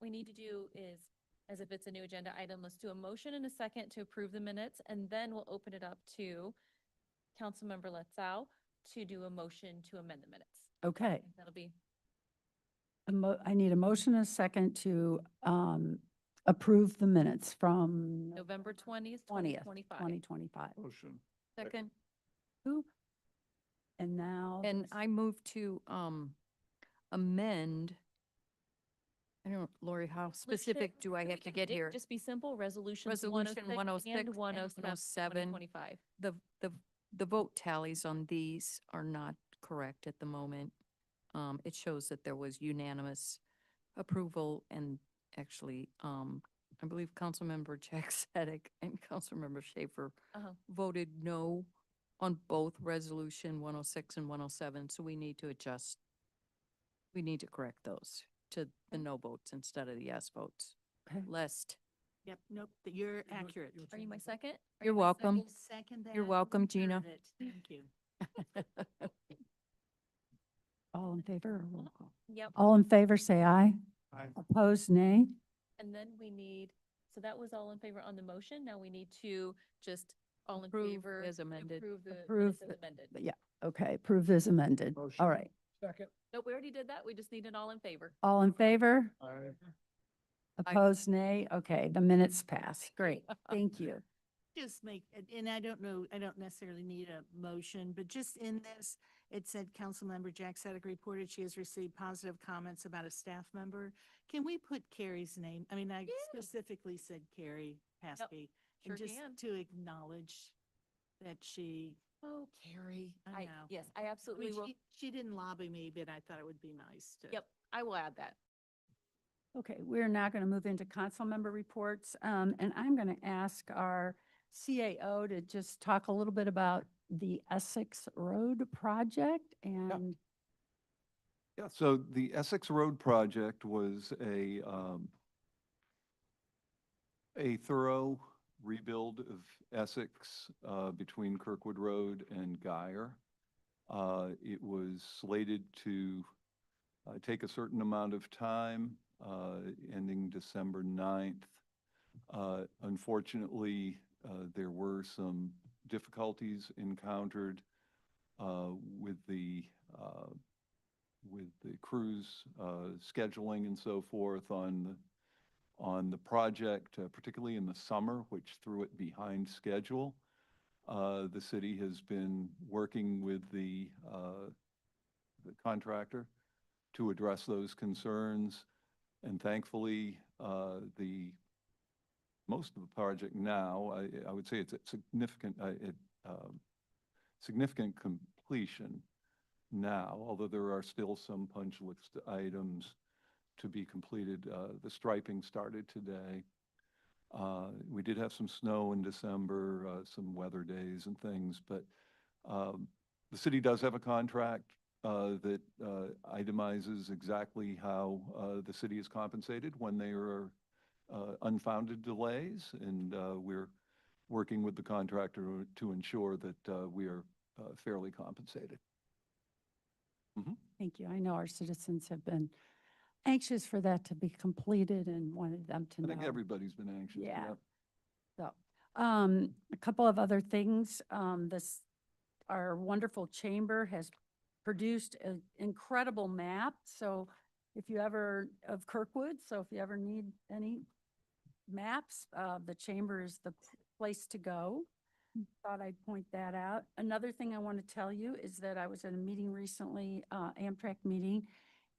Speaker 3: we need to do is, as if it's a new agenda item, let's do a motion and a second to approve the minutes, and then we'll open it up to Councilmember Letzau to do a motion to amend the minutes.
Speaker 1: Okay,
Speaker 3: That'll be,
Speaker 1: I need a motion and a second to approve the minutes from
Speaker 3: November 20th,
Speaker 1: 20th,
Speaker 3: 2025.
Speaker 1: 2025.
Speaker 6: Motion.
Speaker 2: Second.
Speaker 1: Who? And now.
Speaker 2: And
Speaker 1: this-
Speaker 2: I move to amend. I don't, Lori, how
Speaker 3: Let's
Speaker 2: specific
Speaker 3: just-
Speaker 2: do I
Speaker 3: we
Speaker 2: have to
Speaker 3: can
Speaker 2: get
Speaker 3: make-
Speaker 2: here?
Speaker 3: Just be simple, resolutions
Speaker 2: Resolution
Speaker 3: 106
Speaker 2: 106
Speaker 3: and
Speaker 2: and
Speaker 3: 107,
Speaker 2: 107.
Speaker 3: 2025.
Speaker 2: The vote tallies on these are not correct at the moment. It shows that there was unanimous approval and actually, I believe Councilmember Jack Sadek and Councilmember Schaefer
Speaker 3: Uh-huh.
Speaker 2: voted no on both Resolution 106 and 107, so we need to adjust. We need to correct those to the no votes instead of the yes votes.
Speaker 1: Okay.
Speaker 2: Lest,
Speaker 18: Yep, nope, you're accurate.
Speaker 3: Are you my second? Are
Speaker 2: You're
Speaker 3: you my
Speaker 2: welcome.
Speaker 3: second?
Speaker 18: Second that.
Speaker 2: You're welcome, Gina.
Speaker 18: Heard it. Thank you.
Speaker 1: All in favor or roll call?
Speaker 3: Yep.
Speaker 1: All in favor, say aye.
Speaker 6: Aye.
Speaker 1: Opposed, nay.
Speaker 3: And then we need, so that was all in favor on the motion. Now we need to just all in
Speaker 2: Approve
Speaker 3: favor.
Speaker 2: as amended.
Speaker 3: Approve the
Speaker 1: Approve
Speaker 3: minutes as amended.
Speaker 1: Yeah, okay, approve as amended.
Speaker 6: Motion.
Speaker 1: All right.
Speaker 10: Second.
Speaker 3: Nope, we already did that. We just needed all in favor.
Speaker 1: All in favor?
Speaker 6: Aye.
Speaker 1: Opposed, nay. Okay, the minutes pass. Great, thank you.
Speaker 18: Just make, and I don't know, I don't necessarily need a motion, but just in this, it said Councilmember Jack Sadek reported she has received positive comments about a staff member. Can we put Carrie's name? I mean, I specifically said Carrie Paskey.
Speaker 3: Sure
Speaker 18: And just
Speaker 3: can.
Speaker 18: to acknowledge that she,
Speaker 3: Oh, Carrie.
Speaker 18: I know.
Speaker 3: Yes, I
Speaker 18: I
Speaker 3: absolutely
Speaker 18: mean,
Speaker 3: will.
Speaker 18: she didn't lobby me, but I thought it would be nice to.
Speaker 3: Yep, I will add that.
Speaker 1: Okay, we're now going to move into council member reports. And I'm going to ask our CAO to just talk a little bit about the Essex Road project and
Speaker 17: Yeah, so the Essex Road project was a thorough rebuild of Essex between Kirkwood Road and Guyer. It was slated to take a certain amount of time, ending December 9th. Unfortunately, there were some difficulties encountered with the crews scheduling and so forth on the project, particularly in the summer, which threw it behind schedule. The city has been working with the contractor to address those concerns, and thankfully, most of the project now, I would say it's a significant completion now, although there are still some punch list items to be completed. The striping started today. We did have some snow in December, some weather days and things, but the city does have a contract that itemizes exactly how the city is compensated when there are unfounded delays, and we're working with the contractor to ensure that we are fairly compensated.
Speaker 1: thank you. I know our citizens have been anxious for that to be completed and wanted them to
Speaker 17: I
Speaker 1: know.
Speaker 17: think everybody's been anxious.
Speaker 1: Yeah. So, a couple of other things, our wonderful chamber has produced an incredible map. So if you ever, of Kirkwood, so if you ever need any maps, the chamber is the place to go. Thought I'd point that out. Another thing I want to tell you is that I was at a meeting recently, Amtrak meeting,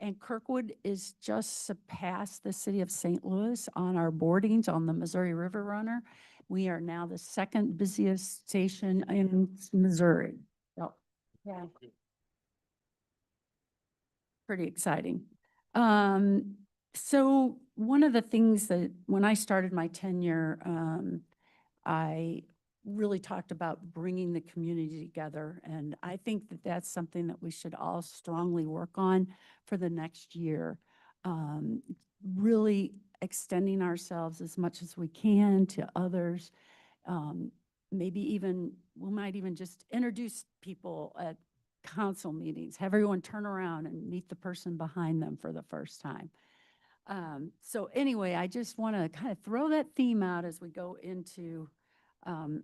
Speaker 1: And Kirkwood is just surpassed the city of St. Louis on our boardings on the Missouri River Runner. We are now the second busiest station in Missouri. So, yeah. Pretty exciting. So one of the things that when I started my tenure, I really talked about bringing the community together. And I think that that's something that we should all strongly work on for the next year. Really extending ourselves as much as we can to others. Maybe even, we might even just introduce people at council meetings, have everyone turn around and meet the person behind them for the first time. So anyway, I just want to kind of throw that theme out as we go into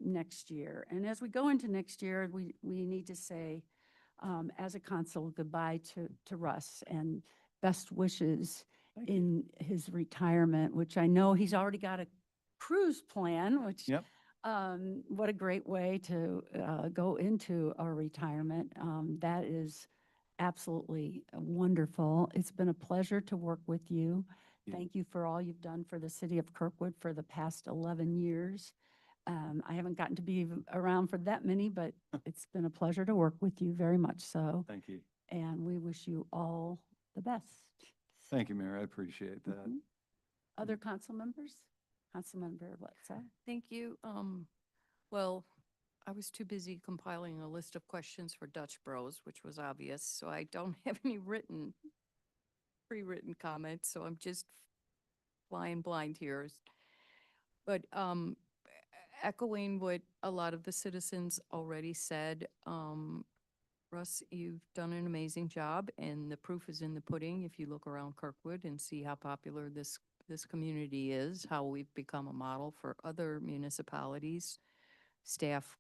Speaker 1: next year. And as we go into next year, we need to say, as a council, goodbye to Russ and best wishes in his retirement, which I know he's already got a cruise plan, which
Speaker 17: Yep.
Speaker 1: what a great way to go into a retirement. That is absolutely wonderful. It's been a pleasure to work with you.
Speaker 17: Yeah.
Speaker 1: Thank you for all you've done for the city of Kirkwood for the past 11 years. I haven't gotten to be around for that many, but it's been a pleasure to work with you very much so.
Speaker 17: Thank you.
Speaker 1: And we wish you all the best.
Speaker 17: Thank you, Mayor. I appreciate that.
Speaker 1: Mhm. Other council members? Councilmember, what's that?
Speaker 2: Thank you. Well, I was too busy compiling a list of questions for Dutch Bros, which was obvious, so I don't have any pre-written comments, so I'm just flying blind here. But echoing what a lot of the citizens already said, Russ, you've done an amazing job, and the proof is in the pudding. If you look around Kirkwood and see how popular this community is, how we've become a model for other municipalities. Staff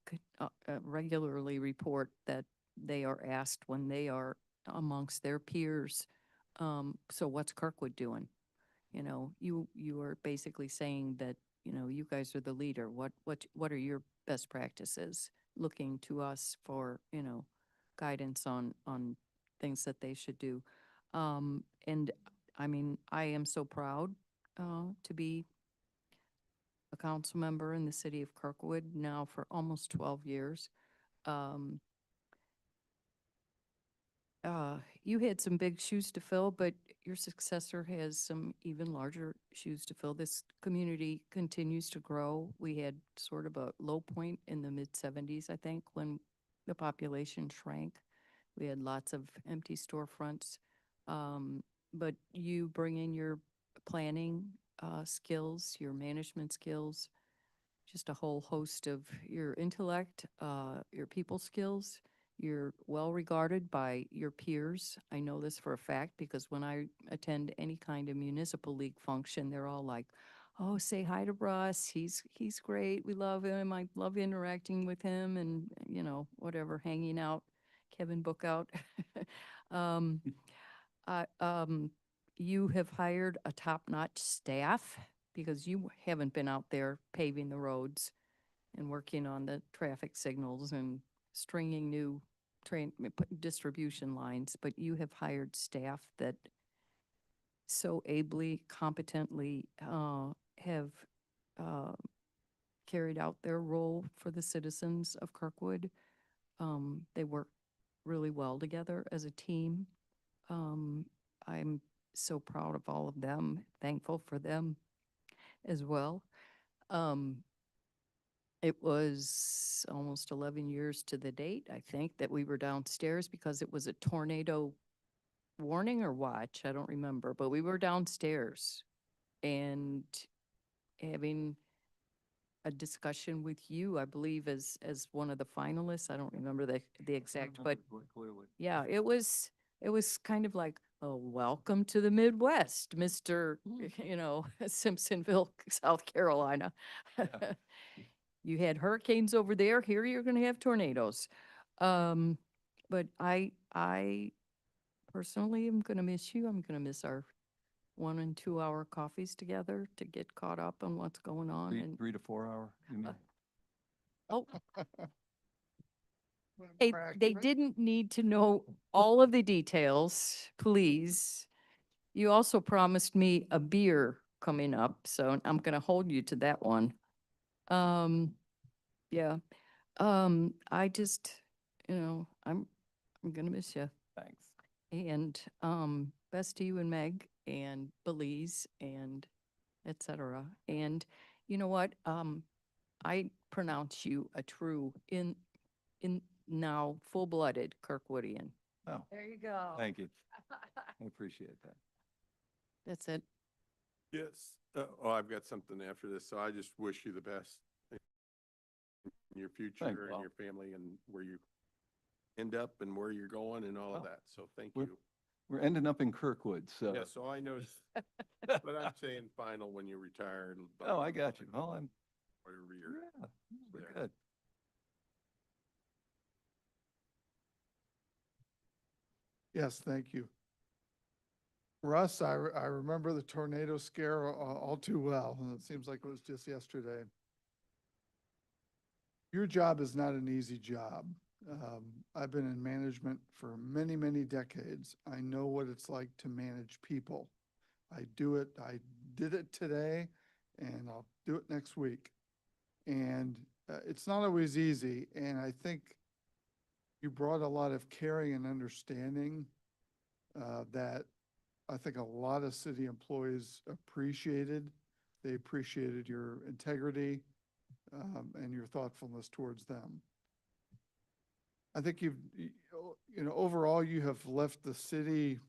Speaker 2: regularly report that they are asked when they are amongst their peers, so what's Kirkwood doing? You know, you are basically saying that, you know, you guys are the leader. What are your best practices? Looking to us for, you know, guidance on things that they should do. And I mean, I am so proud to be a council member in the city of Kirkwood now for almost 12 years. You had some big shoes to fill, but your successor has some even larger shoes to fill. This community continues to grow. We had sort of a low point in the mid-70s, I think, when the population shrank. We had lots of empty storefronts. But you bring in your planning skills, your management skills, just a whole host of your intellect, your people skills. You're well regarded by your peers. I know this for a fact because when I attend any kind of municipal league function, they're all like, "Oh, say hi to Russ. He's great. We love him. I love interacting with him, and you know, whatever, hanging out, Kevin book out." um, you have hired a top-notch staff because you haven't been out there paving the roads and working on the traffic signals and stringing new distribution lines, but you have hired staff that so ably, competently have carried out their role for the citizens of Kirkwood. They work really well together as a team. I'm so proud of all of them, thankful for them as well. It was almost 11 years to the date, I think, that we were downstairs because it was a tornado warning or watch. I don't remember, but we were downstairs and having a discussion with you, I believe, as one of the finalists. I don't remember the exact, but
Speaker 17: Clearly.
Speaker 2: yeah, it was kind of like, oh, welcome to the Midwest, Mr. You know, Simpsonville, South Carolina. You had hurricanes over there. Here you're going to have tornadoes. But I personally am going to miss you. I'm going to miss our 1 and 2 hour coffees together to get caught up on what's going on. And
Speaker 17: 3 to 4 hour, you know.
Speaker 2: oh, Hey,
Speaker 6: More
Speaker 2: they
Speaker 6: accurate.
Speaker 2: didn't need to know all of the details, please. You also promised me a beer coming up, so I'm gonna hold you to that one. Yeah, I just, I'm gonna miss you.
Speaker 11: Thanks.
Speaker 2: And, best to you and Meg and Belize and et cetera. And you know what? I pronounce you a true in now full-blooded Kirkwoodian.
Speaker 17: Oh,
Speaker 1: There you go.
Speaker 17: thank you. I appreciate that.
Speaker 2: That's it.
Speaker 19: Yes. Oh, I've got something after this, so I just wish you the best in your future
Speaker 17: Thanks,
Speaker 19: and
Speaker 17: Paul.
Speaker 19: your family and where you end up and where you're going and all of
Speaker 17: Oh.
Speaker 19: that. So thank
Speaker 17: We're-
Speaker 19: you.
Speaker 17: We're ending up in Kirkwood, so.
Speaker 19: Yeah, so I know, but I'm saying final when you retire. And
Speaker 17: Oh, I got you. Well, I'm,
Speaker 19: wherever you're
Speaker 17: yeah, we're
Speaker 19: there.
Speaker 17: good.
Speaker 6: Yes, thank you. Russ, I remember the tornado scare all too well, and it seems like it was just yesterday. Your job is not an easy job. I've been in management for many, many decades. I know what it's like to manage people. I do it, I did it today, and I'll do it next week. And it's not always easy, and I think you brought a lot of caring and understanding that I think a lot of city employees appreciated. They appreciated your integrity and your thoughtfulness towards them. I think overall, you have left the city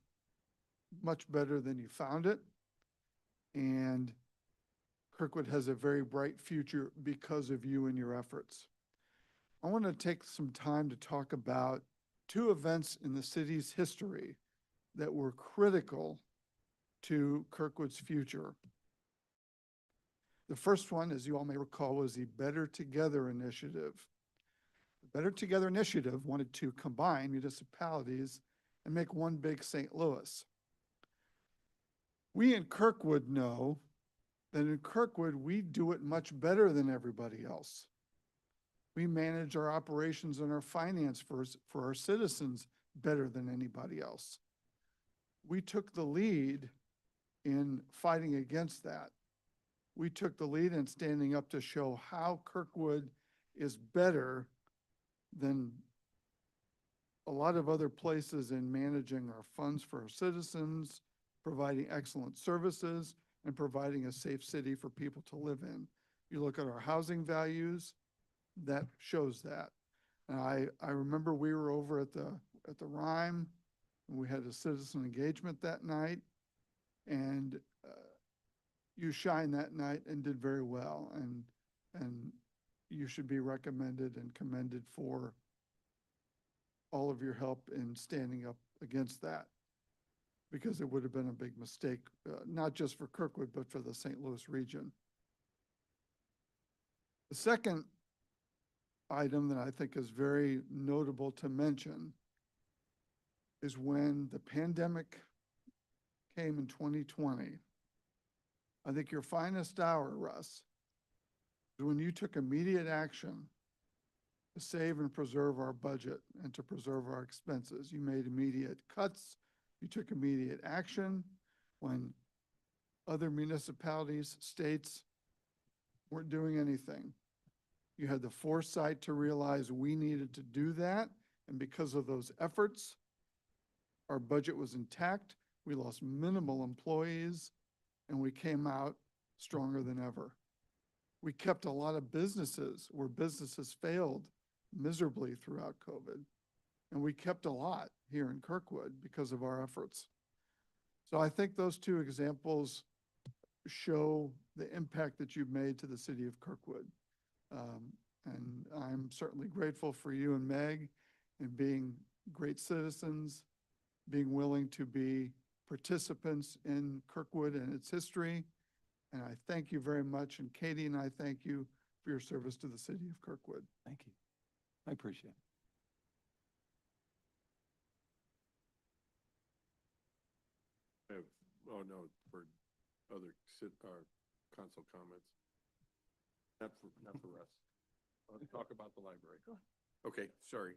Speaker 6: much better than you found it. And Kirkwood has a very bright future because of you and your efforts. I want to take some time to talk about two events in the city's history that were critical to Kirkwood's future. The first one, as you all may recall, was the Better Together initiative. The Better Together initiative wanted to combine municipalities and make one big St. Louis. We in Kirkwood know that in Kirkwood, we do it much better than everybody else. We manage our operations and our finance for our citizens better than anybody else. We took the lead in fighting against that. We took the lead in standing up to show how Kirkwood is better than a lot of other places in managing our funds for our citizens, providing excellent services, and providing a safe city for people to live in. You look at our housing values, that shows that. And I remember we were over at the Rhyme, and we had a citizen engagement that night, and you shined that night and did very well, and you should be recommended and commended for all of your help in standing up against that, because it would have been a big mistake, not just for Kirkwood, but for the St. Louis region. The second item that I think is very notable to mention is when the pandemic came in 2020. I think your finest hour, Russ, is when you took immediate action to save and preserve our budget and to preserve our expenses. You made immediate cuts. You took immediate action when other municipalities, states weren't doing anything. You had the foresight to realize we needed to do that. And because of those efforts, our budget was intact. We lost minimal employees, and we came out stronger than ever. We kept a lot of businesses where businesses failed miserably throughout COVID. And we kept a lot here in Kirkwood because of our efforts. So I think those two examples show the impact that you've made to the city of Kirkwood. And I'm certainly grateful for you and Meg in being great citizens, being willing to be participants in Kirkwood and its history. And I thank you very much. And Katie and I thank you for your service to the city of Kirkwood.
Speaker 17: Thank you. I appreciate it.
Speaker 19: Oh, no, for other council comments. Not for us. I'll talk about the library. Okay, sorry.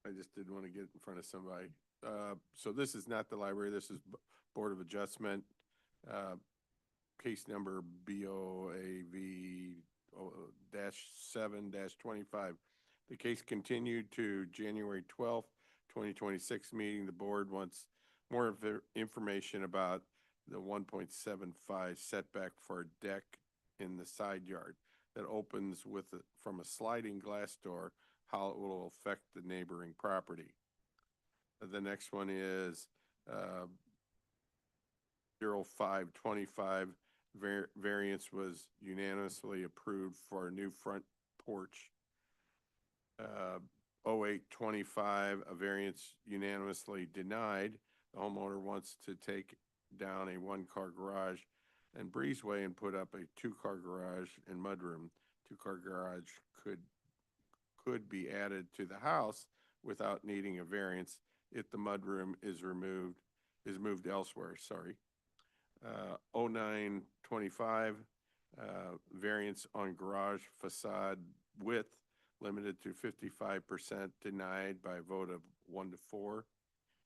Speaker 19: I just didn't want to get in front of somebody. So this is not the library, this is Board of Adjustment, case number BOAV dash 7-25. The case continued to January 12th, 2026 meeting. The board wants more information about the 1.75 setback for a deck in the side yard that opens from a sliding glass door, how it will affect the neighboring property. The next one is 0525. Variance was unanimously approved for a new front porch. 0825, a variance unanimously denied. The homeowner wants to take down a one-car garage and breezeway and put up a two-car garage and mudroom. Two-car garage could be added to the house without needing a variance if the mudroom is moved elsewhere, sorry. 0925, variance on garage facade width limited to 55% denied by a vote of 1 to 4.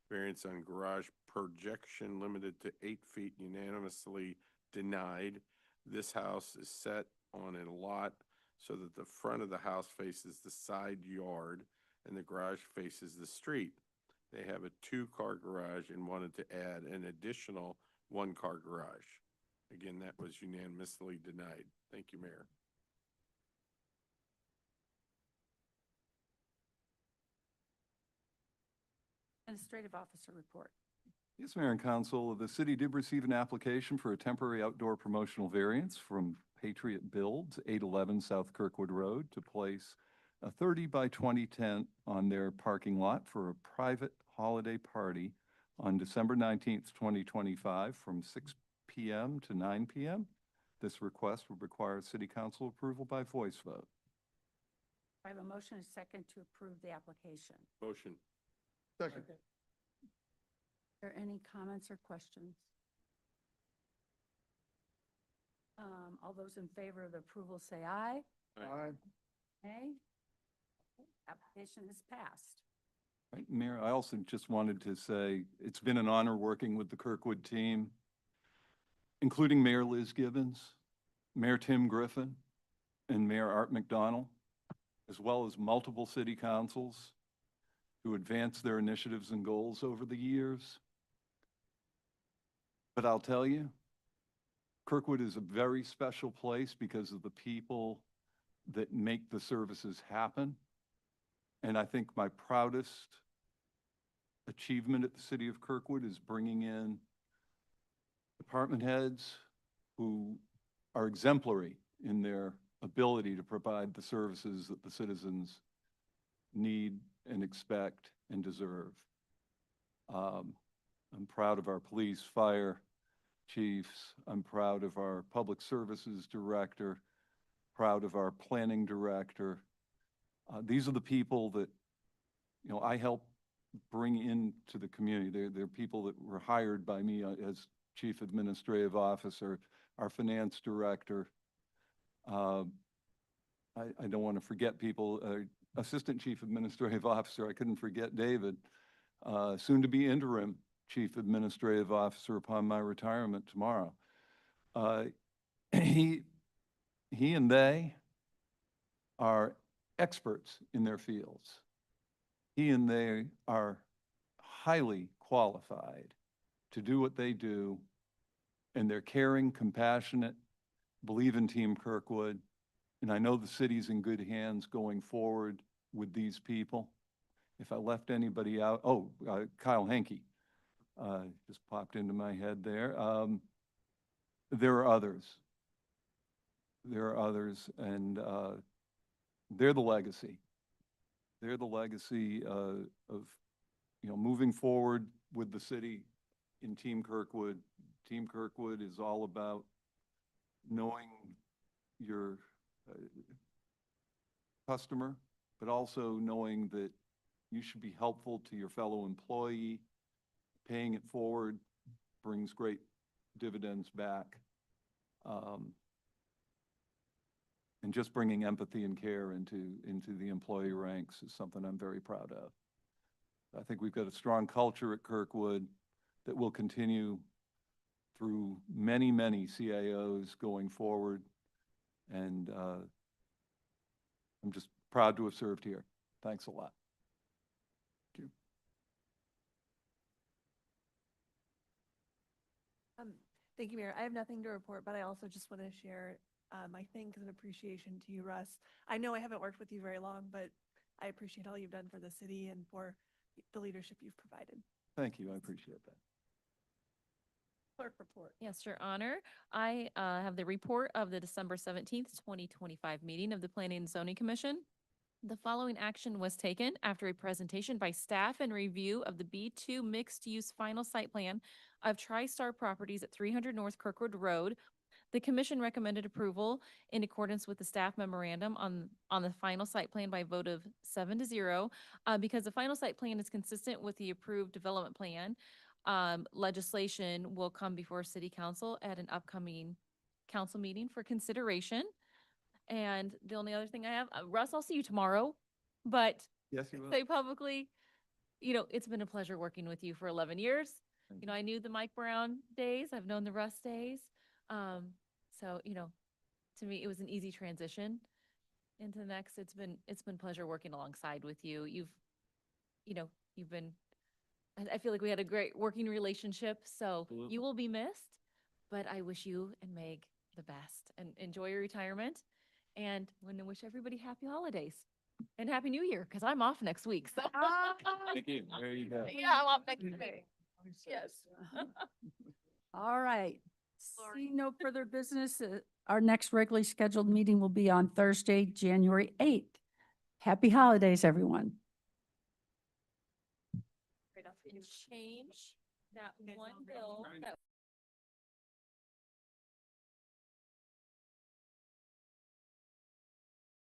Speaker 19: Variance on garage projection limited to 8 feet unanimously denied. This house is set on a lot so that the front of the house faces the side yard and the garage faces the street. They have a two-car garage and wanted to add an additional one-car garage. Again, that was unanimously denied. Thank you, Mayor.
Speaker 1: Administrative Officer report.
Speaker 17: Yes, Mayor and Council, the city did receive an application for a temporary outdoor promotional variance from Patriot Builds, 811 South Kirkwood Road, to place a 30 by 20 tent on their parking lot for a private holiday party on December 19th, 2025 from 6 p.m. to 9 p.m. This request would require city council approval by voice vote.
Speaker 1: I have a motion and a second to approve the application.
Speaker 19: Motion.
Speaker 6: Second.
Speaker 1: Are there any comments or questions? All those in favor of the approval say aye.
Speaker 6: Aye.
Speaker 1: Nay. Application is passed.
Speaker 17: Right, Mayor, I also just wanted to say it's been an honor working with the Kirkwood team, including Mayor Liz Gibbons, Mayor Tim Griffin, and Mayor Art McDonald, as well as multiple city councils who advanced their initiatives and goals over the years. But I'll tell you, Kirkwood is a very special place because of the people that make the services happen. And I think my proudest achievement at the city of Kirkwood is bringing in department heads who are exemplary in their ability to provide the services that the citizens need and expect and deserve. I'm proud of our police, fire chiefs. I'm proud of our public services director, proud of our planning director. These are the people that, you know, I help bring into the community. They're people that were hired by me as chief administrative officer, our finance director. I don't want to forget people. Assistant chief administrative officer, I couldn't forget David, soon to be interim chief administrative officer upon my retirement tomorrow. He and they are experts in their fields. He and they are highly qualified to do what they do, and they're caring, compassionate, believe in Team Kirkwood, and I know the city's in good hands going forward with these people. If I left anybody out, Kyle Henke just popped into my head there. There are others. There are others, and they're the legacy. They're the legacy of, you know, moving forward with the city in Team Kirkwood. Team Kirkwood is all about knowing your customer, but also knowing that you should be helpful to your fellow employee. Paying it forward brings great dividends back. And just bringing empathy and care into the employee ranks is something I'm very proud of. I think we've got a strong culture at Kirkwood that will continue through many, many CAOs going forward. And I'm just proud to have served here. Thanks a lot. Thank you.
Speaker 5: Thank you, Mayor. I have nothing to report, but I also just want to share my thanks and appreciation to you, Russ. I know I haven't worked with you very long, but I appreciate all you've done for the city and for the leadership you've provided.
Speaker 17: Thank you. I appreciate that.
Speaker 5: Clerk report.
Speaker 3: Yes, Your Honor. I have the report of the December 17th, 2025 meeting of the Planning and Zoning Commission. The following action was taken after a presentation by staff and review of the B2 mixed-use final site plan of TriStar Properties at 300 North Kirkwood Road. The commission recommended approval in accordance with the staff memorandum on the final site plan by vote of 7-0. Because the final site plan is consistent with the approved development plan, legislation will come before City Council at an upcoming council meeting for consideration. And the only other thing I have, Russ, I'll see you tomorrow, but
Speaker 17: Yes, you will.
Speaker 3: say publicly, it's been a pleasure working with you for 11 years. I knew the Mike Brown days. I've known the Russ days. So, to me, it was an easy transition into the next. It's been pleasure working alongside with you. You've been, I feel like we had a great working relationship, so
Speaker 17: Absolutely.
Speaker 3: you will be missed, but I wish you and Meg the best and enjoy your retirement. And want to wish everybody happy holidays and happy new year, because I'm off next week. So
Speaker 17: Thank you. There you go.
Speaker 3: yeah, I'm off next week. Yes.
Speaker 1: All right. Seeing no further business, our next regularly scheduled meeting will be on Thursday, January 8th. Happy holidays, everyone.
Speaker 3: Change that one bill that